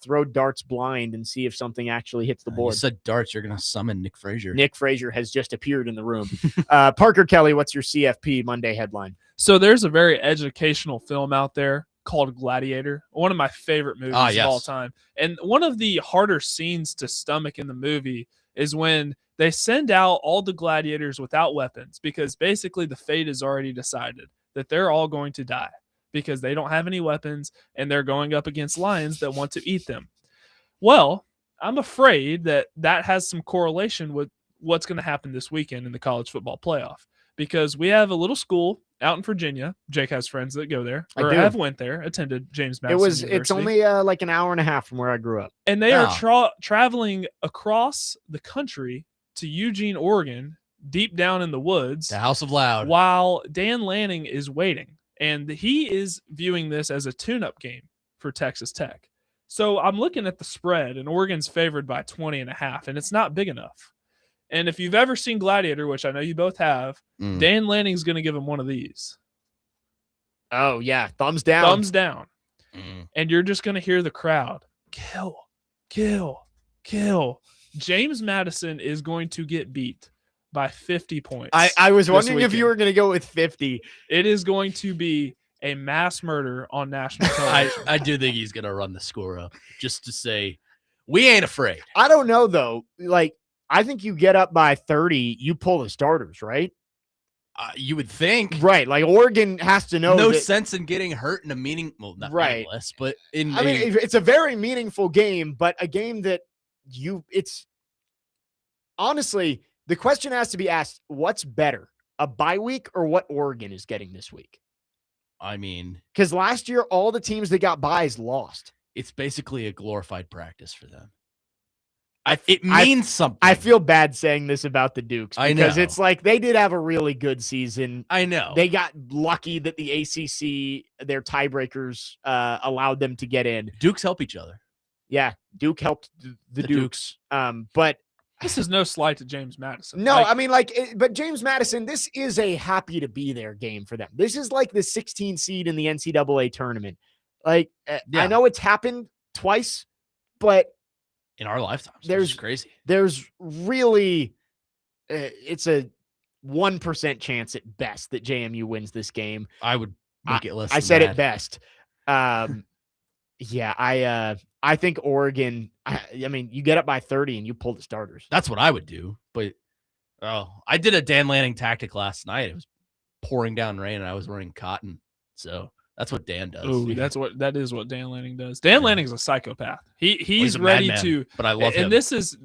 throw darts blind and see if something actually hits the board. You said darts, you're going to summon Nick Frazier. Nick Frazier has just appeared in the room. Parker Kelly, what's your CFP Monday headline? So there's a very educational film out there called Gladiator, one of my favorite movies of all time. And one of the harder scenes to stomach in the movie is when they send out all the gladiators without weapons, because basically the fate is already decided that they're all going to die because they don't have any weapons and they're going up against lions that want to eat them. Well, I'm afraid that has some correlation with what's going to happen this weekend in the college football playoff, because we have a little school out in Virginia. Jake has friends that go there or have went there, attended James Madison University. It's only like an hour and a half from where I grew up. And they are traveling across the country to Eugene, Oregon, deep down in the woods. The House of Loud. While Dan Lanning is waiting. And he is viewing this as a tune-up game for Texas Tech. So I'm looking at the spread, and Oregon's favored by 20.5, and it's not big enough. And if you've ever seen Gladiator, which I know you both have, Dan Lanning's going to give him one of these. Oh, yeah. Thumbs down. Thumbs down. And you're just going to hear the crowd, kill, kill, kill. James Madison is going to get beat by 50 points. I was wondering if you were going to go with 50. It is going to be a mass murder on national television. I do think he's going to run the score up just to say, we ain't afraid. I don't know, though. Like, I think you get up by 30, you pull the starters, right? You would think. Right. Like, Oregon has to know. No sense in getting hurt in a not meaningless, but it's a very meaningful game, but a game that it's honestly, the question has to be asked, what's better, a bye week or what Oregon is getting this week? I mean, because last year, all the teams that got byes lost. It's basically a glorified practice for them. It means something. I feel bad saying this about the Dukes because I know. It's like they did have a really good season. I know. They got lucky that the ACC, their tiebreakers, allowed them to get in. Dukes help each other. Yeah, Duke helped the Dukes. But this is no slight to James Madison. No, but James Madison, this is a happy to be there game for them. This is like the 16 seed in the NCAA tournament. Like, I know it's happened twice, but in our lifetimes, there's crazy. There's really, it's a 1% chance at best that JMU wins this game. I would make it less. I said it best. Yeah, I think Oregon. I mean, you get up by 30 and you pull the starters. That's what I would do. But I did a Dan Lanning tactic last night. It was pouring down rain, and I was wearing cotton. So that's what Dan does. Ooh, that is what Dan Lanning does. Dan Lanning's a psychopath. He's ready to. But I love him. And this is.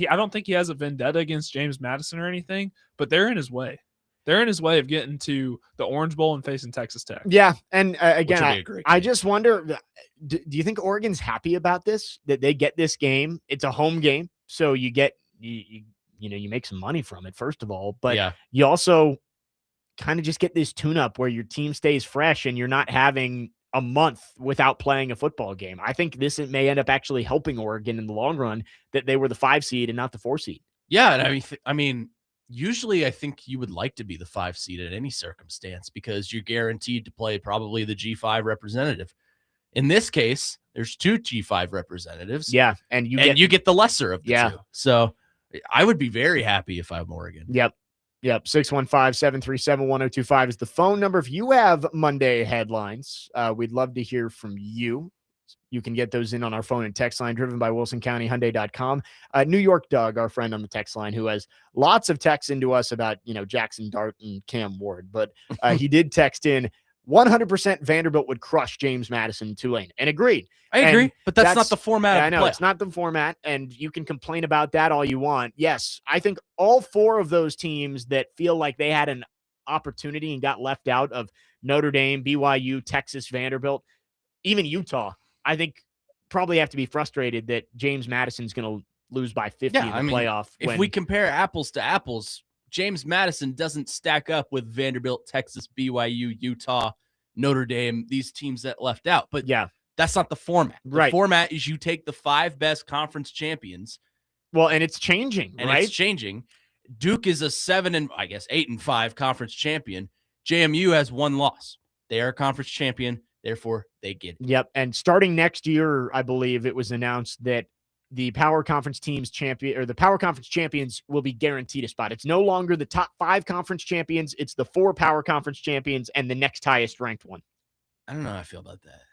I don't think he has a vendetta against James Madison or anything. But they're in his way. They're in his way of getting to the Orange Bowl and facing Texas Tech. Yeah, and again, I just wonder, do you think Oregon's happy about this, that they get this game? It's a home game, so you get you make some money from it, first of all, but you also kind of just get this tune-up where your team stays fresh and you're not having a month without playing a football game. I think this may end up actually helping Oregon in the long run, that they were the 5 seed and not the 4 seed. Yeah, and I mean, usually I think you would like to be the 5 seed in any circumstance because you're guaranteed to play probably the G5 representative. In this case, there's 2 G5 representatives. Yeah, and you get the lesser of the 2. So I would be very happy if I'm Oregon. Yep. 615-737-1025 is the phone number. If you have Monday headlines, we'd love to hear from you. You can get those in on our phone and text line, driven by WilsonCountyHyundai.com. New York Doug, our friend on the text line, who has lots of texts into us about, Jackson Dart and Cam Ward, but he did text in 100% Vanderbilt would crush James Madison Tulane, and agreed. I agree, but that's not the format. I know it's not the format, and you can complain about that all you want. Yes, I think all 4 of those teams that feel like they had an opportunity and got left out of Notre Dame, BYU, Texas, Vanderbilt, even Utah, I think probably have to be frustrated that James Madison's going to lose by 50 in the playoff. If we compare apples to apples, James Madison doesn't stack up with Vanderbilt, Texas, BYU, Utah, Notre Dame, these teams that left out. But yeah, that's not the format. The right. format is you take the 5 best conference champions. Well, and it's changing, right? It's changing. Duke is a 8-5 conference champion. JMU has 1 loss. They are a conference champion, therefore they get it. Yep. And starting next year, I believe it was announced that the Power Conference the Power Conference champions will be guaranteed a spot. It's no longer the top 5 conference champions. It's the 4 Power Conference champions and the next highest ranked one. I don't know how I feel about that.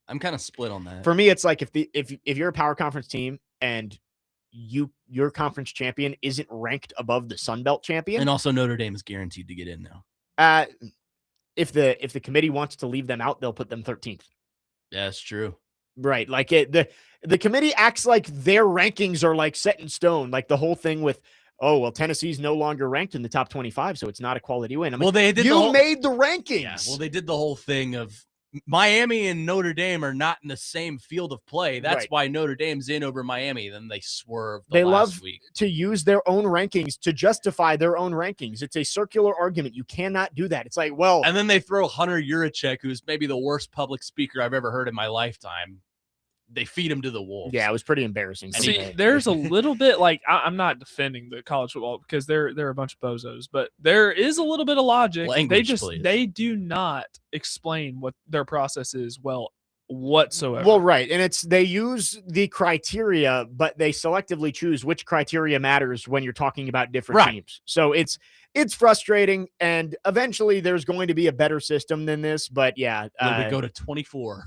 I'm kind of split on that. For me, it's like if you're a Power Conference team and your conference champion isn't ranked above the Sun Belt champion, and also Notre Dame is guaranteed to get in now. If the committee wants to leave them out, they'll put them 13th. Yeah, that's true. Right. Like the committee acts like their rankings are like set in stone. Like the whole thing with, oh, well, Tennessee's no longer ranked in the top 25, so it's not a quality win. I'm they did made the rankings. Yeah, well, they did the whole thing of Miami and Notre Dame are not in the same field of play. That's why Notre Dame's in over Miami. Then they swerved. They love to use their own rankings to justify their own rankings. It's a circular argument. You cannot do that. It's like, well, and then they throw Hunter Yurachek, who's maybe the worst public speaker I've ever heard in my lifetime. They feed him to the wolves. Yeah, it was pretty embarrassing. See, there's a little bit like I'm not defending the college football because they're a bunch of bozos, but there is a little bit of logic. They do not explain what their process is well whatsoever. Well, right, and they use the criteria, but they selectively choose which criteria matters when you're talking about different teams. So it's frustrating, and eventually there's going to be a better system than this. But yeah, we go to 24.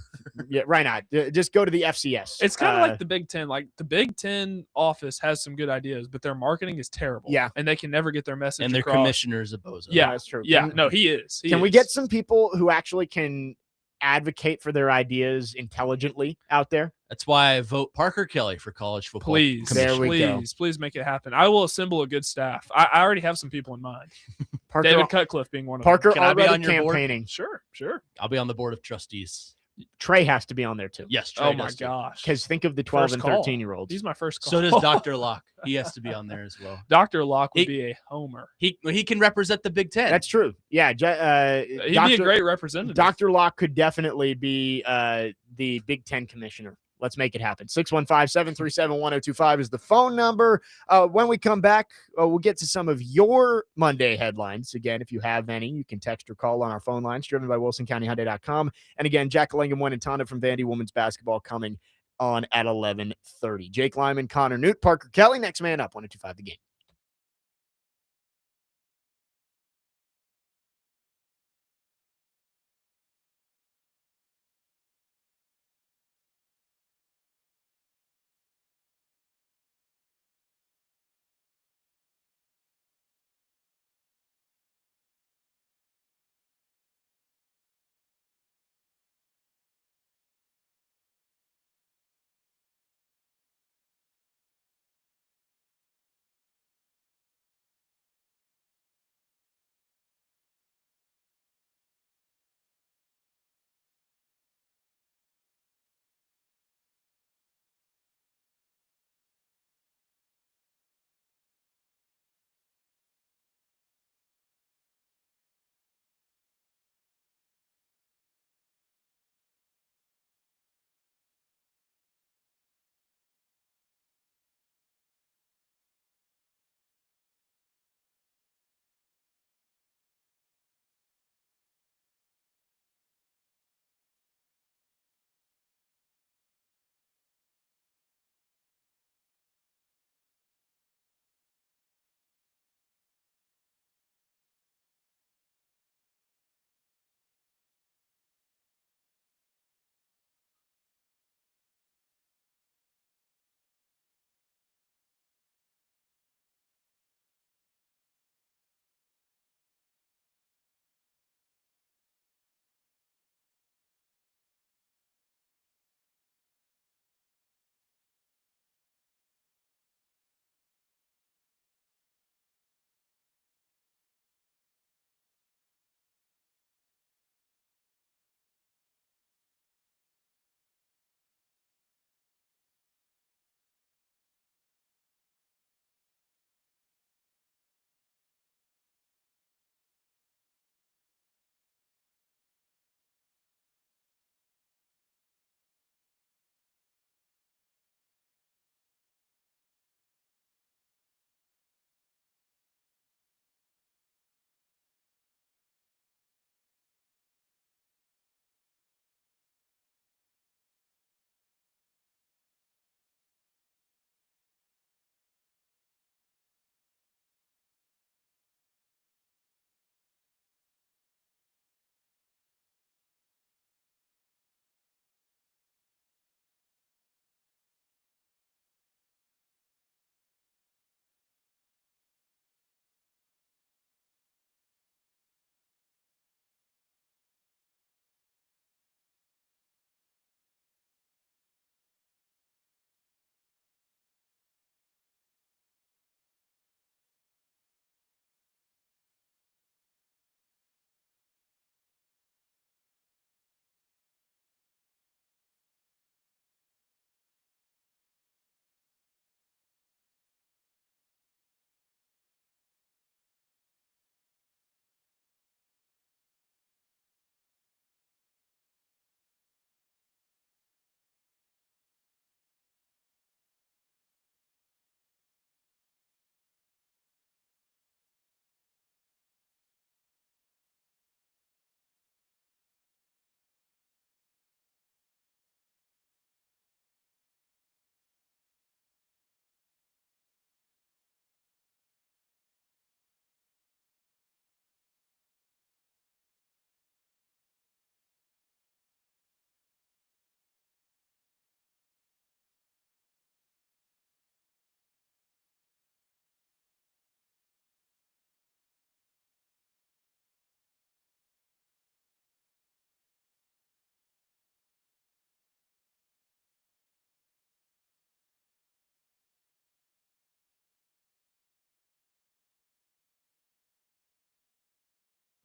Yeah, right. Not just go to the FCS. It's kind of like the Big Ten. Like the Big Ten office has some good ideas, but their marketing is terrible. Yeah, and they can never get their message. And their across. Commissioner's a bozo. Yeah, that's true. Yeah, no, he is. Can we get some people who actually can advocate for their ideas intelligently out there? That's why I vote Parker Kelly for college football. Please, please make it happen. I will assemble a good staff. I already have some people in mind. David Cutcliffe being one of them. Parker Can I be on your campaigning. Board? Sure. I'll be on the board of trustees. Trey has to be on there too. Yes. Trey oh my gosh. Because think of the 12 and 13-year-olds. He's my first call. So does Dr. Locke. He has to be on there as well. Dr. Locke would be a homer. He can represent the Big Ten. That's true. Yeah. He'd be a great representative. Dr. Locke could definitely be the Big Ten commissioner. Let's make it happen. 615-737-1025 is the phone number. When we come back, we'll get to some of your Monday headlines. Again, if you have any, you can text or call on our phone lines, driven by WilsonCountyHyundai.com. And again, Jack Langham and Tana from Vandy Women's Basketball coming on at 11:30. Jake Lyman, Connor Newt, Parker Kelly, next man up, 102.5 The Game.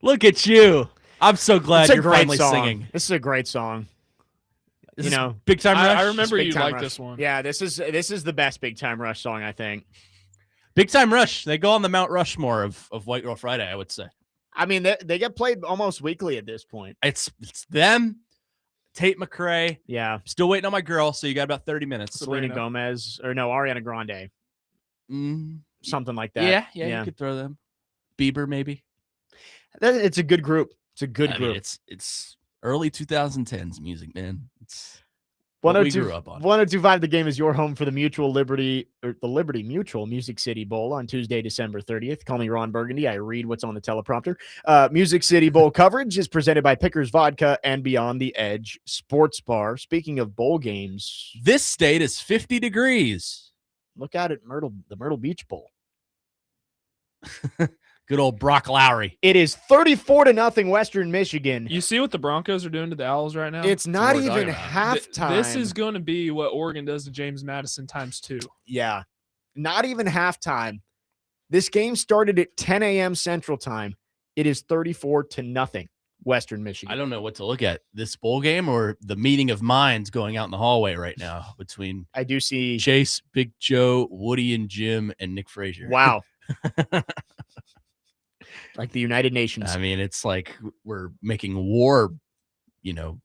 Look at you. I'm so glad you're finally song. singing. This is a great song. This is Big Time Rush. I remember you like Rush. this one. Yeah, this is the best Big Time Rush song, I think. Big Time Rush. They go on the Mount Rushmore of White Girl Friday, I would say. I mean, they get played almost weekly at this point. It's them, Tate McRae. Yeah. Still waiting on my girl, so you got about 30 minutes. Selena Gomez, or no, Ariana Grande. Something like that. Yeah, you could throw them. Bieber, maybe. It's a good group. It's a good group. Mean, it's early 2010s music, man. It's what we grew up on. 102.5 The Game is your home for the Liberty Mutual Music City Bowl on Tuesday, December 30th. Call me Ron Burgundy. I read what's on the teleprompter. Music City Bowl coverage is presented by Pickers Vodka and Beyond the Edge Sports Bar. Speaking of bowl games, this state is 50 degrees. Look out at the Myrtle Beach Bowl. Good old Brock Lowry. It is 34-0 Western Michigan. You see what the Broncos are doing to the Owls right now? It's not even halftime. This is going to be what Oregon does to James Madison ×2. Yeah, not even halftime. This game started at 10 a.m. Central Time. It is 34-0 Western Michigan. I don't know what to look at, this bowl game or the meeting of minds going out in the hallway right now between I do see Chase, Big Joe, Woody and Jim, and Nick Frazier. Wow. Like the United Nations. I mean, it's like we're making war,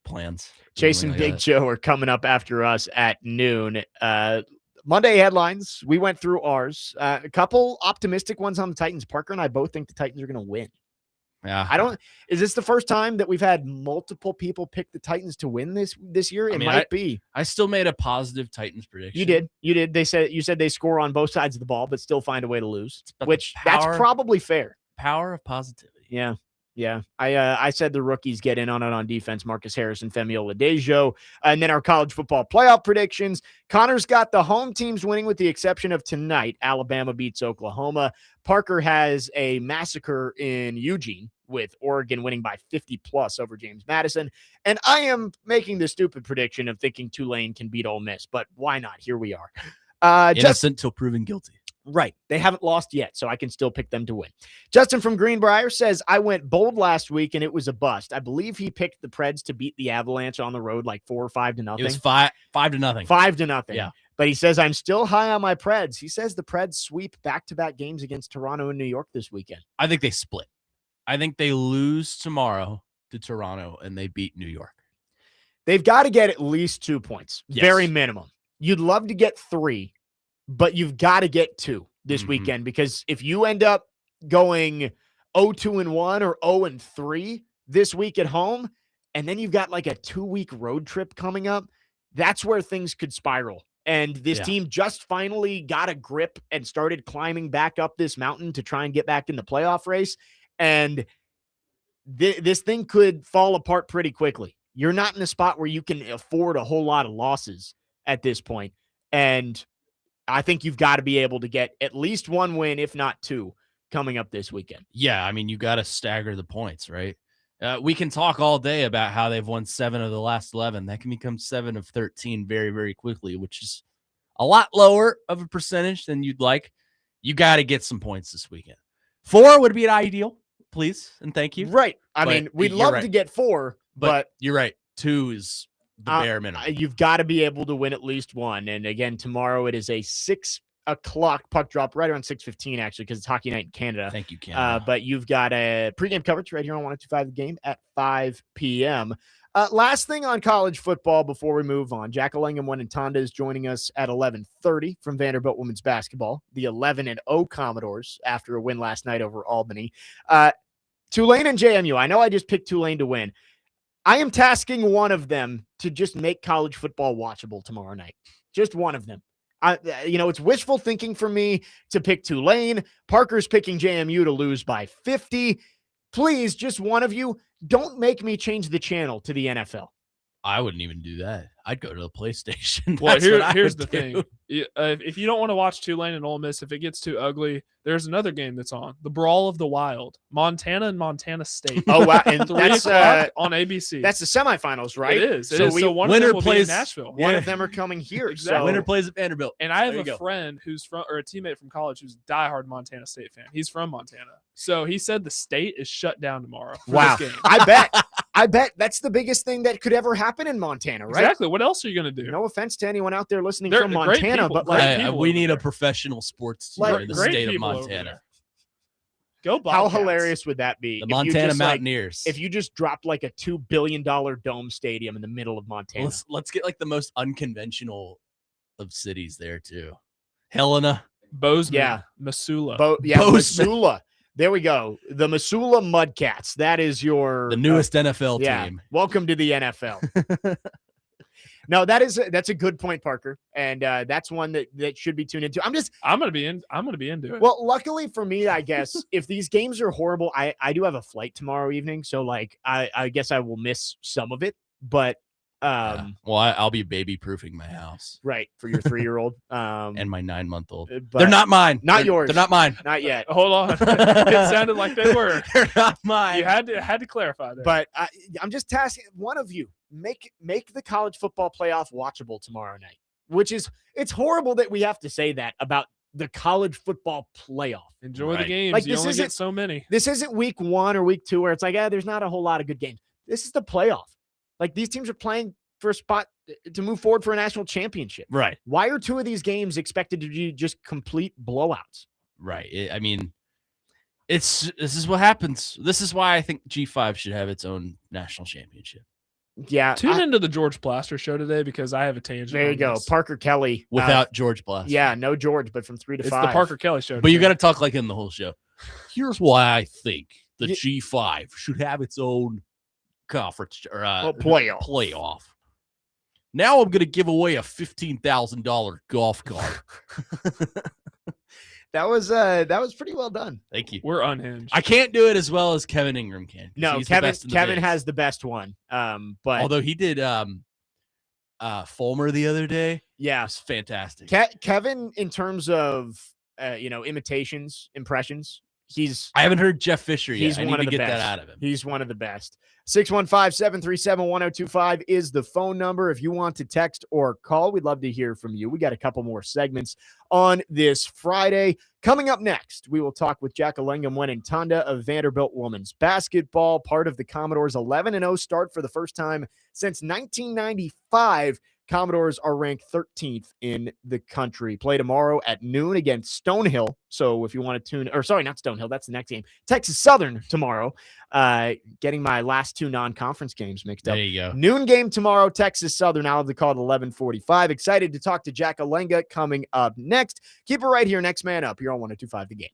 plans. Chase and Big Joe are coming up after us at noon. Monday headlines. We went through ours. A couple optimistic ones on the Titans. Parker and I both think the Titans are going to win. Yeah. Is this the first time that we've had multiple people pick the Titans to win this year? It might be. I still made a positive Titans prediction. You did. You said they score on both sides of the ball, but still find a way to lose, which that's probably fair. Power of positivity. Yeah. Yeah. I said the rookies get in on it on defense, Marcus Harris and Femi Oladejo. And then our college football playoff predictions. Connor's got the home teams winning with the exception of tonight. Alabama beats Oklahoma. Parker has a massacre in Eugene with Oregon winning by 50+ over James Madison. And I am making the stupid prediction of thinking Tulane can beat Ole Miss, but why not? Here we are. Innocent till proven guilty. Right. They haven't lost yet, so I can still pick them to win. Justin from Greenbrier says, I went bold last week and it was a bust. I believe he picked the Preds to beat the Avalanche on the road like 4 or 5-0. It was 5-0. 5-0. Yeah. But he says, I'm still high on my Preds. He says the Preds sweep back-to-back games against Toronto and New York this weekend. I think they split. I think they lose tomorrow to Toronto and they beat New York. They've got to get at least 2 points. Yes. Very minimum. You'd love to get 3. But you've got to get 2 this weekend, because if you end up going 0-2-1 or 0-3 this week at home, and then you've got like a 2-week road trip coming up, that's where things could spiral. And this team just finally got a grip and started climbing back up this mountain to try and get back in the playoff race. And this thing could fall apart pretty quickly. You're not in a spot where you can afford a whole lot of losses at this point. And I think you've got to be able to get at least 1 win, if not 2, coming up this weekend. Yeah, I mean, you got to stagger the points, right? We can talk all day about how they've won 7 of the last 11. That can become 7 of 13 very, very quickly, which is a lot lower of a percentage than you'd like. You got to get some points this weekend. 4 would be an ideal, please, and thank you. Right. I mean, we'd love to get 4, but you're right. 2 is the bare minimum. You've got to be able to win at least 1. And again, tomorrow it is a 6 o'clock puck drop, right around 6:15 actually, because it's hockey night in Canada. Thank you, Canada. But you've got a pregame coverage right here on 102.5 The Game at 5 p.m. Last thing on college football before we move on. Jack Allingham Tonda is joining us at 11:30 from Vanderbilt women's basketball. The 11-0 Commodores after a win last night over Albany. Tulane and JMU. I know I just picked Tulane to win. I am tasking one of them to just make college football watchable tomorrow night. Just one of them. It's wishful thinking for me to pick Tulane. Parker's picking JMU to lose by 50. Please, just one of you, don't make me change the channel to the NFL. I wouldn't even do that. I'd go to the PlayStation. Well, That's what I here's would the do. thing. If you don't want to watch Tulane and Ole Miss, if it gets too ugly, there's another game that's on. The Brawl of the Wild. Montana and Montana State. Oh, wow. And 3 that's o'clock on ABC. That's the semifinals, right? It is. So So one of winner them will plays- be in Nashville. one of them are coming here. Exactly. So Winner plays at Vanderbilt. And I have There you a go. friend who's from, or a teammate from college who's a diehard Montana State fan. He's from Montana. So he said the state is shut down tomorrow for wow. this game. I bet that's the biggest thing that could ever happen in Montana, right? Exactly. What else are you going to do? No offense to anyone out there listening They're from great Montana, people, but great like, people we over need a there. professional sports team Like, in the Great state of people over Montana. there. Go how Bobcats. hilarious would that be? The if you Montana just, like, Mountaineers. if you just dropped like a $2 billion dome stadium in the middle of Montana. Let's get like the most unconventional of cities there too. Helena. Bozeman. Yeah. Missoula. Bozeman. Missoula. There we go. The Missoula Mudcats. That is your The newest NFL yeah. team. Welcome to the NFL. No, that's a good point, Parker, and that's one that should be tuned into. I'm gonna be into it. Well, luckily for me, I guess if these games are horrible, I do have a flight tomorrow evening, so like I guess I will miss some of it, but Yeah. Well, I'll be baby proofing my house right for your 3-year-old and my 9-month-old. but They're not mine. not yours. They're not mine. not yet. Hold on. It sounded like they were. They're not mine. You had to clarify that. But I'm just tasking one of you make the college football playoff watchable tomorrow night, which is it's horrible that we have to say that about the college football playoff. Enjoy the Right. games. Like, You this only isn't- get so many. This isn't week 1 or week 2 where it's like, there's not a whole lot of good games. This is the playoff. Like these teams are playing for a spot to move forward for a national championship. Right. Why are 2 of these games expected to be just complete blowouts? Right. I mean, this is what happens. This is why I think G5 should have its own national championship Yeah. Tune into the George Plaster show today because I have a tangent. There you on go. this. Parker Kelly. without George Blast. Yeah, no George, but from 3 to It's 5. the Parker Kelly show. But you today. got to talk like in the whole show. Here's why I think the Ye- G5 should have its own conference or playoff. playoff. Now I'm going to give away a $15,000 golf cart. That was pretty well done. Thank you. We're unhinged. I can't do it as well as Kevin Ingram can. 'cause No, he's the best in the Kevin biz. has the best one. But Although he did Fulmer the other day. yeah, That's fantastic. Kevin in terms of imitations, impressions, I haven't heard Jeff Fisher yet. he's I one need of to the get best. that out of him. He's one of the best. 615-737-1025 is the phone number. If you want to text or call, we'd love to hear from you. We got a couple more segments on this Friday. Coming up next, we will talk with Jackalengam Wenentanda of Vanderbilt women's basketball, part of the Commodores' 11-0 start for the first time since 1995. Commodores are ranked 13th in the country. Play tomorrow at noon against Stonehill. So if you want to tune, or sorry, not Stonehill, that's the next game. Texas Southern tomorrow. Getting my last 2 non-conference games mixed up. There you go. Noon game tomorrow, Texas Southern. I'll have the call at 11:45. Excited to talk to Jack Alenga coming up next. Keep it right here. Next man up here on 102.5 The Game.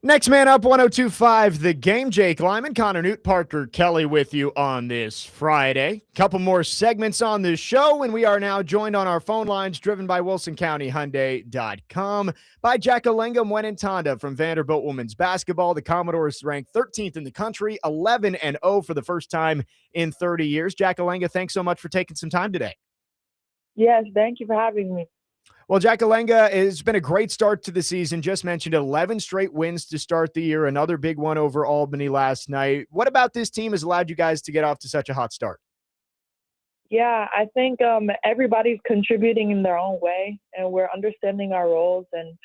Next man up, 102.5 The Game. Jake Lyman, Connor Newt, Parker Kelly with you on this Friday. Couple more segments on this show, and we are now joined on our phone lines, driven by WilsonCountyHyundai.com, by Jackalenga Mwenentanda from Vanderbilt Women's Basketball. The Commodores ranked 13th in the country, 11-0 for the first time in 30 years. Jackalenga, thanks so much for taking some time today. Yes, thank you for having me. Well, Jackalenga, it's been a great start to the season. Just mentioned 11 straight wins to start the year, another big one over Albany last night. What about this team has allowed you guys to get off to such a hot start? Yeah, I think everybody's contributing in their own way, and we're understanding our roles and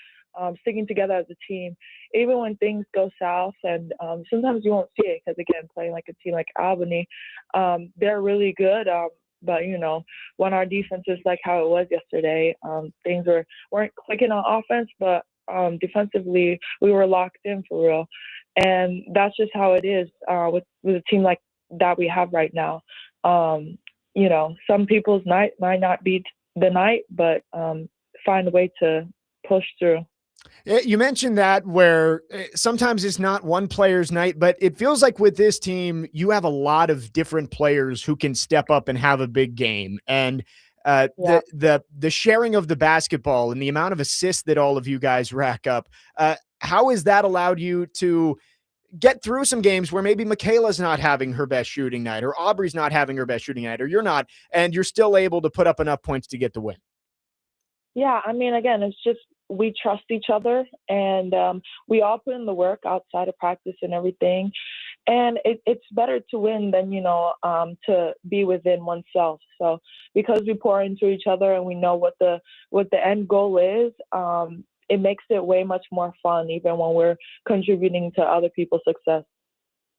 sticking together as a team, even when things go south. And sometimes you won't see it because, again, playing like a team like Albany, they're really good. But, when our defense is like how it was yesterday, things weren't clicking on offense, but defensively we were locked in for real. And that's just how it is with a team like that we have right now. Some people's night might not be the night, but find a way to push through. You mentioned that where sometimes it's not one player's night, but it feels like with this team, you have a lot of different players who can step up and have a big game. And the sharing of the basketball and the amount of assists that all of you guys rack up, how has that allowed you to get through some games where maybe Michaela's not having her best shooting night, or Aubrey's not having her best shooting night, or you're not, and you're still able to put up enough points to get the win? Yeah, I mean, again, it's just we trust each other, and we all put in the work outside of practice and everything. And it's better to win than, to be within oneself. So because we pour into each other and we know what the end goal is, it makes it way much more fun, even when we're contributing to other people's success.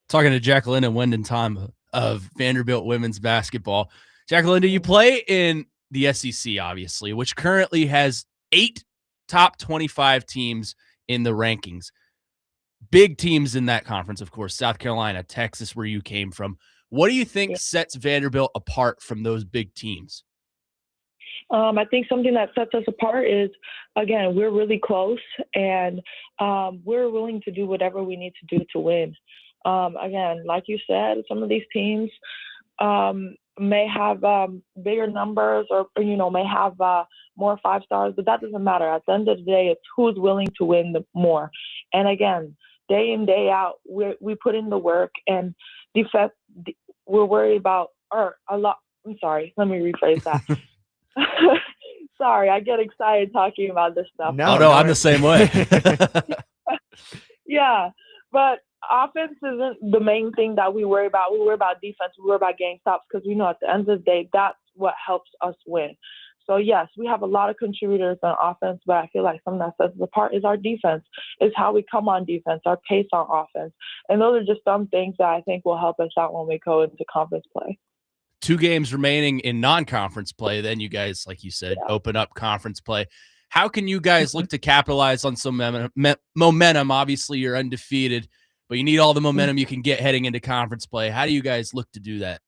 Talking to Jackalenga Mwenentanda of Vanderbilt Women's Basketball. Jackalenga, you play in the SEC, obviously, which currently has 8 top 25 teams in the rankings. Big teams in that conference, of course, South Carolina, Texas, where you came from. What do you think sets Vanderbilt apart from those big teams? I think something that sets us apart is, again, we're really close, and we're willing to do whatever we need to do to win. Again, like you said, some of these teams may have bigger numbers, or may have more 5 stars, but that doesn't matter. At the end of the day, it's who's willing to win the more. And again, day in, day out, we put in the work, and defense. We're worried about a lot. I'm sorry. Let me rephrase that. Sorry, I get excited talking about this stuff. No, I'm the same way. Yeah, but offense isn't the main thing that we worry about. We worry about defense. We worry about getting stops, because we know at the end of the day, that's what helps us win. So, yes, we have a lot of contributors on offense, but I feel like something that sets us apart is our defense, is how we come on defense, our pace on offense. And those are just some things that I think will help us out when we go into conference play. 2 games remaining in non-conference play. Then you guys, like you said, open up conference play. How can you guys look to capitalize on some momentum? Obviously, you're undefeated, but you need all the momentum you can get heading into conference play. How do you guys look to do that?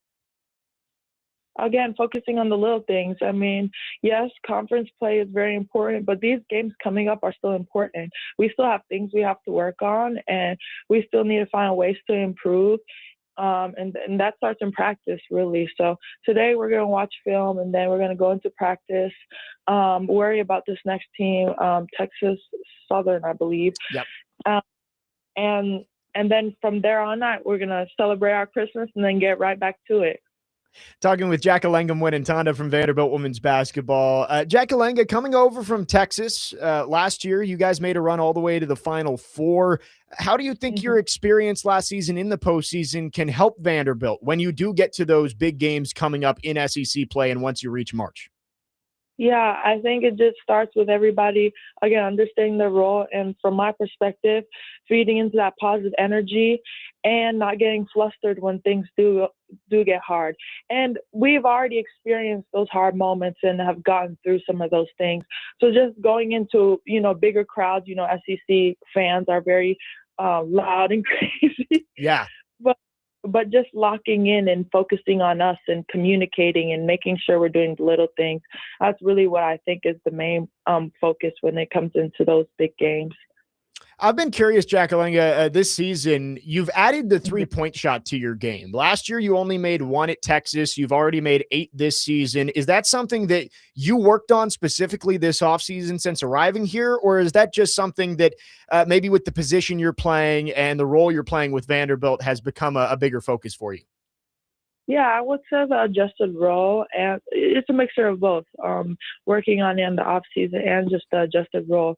Again, focusing on the little things. I mean, yes, conference play is very important, but these games coming up are still important. We still have things we have to work on, and we still need to find ways to improve. And that starts in practice, really. So today we're going to watch film, and then we're going to go into practice, worry about this next team, Texas Southern, I believe. Yep. And then from there on out, we're going to celebrate our Christmas and then get right back to it. Talking with Jackalenga Mwenentanda from Vanderbilt Women's Basketball. Jackalenga, coming over from Texas last year, you guys made a run all the way to the Final Four. How do you think your experience last season in the postseason can help Vanderbilt when you do get to those big games coming up in SEC play and once you reach March? Yeah, I think it just starts with everybody, again, understanding their role. And from my perspective, feeding into that positive energy and not getting flustered when things do get hard. And we've already experienced those hard moments and have gotten through some of those things. So just going into, bigger crowds, SEC fans are very loud and crazy. Yeah. But just locking in and focusing on us and communicating and making sure we're doing the little things. That's really what I think is the main focus when it comes into those big games. I've been curious, Jackalenga, this season, you've added the 3-point shot to your game. Last year, you only made 1 at Texas. You've already made 8 this season. Is that something that you worked on specifically this offseason since arriving here? Or is that just something that maybe with the position you're playing and the role you're playing with Vanderbilt has become a bigger focus for you? Yeah, I would say the adjusted role, and it's a mixture of both. Working on it in the off season and just the adjusted role.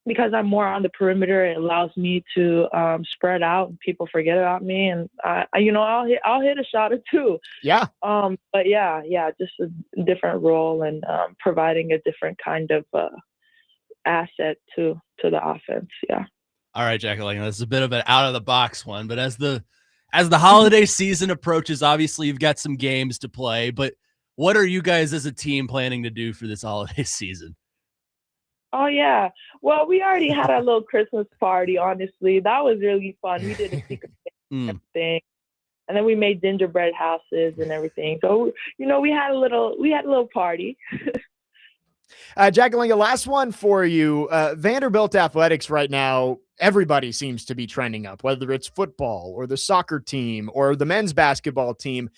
Because I'm more on the perimeter, it allows me to spread out and people forget about me, and I'll hit a shot or two. Yeah. But yeah, just a different role and providing a different kind of asset to the offense. Yeah. All right, Jackalenga, this is a bit of an out of the box one, but as the holiday season approaches, obviously you've got some games to play, but what are you guys as a team planning to do for this holiday season? Oh yeah. Well, we already had our little Christmas party, honestly. That was really fun. We did a secret thing. And then we made gingerbread houses and everything. So, we had a little party. Jackalenga, last one for you. Vanderbilt athletics right now, everybody seems to be trending up, whether it's football or the soccer team or the men's basketball team.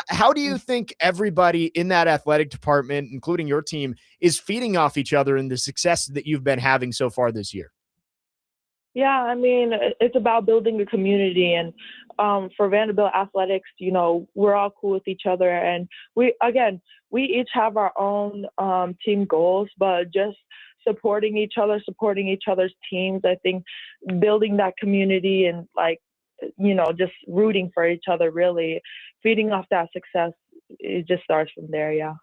How do you think everybody in that athletic department, including your team, is feeding off each other in the success that you've been having so far this year? Yeah, I mean, it's about building a community. And for Vanderbilt athletics, we're all cool with each other. And we each have our own team goals, but just supporting each other's teams. I think building that community and just rooting for each other, really feeding off that success, it just starts from there. Yeah.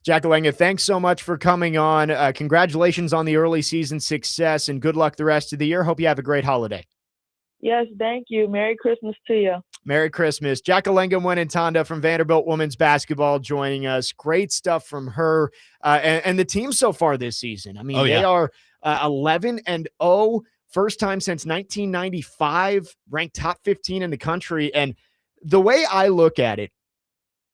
Jackalenga, thanks so much for coming on. Congratulations on the early season success and good luck the rest of the year. Hope you have a great holiday. Yes, thank you. Merry Christmas to you. Merry Christmas. Jackalenga Wenentanda from Vanderbilt women's basketball joining us. Great stuff from her and the team so far this season. I mean, they are 11-0, first time since 1995, ranked top 15 in the country. And the way I look at it,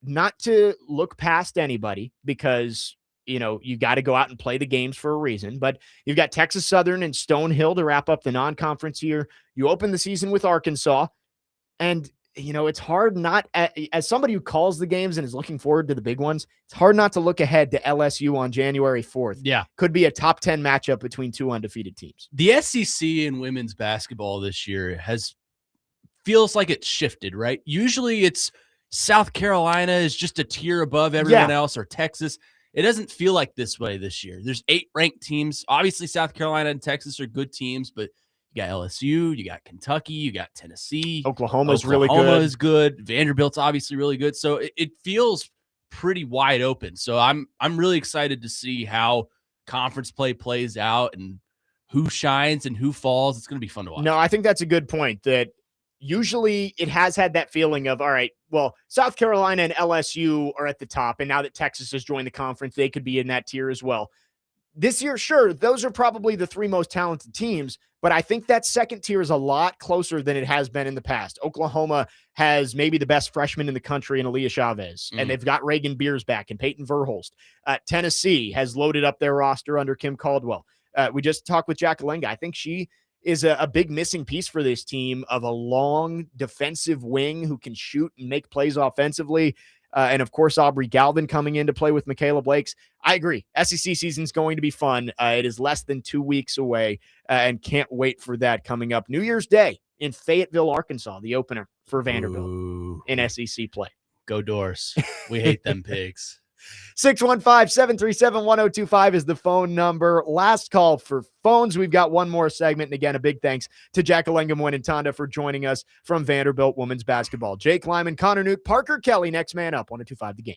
not to look past anybody because, you got to go out and play the games for a reason, but you've got Texas Southern and Stonehill to wrap up the non-conference year. You open the season with Arkansas, and, it's hard not, as somebody who calls the games and is looking forward to the big ones, it's hard not to look ahead to LSU on January 4th. Yeah. Could be a top 10 matchup between two undefeated teams. The SEC in women's basketball this year feels like it's shifted, right? Usually it's South Carolina is just a tier above everyone else, or Texas. It doesn't feel like this way this year. There's 8 ranked teams. Obviously, South Carolina and Texas are good teams, but you got LSU, you got Kentucky, you got Tennessee. Oklahoma's really good. Oklahoma is good. Vanderbilt's obviously really good. So it feels pretty wide open. So I'm really excited to see how conference play plays out and who shines and who falls. It's going to be fun to watch. No, I think that's a good point, that usually it has had that feeling of, all right, well, South Carolina and LSU are at the top, and now that Texas has joined the conference, they could be in that tier as well. This year, sure, those are probably the 3 most talented teams, but I think that second tier is a lot closer than it has been in the past. Oklahoma has maybe the best freshman in the country in Aaliyah Chavez, and they've got Reagan Beers back and Peyton Verhulst. Tennessee has loaded up their roster under Kim Caldwell. We just talked with Jackalenga. I think she is a big missing piece for this team, of a long defensive wing who can shoot and make plays offensively. And of course, Aubrey Galvin coming in to play with Michaela Blakes. I agree. SEC season's going to be fun. It is less than 2 weeks away, and can't wait for that coming up. New Year's Day in Fayetteville, Arkansas, the opener for Vanderbilt in SEC play. Go Doors. We hate them pigs. 615-737-1025 is the phone number. Last call for phones. We've got one more segment. And again, a big thanks to Jackalenga Wenentanda for joining us from Vanderbilt women's basketball. Jake Lyman, Connor Newt, Parker Kelly, next man up, 1025 The Game.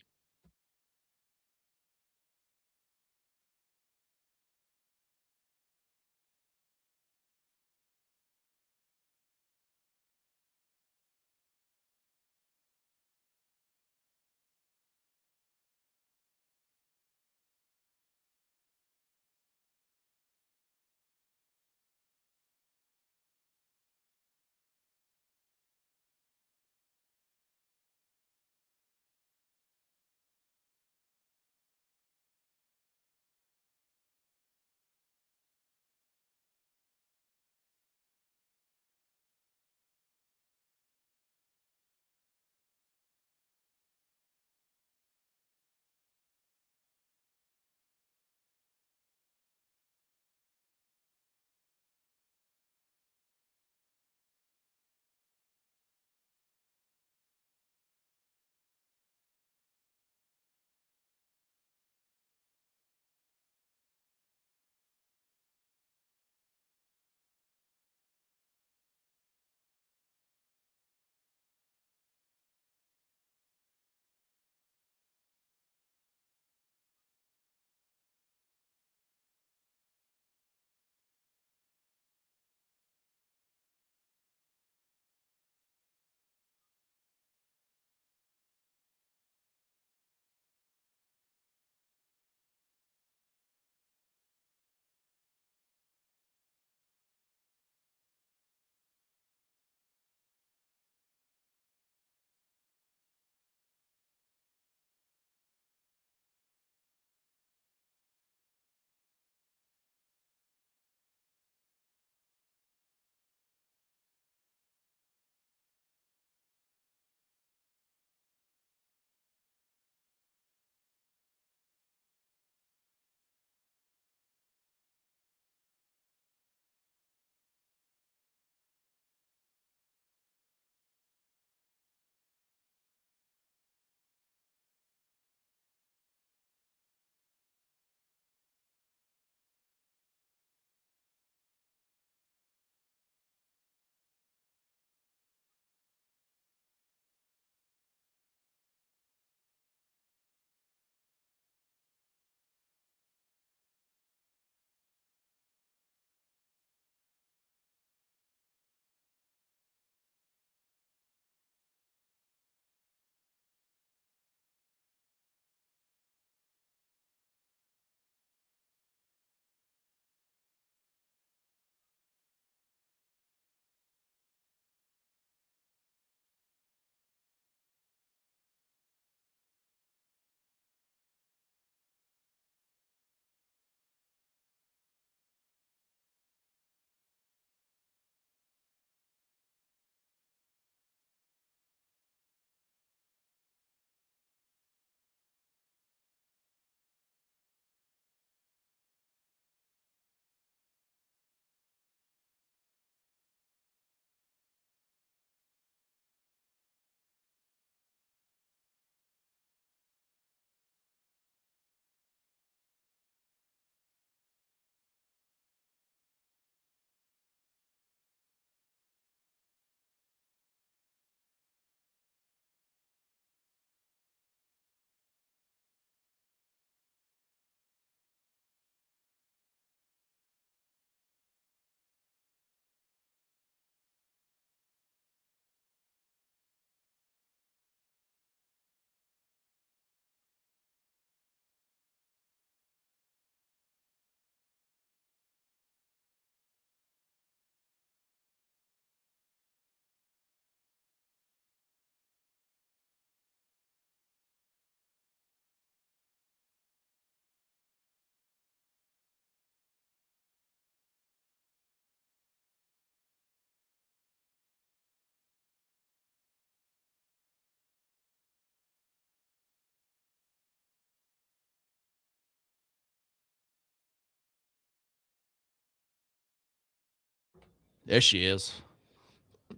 There she is.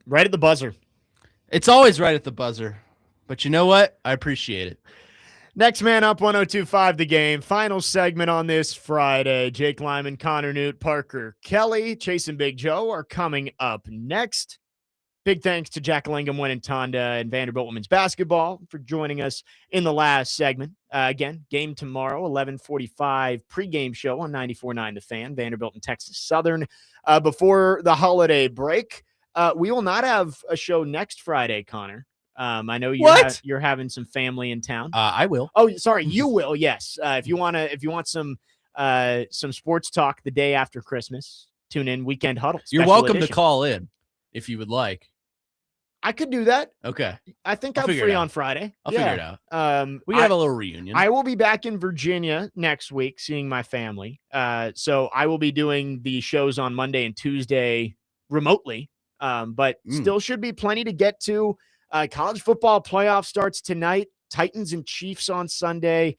Right at the buzzer. It's always right at the buzzer. But you know what? I appreciate it. Next man up, 102.5 The Game. Final segment on this Friday. Jake Lyman, Connor Newt, Parker Kelly, Chase and Big Joe are coming up next. Big thanks to Jack Lingham, Win and Tonda, and Vanderbilt Women's Basketball for joining us in the last segment. Again, game tomorrow, 11:45 pregame show on 94.9 The Fan, Vanderbilt and Texas Southern. Before the holiday break, we will not have a show next Friday, Connor. I know you're having some family in town. I will. Oh, sorry, you will. Yes. If you want some sports talk the day after Christmas, tune in Weekend Huddle. You're welcome to call in if you would like. I could do that. Okay. I think I'm free on Friday. I'll figure it out. We can have a little reunion. I will be back in Virginia next week seeing my family. So I will be doing the shows on Monday and Tuesday remotely. But still should be plenty to get to. College football playoff starts tonight. Titans and Chiefs on Sunday.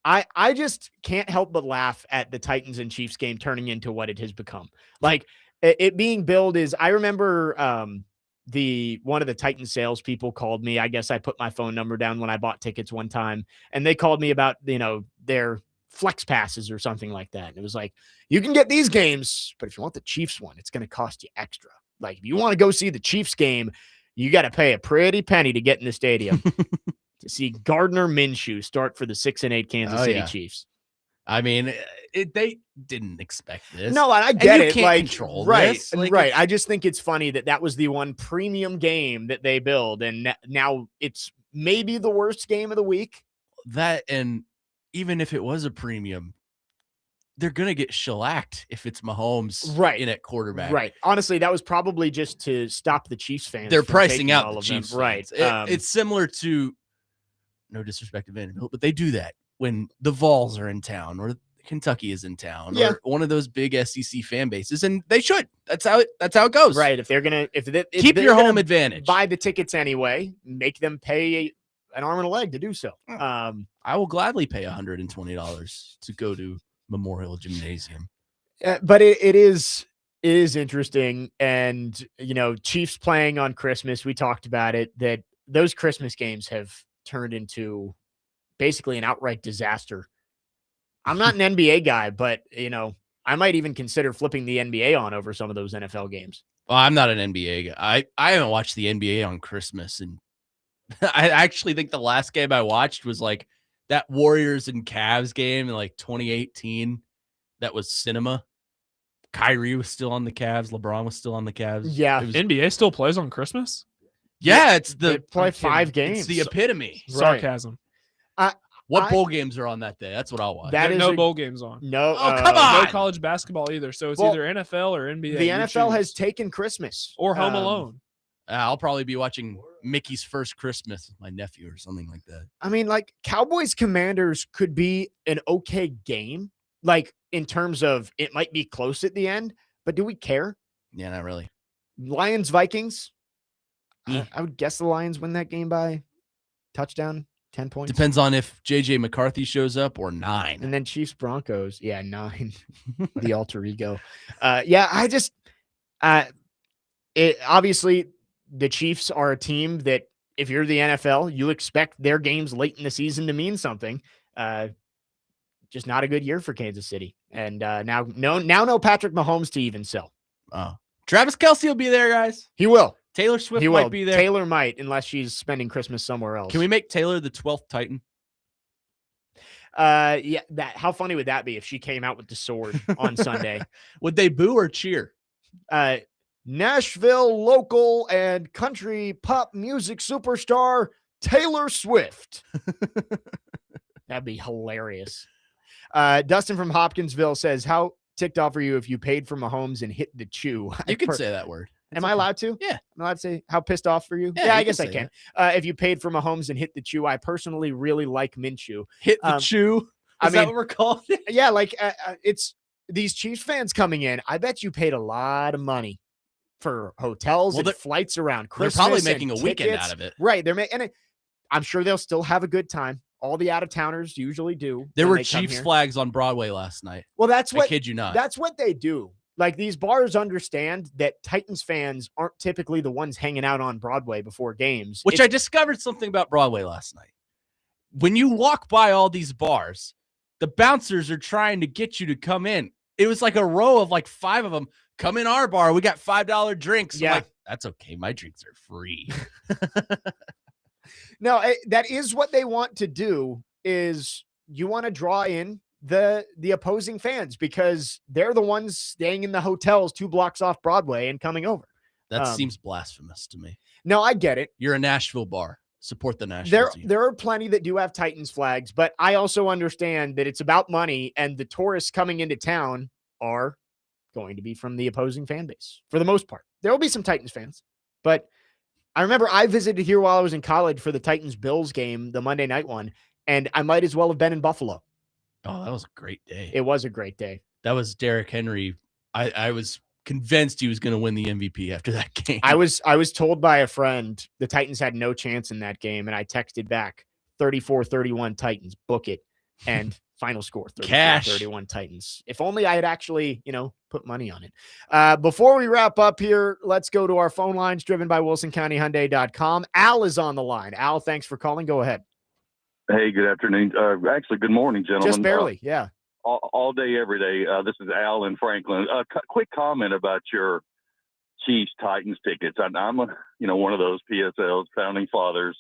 I just can't help but laugh at the Titans and Chiefs game turning into what it has become. Like, it being billed is, I remember one of the Titan salespeople called me. I guess I put my phone number down when I bought tickets one time, and they called me about, their flex passes or something like that. And it was like, you can get these games, but if you want the Chiefs one, it's going to cost you extra. Like, if you want to go see the Chiefs game, you got to pay a pretty penny to get in the stadium to see Gardner Minshew start for the 6-8 Kansas City Chiefs. I mean, they didn't expect this. No, I get it. Can't control this. Right. I just think it's funny that was the one premium game that they build, and now it's maybe the worst game of the week. That, and even if it was a premium, they're gonna get shellacked if it's Mahomes in at quarterback. Right. Honestly, that was probably just to stop the Chiefs fans. They're pricing out the Chiefs fans. Right. It's similar to, no disrespect to Vanderbilt, but they do that when the Vols are in town or Kentucky is in town or one of those big SEC fan bases, and they should. That's how it goes. Right. If they're gonna keep your home advantage, buy the tickets anyway, make them pay an arm and a leg to do so. I will gladly pay $120 to go to Memorial Gymnasium. But it is interesting, and Chiefs playing on Christmas. We talked about it, that those Christmas games have turned into basically an outright disaster. I'm not an NBA guy, but I might even consider flipping the NBA on over some of those NFL games. Well, I'm not an NBA guy. I haven't watched the NBA on Christmas, and I actually think the last game I watched was like that Warriors and Cavs game in like 2018. That was cinema. Kyrie was still on the Cavs. LeBron was still on the Cavs. Yeah. NBA still plays on Christmas? Yeah, they play 5 games. It's the epitome. Sarcasm. What bowl games are on that day? That's what I'll watch. There are no bowl games on. No. Come on. No college basketball either. So it's either NFL or NBA. The NFL has taken Christmas. Or Home Alone. I'll probably be watching Mickey's First Christmas with my nephew or something like that. I mean, like, Cowboys Commanders could be an okay game, like, in terms of it might be close at the end, but do we care? Yeah, not really. Lions Vikings. I would guess the Lions win that game by touchdown, 10 points. Depends on if J.J. McCarthy shows up or 9. And then Chiefs Broncos. Yeah, 9. The alter ego. Obviously the Chiefs are a team that if you're the NFL, you expect their games late in the season to mean something. Just not a good year for Kansas City. And now no Patrick Mahomes to even sell. Travis Kelce will be there, guys. He will. Taylor Swift might be there. Taylor might, unless she's spending Christmas somewhere else. Can we make Taylor the 12th Titan? How funny would that be if she came out with the sword on Sunday? Would they boo or cheer? Nashville local and country pop music superstar Taylor Swift. That'd be hilarious. Dustin from Hopkinsville says, how ticked off are you if you paid for Mahomes and hit the chew? You can say that word. Am I allowed to? Yeah. I'm allowed to say how pissed off for you? Yeah, I guess I can. If you paid for Mahomes and hit the chew, I personally really like Minshew. Hit the chew? Is that what we're calling it? Yeah, like it's these Chiefs fans coming in. I bet you paid a lot of money for hotels and flights around Christmas. They're probably making a weekend out of it. Right. I'm sure they'll still have a good time. All the out-of-towners usually do. There were Chiefs flags on Broadway last night. Well, I kid you not. That's what they do. Like, these bars understand that Titans fans aren't typically the ones hanging out on Broadway before games. Which I discovered something about Broadway last night. When you walk by all these bars, the bouncers are trying to get you to come in. It was like a row of like 5 of them. Come in our bar. We got $5 drinks. Yeah. I'm like, that's okay. My drinks are free. No, that is what they want to do, is you want to draw in the opposing fans because they're the ones staying in the hotels 2 blocks off Broadway and coming over. That seems blasphemous to me. No, I get it. You're a Nashville bar. Support the Nashville team. There are plenty that do have Titans flags, but I also understand that it's about money, and the tourists coming into town are going to be from the opposing fan base for the most part. There will be some Titans fans, but I remember I visited here while I was in college for the Titans-Bills game, the Monday night one, and I might as well have been in Buffalo. Oh, that was a great day. It was a great day. That was Derrick Henry. I was convinced he was going to win the MVP after that game. I was told by a friend the Titans had no chance in that game, and I texted back 34-31 Titans, book it, and final score 34-31 Titans. If only I had actually, put money on it. Before we wrap up here, let's go to our phone lines driven by WilsonCountyHyundai.com. Al is on the line. Al, thanks for calling. Go ahead. Hey, good afternoon. Actually, good morning, gentlemen. Just barely, yeah. All day, every day. This is Al in Franklin. Quick comment about your Chiefs Titans tickets. I'm one of those PSLs, founding fathers.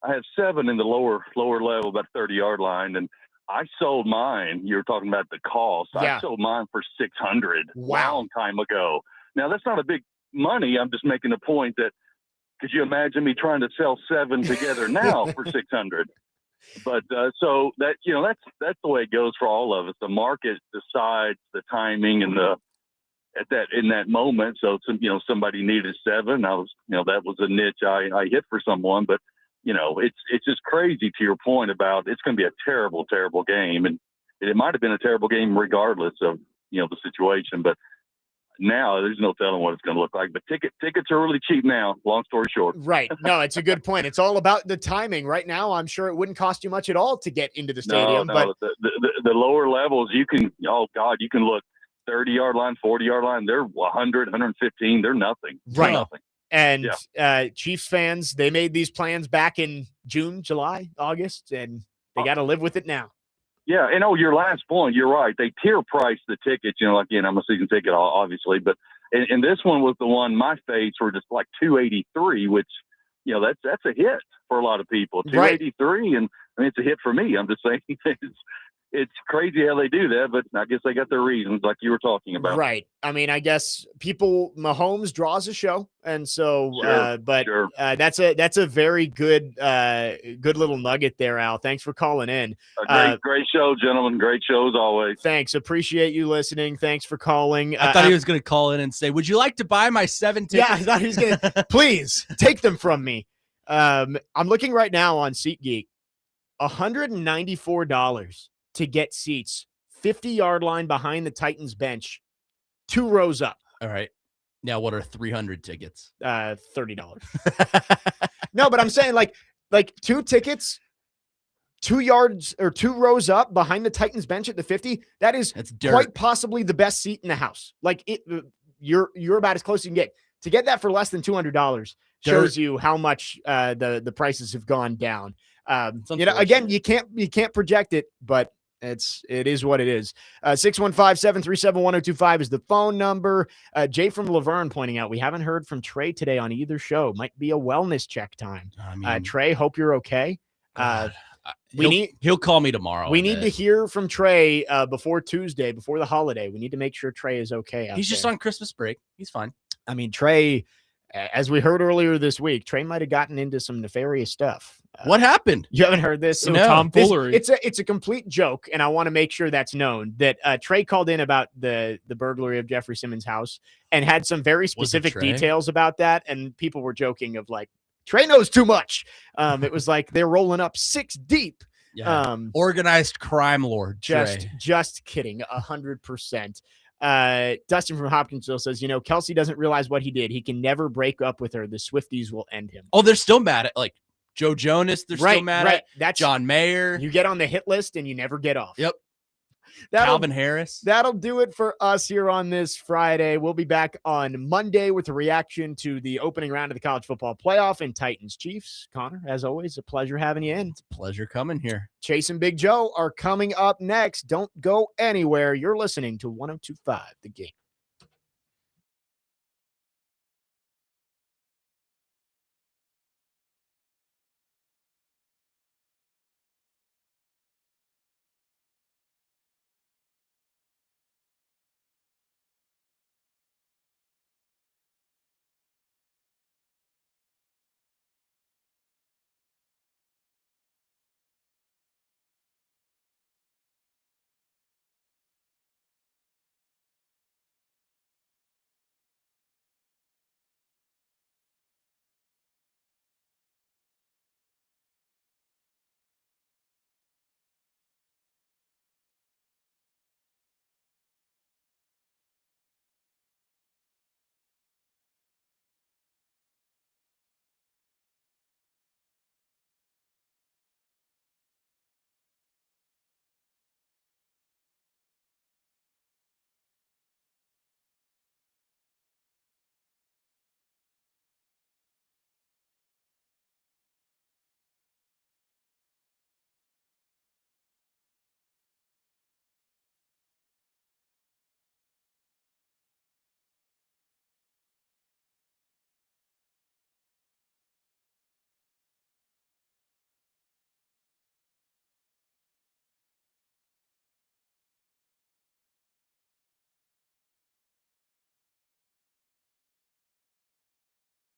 I have 7 in the lower level, about 30-yard line, and I sold mine. You were talking about the cost. Yeah. I sold mine for $600 Wow. long time ago. Now that's not a big money. I'm just making a point that could you imagine me trying to sell 7 together now for $600? But so that that's the way it goes for all of us. The market decides the timing and in that moment. So somebody needed 7. I was that was a niche I hit for someone. But it's just crazy to your point about it's going to be a terrible, terrible game, and it might have been a terrible game regardless of the situation. But now there's no telling what it's going to look like. But tickets are really cheap now. Long story short. Right. No, it's a good point. It's all about the timing. Right now, I'm sure it wouldn't cost you much at all to get into the stadium. No, but the lower levels, you can look 30-yard line, 40-yard line. They're 100, 115. They're nothing. Right. They're nothing. And Chiefs fans, they made these plans back in June, July, August, and they got to live with it now. Yeah, and your last point, you're right. They tier price the tickets. Again, I'm a season ticket, obviously, but and this one was the one my face were just like $283, which that's a hit for a lot of people. $283, right. And I mean it's a hit for me. I'm just saying it's crazy how they do that, but I guess they got their reasons, like you were talking about. Right. I mean, I guess Mahomes draws a show, and so, sure. That's a very good little nugget there, Al. Thanks for calling in. Great show, gentlemen. Great show as always. Thanks. Appreciate you listening. Thanks for calling. I thought he was going to call in and say, "Would you like to buy my 7 tickets?" Yeah, I thought he was going to. Please take them from me. I'm looking right now on SeatGeek. $194. To get seats, 50-yard line behind the Titans bench, 2 rows up. All right. Now, what are 300 tickets? $30. No, but I'm saying like 2 tickets, 2 yards or 2 rows up behind the Titans bench at the 50. That's quite possibly the best seat in the house. Like you're about as close as you can get. To get that for less than $200 shows you how much the prices have gone down. Again, you can't project it, but it is what it is. 615-737-1025 is the phone number. Jay from Laverne pointing out we haven't heard from Trey today on either show. Might be a wellness check time. Trey, hope you're okay. He'll call me tomorrow. We need to hear from Trey before Tuesday, before the holiday. We need to make sure Trey is okay. He's just on Christmas break. He's fine. I mean, Trey, as we heard earlier this week, Trey might have gotten into some nefarious stuff. What happened? You haven't heard this? No. Tomfoolery. It's a complete joke, and I want to make sure that's known that Trey called in about the burglary of Jeffrey Simmons' house and had some very specific details about that, and people were joking of like, Trey knows too much. It was like they're rolling up 6 deep. Yeah. Organized crime lord. Just kidding. 100%. Dustin from Hopkinsville says, Kelsey doesn't realize what he did. He can never break up with her. The Swifties will end him. Oh, they're still mad at Joe Jonas. They're still mad at that's John Mayer. You get on the hit list and you never get off. Yep. Calvin Harris. That'll do it for us here on this Friday. We'll be back on Monday with a reaction to the opening round of the college football playoff and Titans Chiefs. Connor, as always, a pleasure having you in. It's a pleasure coming here. Chase and Big Joe are coming up next. Don't go anywhere. You're listening to 102.5 The Game.